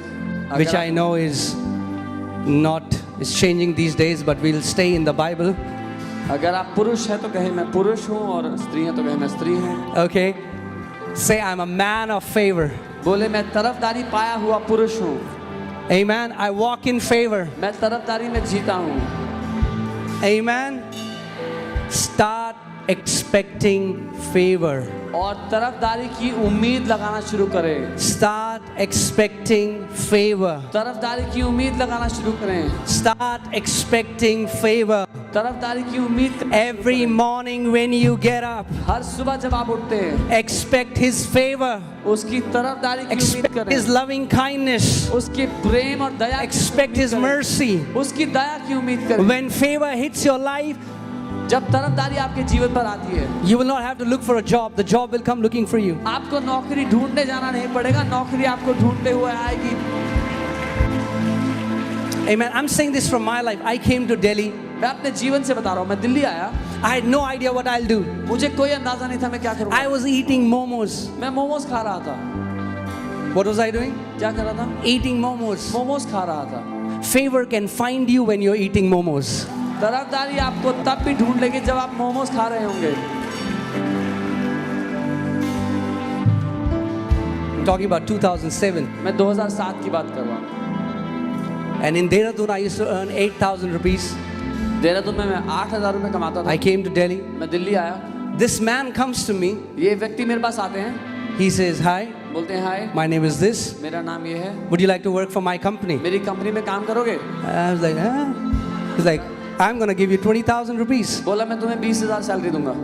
Speaker 3: Which I know is changing these days, but we'll stay in the Bible.
Speaker 2: अगर आप पुरुष हैं तो कहें मैं पुरुष हूँ, और स्त्री हैं तो कहें मैं स्त्री हूँ।
Speaker 3: Okay? Say I'm a man of favor.
Speaker 2: बोले मैं तरफदारी पाया हुआ पुरुष हूँ।
Speaker 3: Amen. I walk in favor.
Speaker 2: मैं तरफदारी में जीता हूँ।
Speaker 3: Amen. Start expecting favor.
Speaker 2: और तरफदारी की उम्मीद लगाना शुरू करें।
Speaker 3: Start expecting favor.
Speaker 2: तरफदारी की उम्मीद लगाना शुरू करें।
Speaker 3: Start expecting favor.
Speaker 2: तरफदारी की उम्मीद
Speaker 3: Every morning when you get up,
Speaker 2: हर सुबह जब आप उठते हैं,
Speaker 3: expect His favor.
Speaker 2: उसकी तरफदारी की उम्मीद
Speaker 3: Expect
Speaker 2: करें।
Speaker 3: His loving kindness.
Speaker 2: उसके प्रेम और दया की
Speaker 3: Expect
Speaker 2: उम्मीद
Speaker 3: His
Speaker 2: करें।
Speaker 3: mercy.
Speaker 2: उसकी दया की उम्मीद करें।
Speaker 3: When favor hits your life,
Speaker 2: जब तरफदारी आपके जीवन पर आती है,
Speaker 3: you will not have to look for a job. The job will come looking for you.
Speaker 2: आपको नौकरी ढूंढने जाना नहीं पड़ेगा, नौकरी आपको ढूंढते हुए आएगी।
Speaker 3: Amen. I'm saying this from my life. I came to Delhi.
Speaker 2: मैं अपने जीवन से बता रहा हूँ, मैं दिल्ली आया,
Speaker 3: I had no idea what I'll do.
Speaker 2: मुझे कोई अंदाजा नहीं था मैं क्या करूँगा।
Speaker 3: I was eating momos.
Speaker 2: मैं मोमोज खा रहा था।
Speaker 3: What was I doing?
Speaker 2: क्या कर रहा था?
Speaker 3: Eating momos.
Speaker 2: मोमोज खा रहा था।
Speaker 3: Favor can find you when you're eating momos.
Speaker 2: तरफदारी आपको तब भी ढूंढ लेगी जब आप मोमोज खा रहे होंगे।
Speaker 3: I'm talking about 2007.
Speaker 2: मैं 2007 की बात कर रहा हूँ।
Speaker 3: And in Dehradun, I used to earn 8,000 rupees.
Speaker 2: Dehradun में मैं 8,000 रुपए कमाता था।
Speaker 3: I came to Delhi.
Speaker 2: मैं दिल्ली आया,
Speaker 3: This man comes to me.
Speaker 2: ये व्यक्ति मेरे पास आते हैं,
Speaker 3: He says, Hi,
Speaker 2: बोलते हैं हाय,
Speaker 3: my name is this.
Speaker 2: मेरा नाम ये है,
Speaker 3: Would you like to work for my company?
Speaker 2: मेरी कंपनी में काम करोगे?
Speaker 3: I was like, huh? He's like, I'm going to give you 20,000 rupees.
Speaker 2: बोला मैं तुम्हें 20,000 सैलरी दूंगा।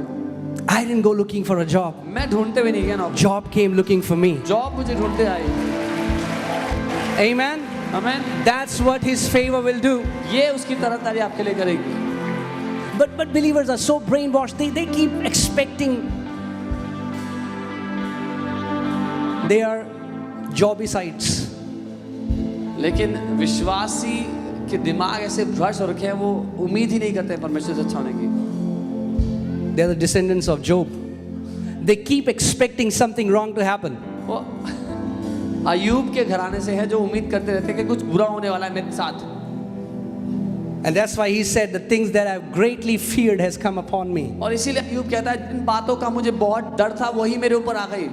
Speaker 3: I didn't go looking for a job.
Speaker 2: मैं ढूंढते हुए नहीं गया नौकरी,
Speaker 3: Job came looking for me.
Speaker 2: Job मुझे ढूंढते आई।
Speaker 3: Amen.
Speaker 2: Amen.
Speaker 3: That's what His favor will do.
Speaker 2: ये उसकी तरफदारी आपके लिए करेगी।
Speaker 3: But believers are so brainwashed. They keep expecting. They are jobicides.
Speaker 2: लेकिन विश्वासी के दिमाग ऐसे भ्रष्ट हो रखे हैं, वो उम्मीद ही नहीं करते परमेश्वर से अच्छा होने की।
Speaker 3: They are the descendants of Job. They keep expecting something wrong to happen.
Speaker 2: वो अयूब के घराने से है जो उम्मीद करते रहते हैं कि कुछ बुरा होने वाला है मेरे साथ।
Speaker 3: And that's why he said, the things that I've greatly feared has come upon me.
Speaker 2: और इसीलिए अयूब कहता है जिन बातों का मुझे बहुत डर था वही मेरे ऊपर आ गई।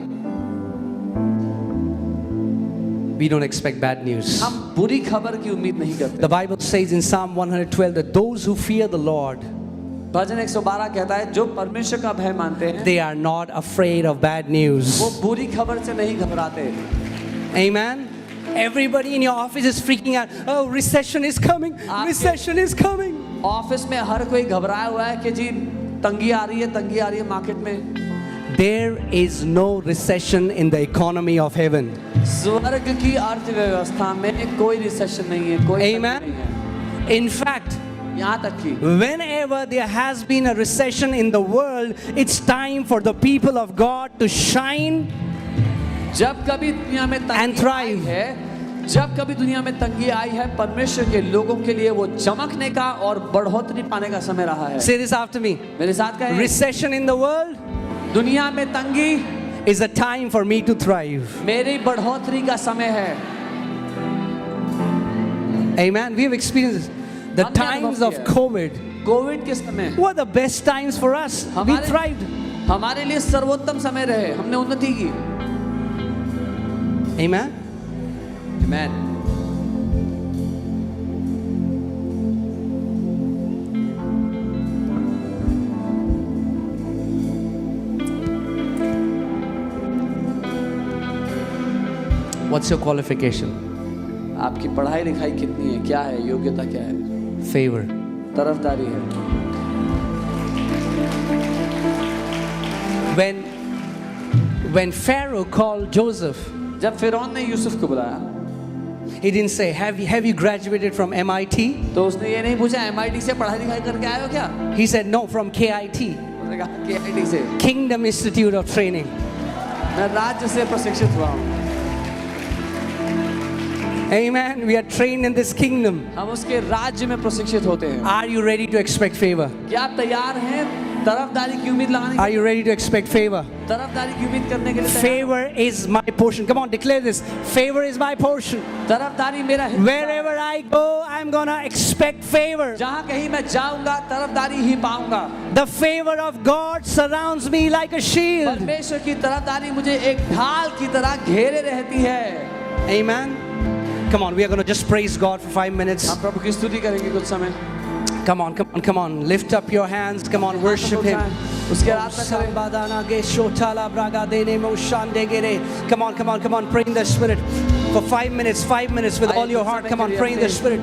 Speaker 3: We don't expect bad news.
Speaker 2: हम बुरी खबर की उम्मीद नहीं करते।
Speaker 3: The Bible says in Psalm 112 that those who fear the Lord,
Speaker 2: भजन 112 कहता है जो परमेश्वर का भय मानते हैं
Speaker 3: they are not afraid of bad news.
Speaker 2: वो बुरी खबर से नहीं घबराते।
Speaker 3: Amen. Everybody in your office is freaking out. Oh, recession is coming. Recession is coming.
Speaker 2: Office में हर कोई घबराया हुआ है कि जी तंगी आ रही है मार्केट में।
Speaker 3: There is no recession in the economy of heaven.
Speaker 2: स्वर्ग की अर्थव्यवस्था में कोई रिसेशन नहीं है, कोई
Speaker 3: Amen.
Speaker 2: तंगी नहीं है।
Speaker 3: In fact,
Speaker 2: यहाँ तक कि
Speaker 3: whenever there has been a recession in the world, it's time for the people of God to shine.
Speaker 2: जब कभी दुनिया में
Speaker 3: And
Speaker 2: तंगी आई
Speaker 3: thrive.
Speaker 2: है, जब कभी दुनिया में तंगी आई है, परमेश्वर के लोगों के लिए वो चमकने का और बढ़ोतरी पाने का समय रहा है।
Speaker 3: Say this after me.
Speaker 2: मेरे साथ कहें,
Speaker 3: Recession in the world
Speaker 2: दुनिया में तंगी
Speaker 3: is a time for me to thrive.
Speaker 2: मेरी बढ़ोतरी का समय है।
Speaker 3: Amen. We have experienced this. The
Speaker 2: हमने
Speaker 3: times
Speaker 2: अनुभव
Speaker 3: of
Speaker 2: किया है।
Speaker 3: COVID
Speaker 2: कोविड के समय
Speaker 3: were the best times for us. We thrived.
Speaker 2: हमारे लिए सर्वोत्तम समय रहे, हमने उन्नति की।
Speaker 3: Amen.
Speaker 2: Amen.
Speaker 3: What's your qualification?
Speaker 2: आपकी पढ़ाई लिखाई कितनी है, क्या है, योग्यता क्या है?
Speaker 3: Favor.
Speaker 2: तरफदारी है।
Speaker 3: When Pharaoh called Joseph,
Speaker 2: जब फिरौन ने यूसुफ को बुलाया
Speaker 3: he didn't say, have you graduated from MIT?
Speaker 2: तो उसने ये नहीं पूछा MIT से पढ़ाई लिखाई करके आए हो क्या?
Speaker 3: He said, no, from KIT,
Speaker 2: उसने कहा KIT से,
Speaker 3: Kingdom Institute of Training.
Speaker 2: मैं राज्य से प्रशिक्षित हुआ हूँ।
Speaker 3: Amen. We are trained in this kingdom.
Speaker 2: हम उसके राज्य में प्रशिक्षित होते हैं।
Speaker 3: Are you ready to expect favor?
Speaker 2: क्या आप तैयार हैं तरफदारी की उम्मीद लगाने
Speaker 3: Are
Speaker 2: के
Speaker 3: you ready to expect favor?
Speaker 2: तरफदारी की उम्मीद करने के लिए तैयार?
Speaker 3: Favor is my portion. Come on, declare this. Favor is my portion.
Speaker 2: तरफदारी मेरा हिस्सा है।
Speaker 3: Wherever I go, I'm gonna expect favor.
Speaker 2: जहाँ कहीं मैं जाऊंगा तरफदारी ही पाऊंगा।
Speaker 3: The favor of God surrounds me like a shield.
Speaker 2: परमेश्वर की तरफदारी मुझे एक ढाल की तरह घेरे रहती है।
Speaker 3: Amen. Come on, we are going to just praise God for 5 minutes.
Speaker 2: हम प्रभु की स्तुति करेंगे कुछ समय।
Speaker 3: Come on, come on, come on. Lift up your hands. Come on, worship Him.
Speaker 2: उसके आराधना करें।
Speaker 3: Come on, come on, come on. Pray in the Spirit for 5 minutes. 5 minutes with all your heart. Come on, pray in the Spirit.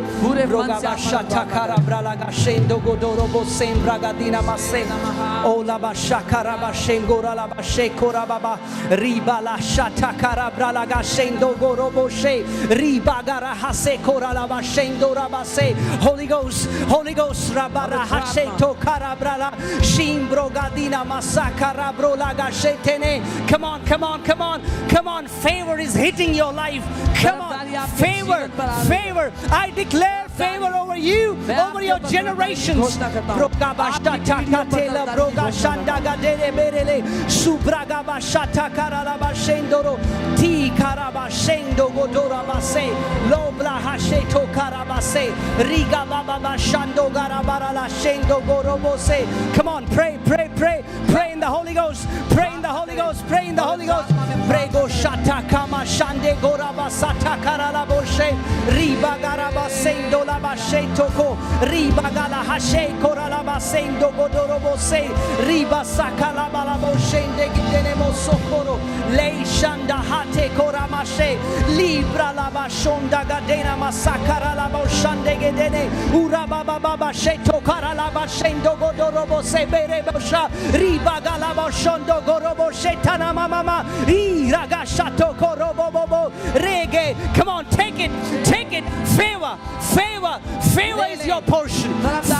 Speaker 3: Ola ba shakara ba shengora la ba shekora baba riba la shatakara brala ga shendo gorobo she riba gara hase kora la ba shendora ba se. Holy Ghost, Holy Ghost, rabara hase to kara brala shimbro gadina masakara brola ga shetene. Come on, come on, come on, come on. Favor is hitting your life. Come on, favor, favor. I declare favor over you, over your generations. Broga ba shataka tela broga shanda gadere berele subraga ba shatakara la ba shendoro ti karaba shendo godora ba se lobla hashe to karaba se riga baba ba shando garabara la shendo gorobo se. Come on, pray, pray, pray, pray in the Holy Ghost, pray in the Holy Ghost, pray in the Holy Ghost. Prego shatakama shande goraba satakara la boshe riba garaba sendo la ba shetoko riba gala hashe korala ba sendo godorobo se riba sakala bala boshende gidene sokoro lei shanda hate koramashe libra la bashonda gadena masakara la boshande gedene ura baba baba sheto kara la bashendo godorobo se bere bosha riba
Speaker 1: Bagalabo Shondo Gorobo Shetana Mama. Iragashato Korobo Bobo. Rege. Come on, take it. Take it. Favor. Favor. Favor is your portion.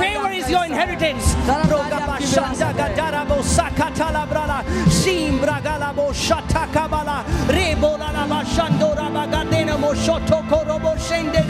Speaker 1: Favor is your inheritance. Rogabashanda Gadarabo Sakatala Brala. Simbragalabo Shatakabala. Rebola Bashando Rabagadena Moshoto Korobo Shende.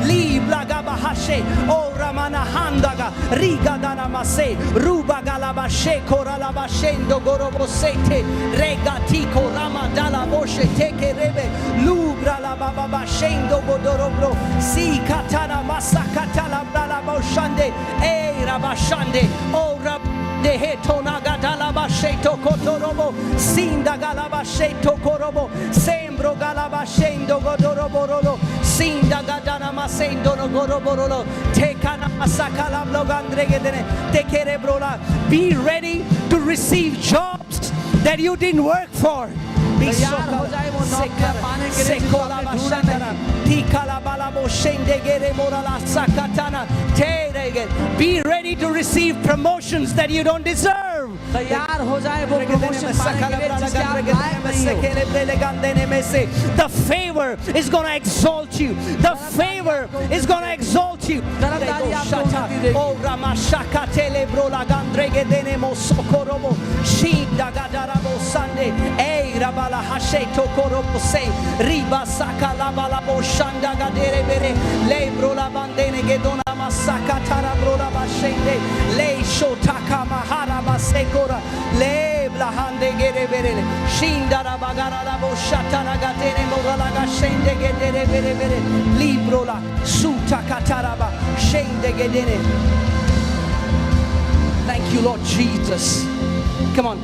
Speaker 1: Libla Gabahashe. O Ramana Handaga. Riga Dana Mase. Ruba Galabashe Koralabashendo Gorobo Sete. Regatiko Ramadala Boshe Teke Rebe. Lubra la Baba Bashendo Godorobro. Si Katana Masakatala Brala Boshande. E Rabashande. O Rab. De hetona gadala basheto kotorobo sinda galabasheto korobo sembro galabashendo godoroborolo sinda gadana masendo no goroborolo tekana masakala blogandregedene tekerebrola. Be ready to receive jobs that you didn't work for. Be
Speaker 2: तैयार हो जाए वो नौकरियां पाने के लिए जिसको आपने ढूंढा नहीं।
Speaker 1: Be ready to receive promotions that you don't deserve.
Speaker 2: तैयार हो जाए वो promotion पाने के लिए जिसके आप लायक नहीं हो।
Speaker 1: The favor is going to exalt you. The favor is going to exalt you.
Speaker 2: तरफदारी आपको उन्नति देगी।
Speaker 1: Oh Ramashaka telebro la gandrege denemo sokorobo shinda gadarabo sande ei rabala hashe tokorobo se riba saka la balabo shanda gadere bere lebro la bandene gedona masaka tarabro la bashende le shotaka mahara basekora lebla hande gere bere shinda rabagara la boshata la gadene mogala gashende gedere bere bere libro la sutaka taraba shende gedene. Thank you, Lord Jesus. Come on.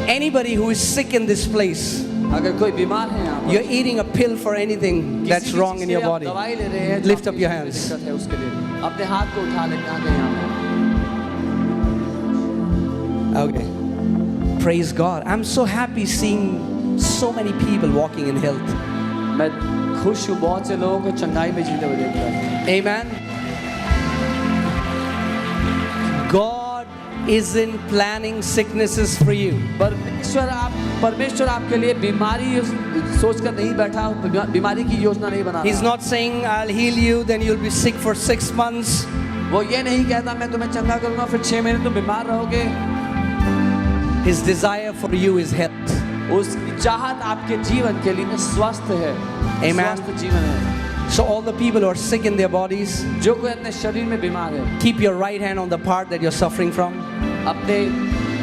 Speaker 1: Anybody who is sick in this place,
Speaker 2: अगर कोई बीमार है यहाँ पर,
Speaker 1: you're eating a pill for anything that's
Speaker 2: किसी भी
Speaker 1: wrong
Speaker 2: cheese
Speaker 1: in
Speaker 2: से
Speaker 1: your
Speaker 2: आप
Speaker 1: body.
Speaker 2: दवाई ले रहे हैं, जो
Speaker 1: Lift
Speaker 2: आपकी
Speaker 1: up your
Speaker 2: जिसमें
Speaker 1: hands.
Speaker 2: दिक्कत है उसके लिए अपने हाथ को उठा लें आगे यहाँ पर।
Speaker 1: Okay. Praise God. I'm so happy seeing so many people walking in health.
Speaker 2: मैं खुश हूँ बहुत से लोगों को चंगाई में जीते हुए देखकर।
Speaker 1: Amen. God isn't planning sicknesses for you.
Speaker 2: परमेश्वर आपके लिए बीमारी सोचकर नहीं बैठा, बीमारी की योजना नहीं बना
Speaker 1: He's
Speaker 2: रहा।
Speaker 1: not saying I'll heal you, then you'll be sick for 6 months.
Speaker 2: वो ये नहीं कहता मैं तुम्हें चंगा करूंगा फिर 6 महीने तुम बीमार रहोगे।
Speaker 1: His desire for you is health.
Speaker 2: उसकी चाहत आपके जीवन के लिए स्वस्थ है।
Speaker 1: Amen.
Speaker 2: स्वस्थ जीवन है।
Speaker 1: So all the people who are sick in their bodies,
Speaker 2: जो कोई अपने शरीर में बीमार है,
Speaker 1: keep your right hand on the part that you're suffering from.
Speaker 2: अपने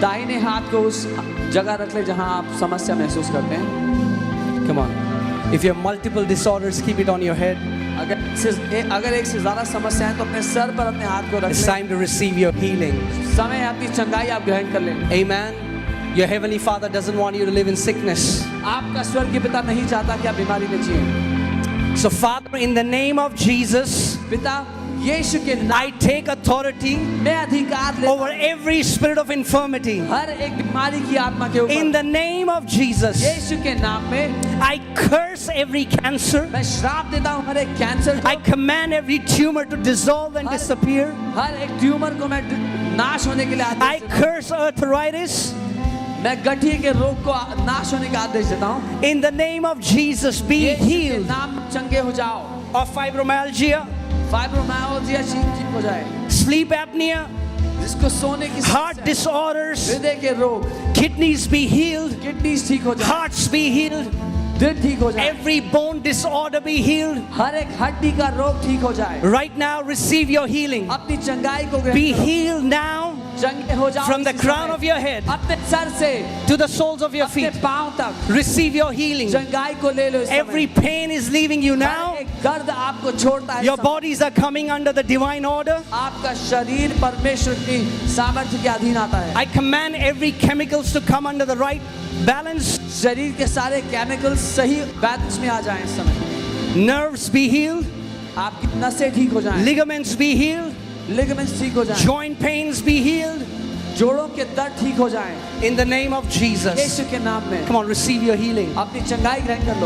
Speaker 2: दाहिने हाथ को उस जगह रख ले जहां आप समस्या महसूस करते हैं।
Speaker 1: Come on. If you have multiple disorders, keep it on your head.
Speaker 2: अगर एक से ज्यादा समस्या है तो अपने सर पर अपने हाथ को रख
Speaker 1: It's
Speaker 2: ले।
Speaker 1: time to receive your healing.
Speaker 2: समय अपनी चंगाई आप ग्रहण कर लें।
Speaker 1: Amen. Your heavenly Father doesn't want you to live in sickness.
Speaker 2: आपका स्वर्गीय पिता नहीं चाहता कि आप बीमारी में जिएं।
Speaker 1: So Father, in the name of Jesus,
Speaker 2: पिता यीशु के नाम
Speaker 1: I take authority
Speaker 2: में अधिकार ले
Speaker 1: over every spirit of infirmity.
Speaker 2: हर एक बीमारी की आत्मा के
Speaker 1: In
Speaker 2: ऊपर
Speaker 1: the name of Jesus,
Speaker 2: यीशु के नाम में
Speaker 1: I curse every cancer.
Speaker 2: मैं श्राप देता हूँ हर एक कैंसर
Speaker 1: I
Speaker 2: को,
Speaker 1: command every tumor to dissolve and disappear.
Speaker 2: हर एक ट्यूमर को मैं नाश होने के लिए
Speaker 1: I
Speaker 2: आदेश देता
Speaker 1: curse arthritis.
Speaker 2: हूँ। मैं गठिए के रोग को नाश होने का आदेश देता हूँ।
Speaker 1: In the name of Jesus, be
Speaker 2: यीशु के
Speaker 1: healed
Speaker 2: नाम में चंगे हो जाओ।
Speaker 1: of fibromyalgia,
Speaker 2: फाइब्रोमाइल्जिया ठीक हो जाए,
Speaker 1: sleep apnea,
Speaker 2: जिसको सोने की
Speaker 1: heart
Speaker 2: समस्या है,
Speaker 1: disorders,
Speaker 2: हृदय के रोग,
Speaker 1: kidneys be healed,
Speaker 2: किडनी ठीक हो जाए,
Speaker 1: hearts be healed,
Speaker 2: दिल ठीक हो जाए,
Speaker 1: every bone disorder be healed.
Speaker 2: हर एक हड्डी का रोग ठीक हो जाए।
Speaker 1: Right now, receive your healing.
Speaker 2: अपनी चंगाई को ग्रहण
Speaker 1: Be
Speaker 2: करो।
Speaker 1: healed now
Speaker 2: चंगे हो जाओ
Speaker 1: from the
Speaker 2: इसी
Speaker 1: crown
Speaker 2: समय।
Speaker 1: of your head
Speaker 2: अपने सर से
Speaker 1: to the soles of your
Speaker 2: अपने
Speaker 1: feet.
Speaker 2: पांव तक
Speaker 1: Receive your healing.
Speaker 2: चंगाई को ले लो इस
Speaker 1: Every
Speaker 2: समय।
Speaker 1: pain is leaving you
Speaker 2: her
Speaker 1: now.
Speaker 2: एक दर्द आपको छोड़ता है इस
Speaker 1: Your
Speaker 2: समय।
Speaker 1: bodies are coming under the divine order.
Speaker 2: आपका शरीर परमेश्वर की सामर्थ्य के अधीन आता है।
Speaker 1: I command every chemicals to come under the right balance.
Speaker 2: शरीर के सारे केमिकल्स सही बैलेंस में आ जाएं इस समय।
Speaker 1: Nerves be healed.
Speaker 2: आपकी नसें ठीक हो जाएं,
Speaker 1: Ligaments be healed.
Speaker 2: लिगामेंट्स ठीक हो जाएं,
Speaker 1: Joint pains be healed.
Speaker 2: जोड़ों के दर्द ठीक हो जाएं।
Speaker 1: In the name of Jesus.
Speaker 2: यीशु के नाम में
Speaker 1: Come on, receive your healing.
Speaker 2: अपनी चंगाई ग्रहण कर लो।